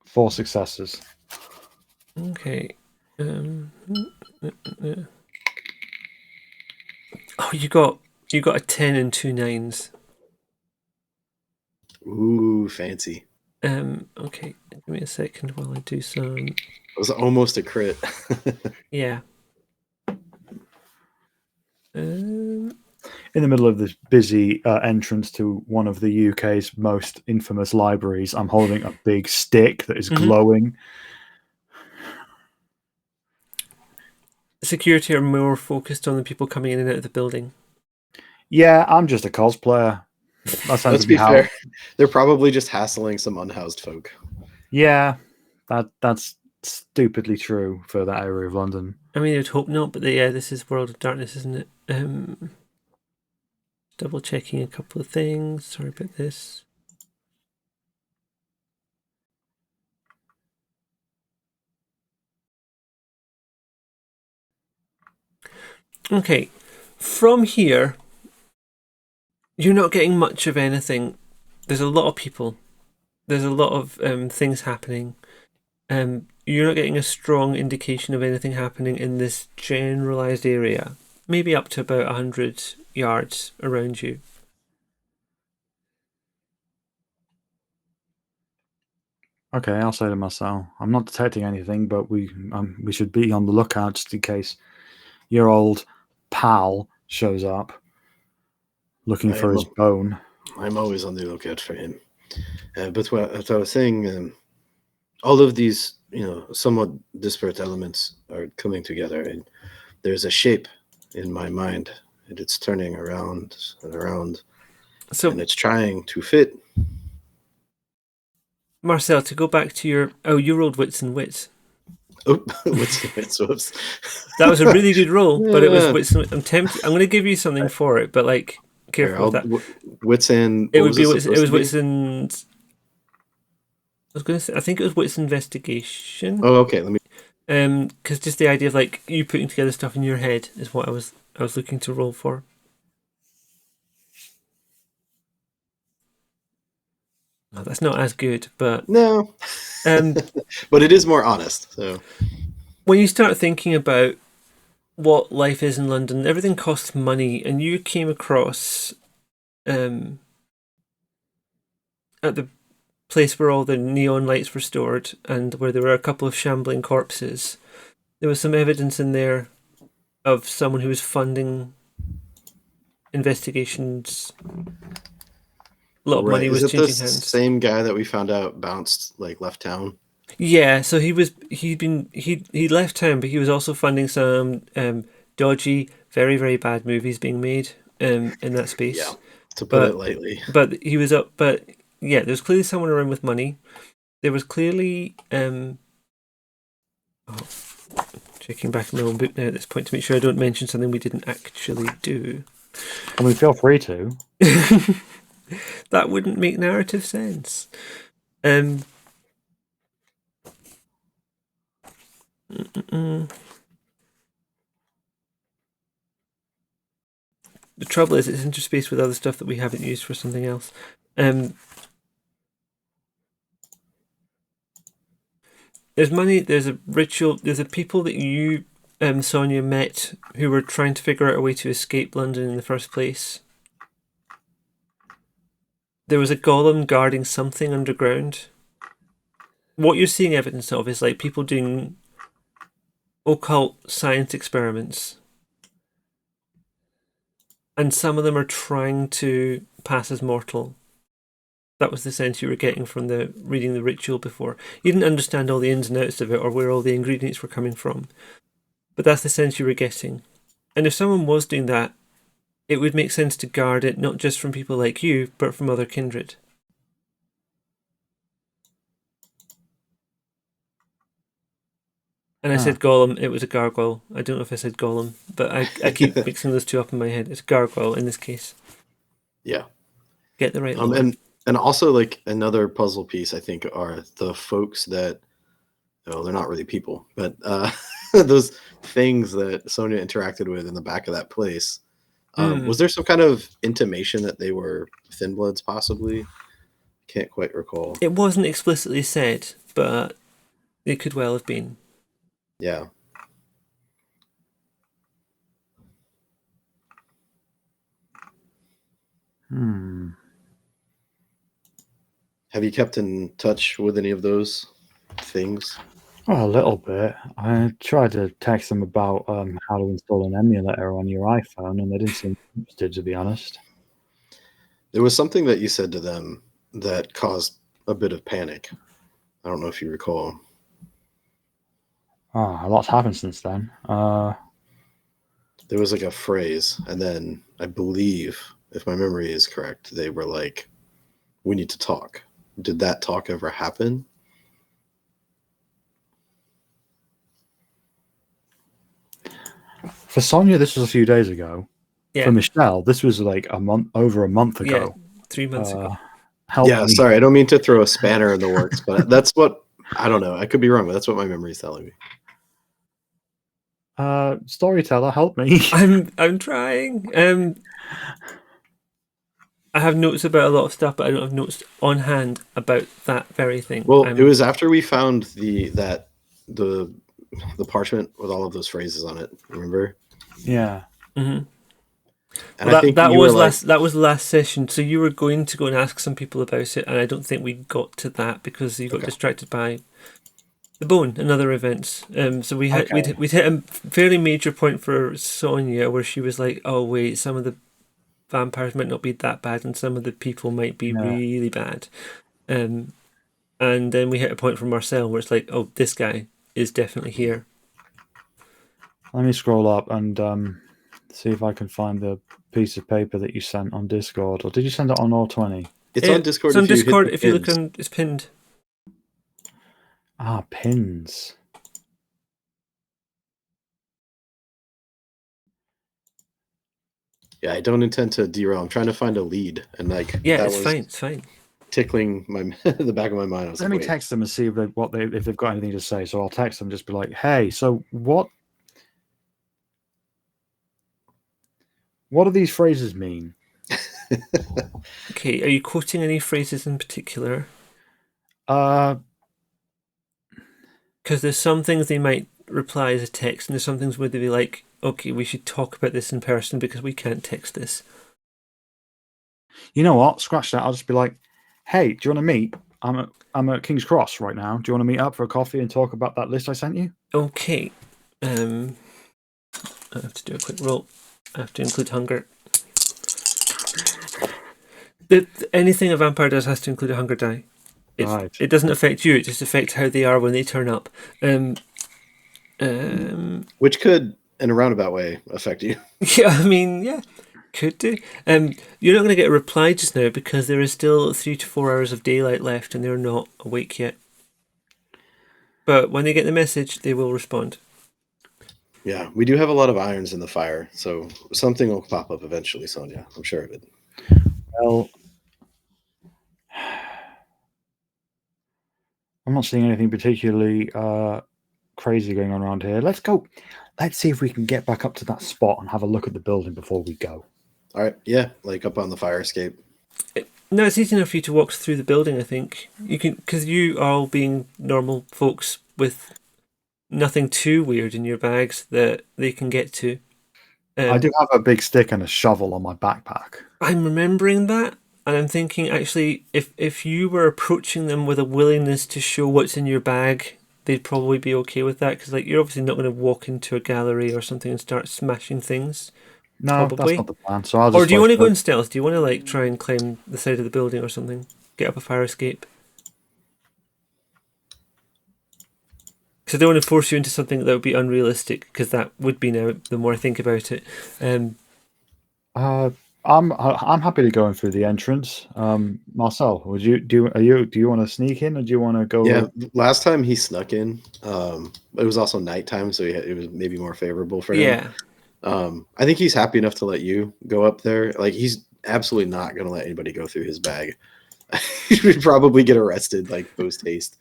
4 successes. Okay. Oh, you got a 10 and 2 9s. Ooh, fancy. Okay, give me a second while I do some. It was almost a crit. Yeah. In the middle of this busy entrance to one of the UK's most infamous libraries, I'm holding a big stick that is glowing. Security are more focused on the people coming in and out of the building. Yeah, I'm just a cosplayer. Let's be fair. They're probably just hassling some unhoused folk. Yeah, that's stupidly true for that area of London. I mean, I'd hope not, but yeah, this is World of Darkness, isn't it? Double checking a couple of things. Sorry about this. Okay, from here, you're not getting much of anything. There's a lot of people. There's a lot of things happening. You're not getting a strong indication of anything happening in this generalized area. Maybe up to about 100 yards around you. Okay, I'll say to myself, I'm not detecting anything, but we should be on the lookout just in case your old pal shows up looking for his bone. I'm always on the lookout for him. But what I was saying, all of these, somewhat disparate elements are coming together, and there's a shape in my mind, and it's turning around and around, and it's trying to fit. Marcel, to go back to your... Oh, you rolled wits and wits. Oh, wits. Whoops. That was a really good roll, but it was wits and wits. I'm tempted. I'm going to give you something for it, but careful with that. Wits and... It would be wits. It was wits and... I was going to say, I think it was wits investigation. Oh, okay. Let me... Because just the idea of you putting together stuff in your head is what I was looking to roll for. Oh, that's not as good, but no. But it is more honest. So when you start thinking about what life is in London, everything costs money, and you came across at the place where all the neon lights were stored and where there were a couple of shambling corpses, there was some evidence in there of someone who was funding investigations. A lot of money was changing hands. Is it the same guy that we found out bounced, left town? Yeah, so he left town, but he was also funding some dodgy, very, very bad movies being made in that space. Yeah, to put it lightly. But he was up. But yeah, there's clearly someone around with money. There was clearly checking back in my own book now at this point to make sure I don't mention something we didn't actually do. I mean, feel free to. That wouldn't make narrative sense. The trouble is, it's interspaced with other stuff that we haven't used for something else. There's money. There's a ritual. There's a people that you, Sonia, met who were trying to figure out a way to escape London in the first place. There was a golem guarding something underground. What you're seeing evidence of is people doing occult science experiments. And some of them are trying to pass as mortal. That was the sense you were getting from reading the ritual before. You didn't understand all the ins and outs of it or where all the ingredients were coming from. But that's the sense you were getting. And if someone was doing that, it would make sense to guard it not just from people like you, but from other kindred. And I said golem, it was a gargoyle. I don't know if I said golem, but I keep mixing those two up in my head. It's gargoyle in this case. Yeah. Get the right one. And also, another puzzle piece, I think, are the folks that, they're not really people, but those things that Sonia interacted with in the back of that place. Was there some kind of intimation that they were Thin Bloods, possibly? Can't quite recall. It wasn't explicitly said, but it could well have been. Yeah. Have you kept in touch with any of those things? Oh, a little bit. I tried to text them about how to install an emulator on your iPhone, and they didn't seem interested, to be honest. There was something that you said to them that caused a bit of panic. I don't know if you recall. A lot's happened since then. There was like a phrase, and then I believe, if my memory is correct, they were like, "We need to talk." Did that talk ever happen? For Sonia, this was a few days ago. Yeah. For Michelle, this was like over a month Yeah, ago. 3 months ago. Help Yeah, me. sorry, I don't mean to throw a spanner in the works, but that's what I don't know. I could be wrong, but that's what my memory is telling me. Storyteller, help me. I'm trying. I have notes about a lot of stuff, but I don't have notes on hand about that very thing. Well, it was after we found the parchment with all of those phrases on it. Remember? Yeah. Mm-hmm. And Well, I think that you was were like, last. That was the last session. So you were going to go and ask some people about it, and I don't think we got to that because you got Okay. distracted by the bone and other events. So we had Okay. we'd hit a fairly major point for Sonia where she was like, "Oh wait, some of the vampires might not be that bad, and some of the people might be Yeah. really bad." And then we hit a point for Marcel where it's like, "Oh, this guy is definitely here." Let me scroll up and see if I can find the piece of paper that you sent on Discord. Or did you send it on All20? it's on Discord. It's on If you hit Discord. the If you look pins. on, it's pinned. Pins. Yeah, I don't intend to derail. I'm trying to find a lead, and like Yeah, that it's was fine. It's fine. tickling my the back of my mind. I was Let like, me wait. text them and see if they've got anything to say. So I'll text them, just be like, "Hey, so what do these phrases mean?" Okay, are you quoting any phrases in particular? Uh, Because there's some things they might reply as a text, and there's some things where they'd be like, "Okay, we should talk about this in person because we can't text this." you know what? Scratch that. I'll just be like, "Hey, do you want to meet? I'm at King's Cross right now. Do you want to meet up for a coffee and talk about that list I sent you?" Okay. I have to do a quick roll. I have to include hunger. Anything a vampire does has to include a hunger die. Right. It doesn't affect you. It just affects how they are when they turn up. Which could, in a roundabout way, affect you. Yeah, I mean, yeah, could do. You're not going to get a reply just now because there is still 3 to 4 hours of daylight left, and they're not awake yet. But when they get the message, they will respond. Yeah, we do have a lot of irons in the fire, so something will pop up eventually, Sonia. I'm sure of it. Well, I'm not seeing anything particularly crazy going on around here. Let's go. Let's see if we can get back up to that spot and have a look at the building before we go. All right, yeah, like up on the fire escape. No, it's easy enough for you to walk through the building. I think you can, because you all being normal folks with nothing too weird in your bags that they can get to. I do have a big stick and a shovel on my backpack. I'm remembering that, and I'm thinking actually, if you were approaching them with a willingness to show what's in your bag, they'd probably be okay with that because, like, you're obviously not going to walk into a gallery or something and start smashing things. No, that's Probably. not the plan. So I'll just. Or do you want to go in stealth? Do you want to like try and climb the side of the building or something? Get up a fire escape? Because I don't want to force you into something that would be unrealistic. Because that would be now. The more I think about it, I'm happy to go in through the entrance. Marcel, would you do you want to sneak in or do you want to go? Yeah, last time he snuck in. It was also nighttime, so it was maybe more favorable for him. yeah. I think he's happy enough to let you go up there. Like he's absolutely not going to let anybody go through his bag. He would probably get arrested like post haste.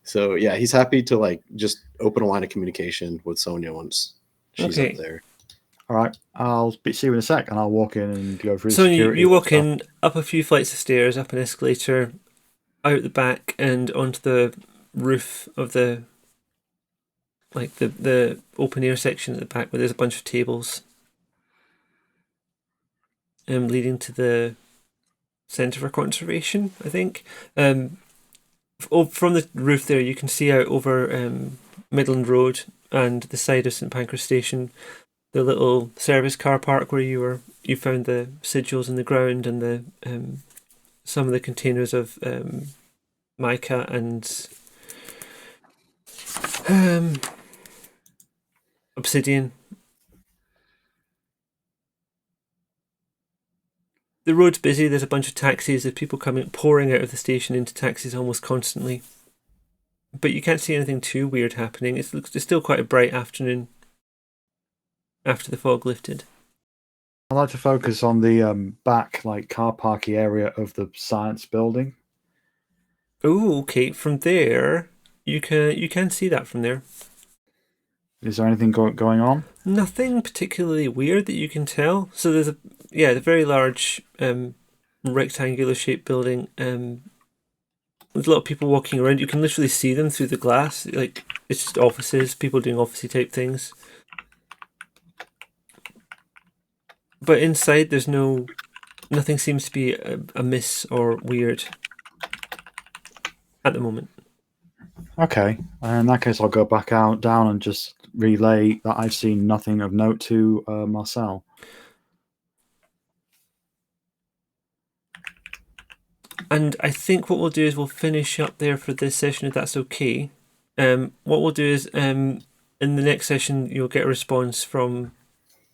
So yeah, he's happy to like just open a line of communication with Sonia once she's Okay. up there. All right, I'll see you in a sec, and I'll walk in and go through. So the security you walk in, up a few flights of stairs, up an escalator, out the back, and onto the roof of the open air section at the back where there's a bunch of tables. Leading to the centre for conservation, I think. From the roof there, you can see out over Midland Road and the side of St Pancras Station, the little service car park where you found the sigils in the ground and the some of the containers of mica and obsidian. The road's busy. There's a bunch of taxis. There's people pouring out of the station into taxis almost constantly. But you can't see anything too weird happening. It's still quite a bright afternoon after the fog lifted. I'd like to focus on the back, car parky area of the science building. Oh, okay. From there, you can see that from there. Is there anything going on? Nothing particularly weird that you can tell. So there's the very large rectangular shaped building. There's a lot of people walking around. You can literally see them through the glass. It's just offices, people doing officey type things. But inside, there's nothing seems to be amiss or weird at the moment. Okay, in that case, I'll go back down and just relay that I've seen nothing of note to Marcel. And I think what we'll do is we'll finish up there for this session, if that's okay. What we'll do is in the next session, you'll get a response from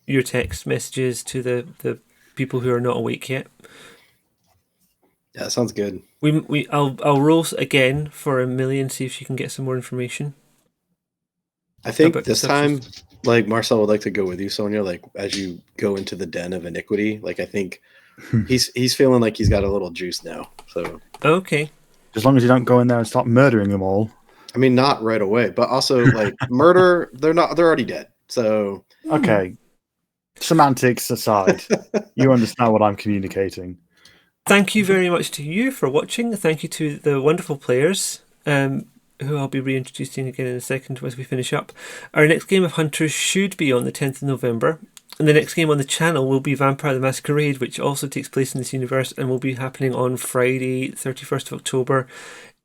your text messages to the people who are not awake yet. Yeah, sounds good. I'll roll again for Amelia and see if she can get some more information. I think this time, Marcel would like to go with you, Sonia. As you go into the den of iniquity, I think he's feeling like he's got a little juice now. So okay, as long as you don't go in there and start murdering them all. I mean, not right away, but also murder. They're already dead. So okay, semantics aside, you understand what I'm communicating. Thank you very much to you for watching. Thank you to the wonderful players, who I'll be reintroducing again in a second as we finish up. Our next game of Hunters should be on the 10th of November. And the next game on the channel will be Vampire the Masquerade, which also takes place in this universe and will be happening on Friday, 31st of October,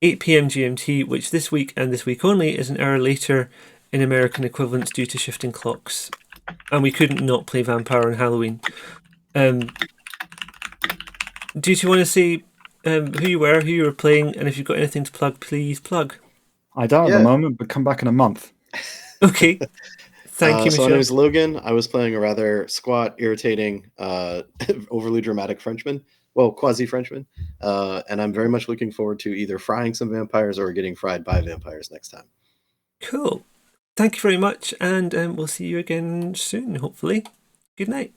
8 p.m. GMT, which this week and this week only is an hour later in American equivalents due to shifting clocks. And we couldn't not play Vampire on Halloween. Do you want to say who you were playing, and if you've got anything to plug, please plug? I don't at the moment, but come back in a month. Okay. Thank you, Michelle. So my name is Logan. I was playing a rather squat, irritating, overly dramatic Frenchman. Well, quasi-Frenchman. And I'm very much looking forward to either frying some vampires or getting fried by vampires next time. Cool. Thank you very much, and we'll see you again soon, hopefully. Good night.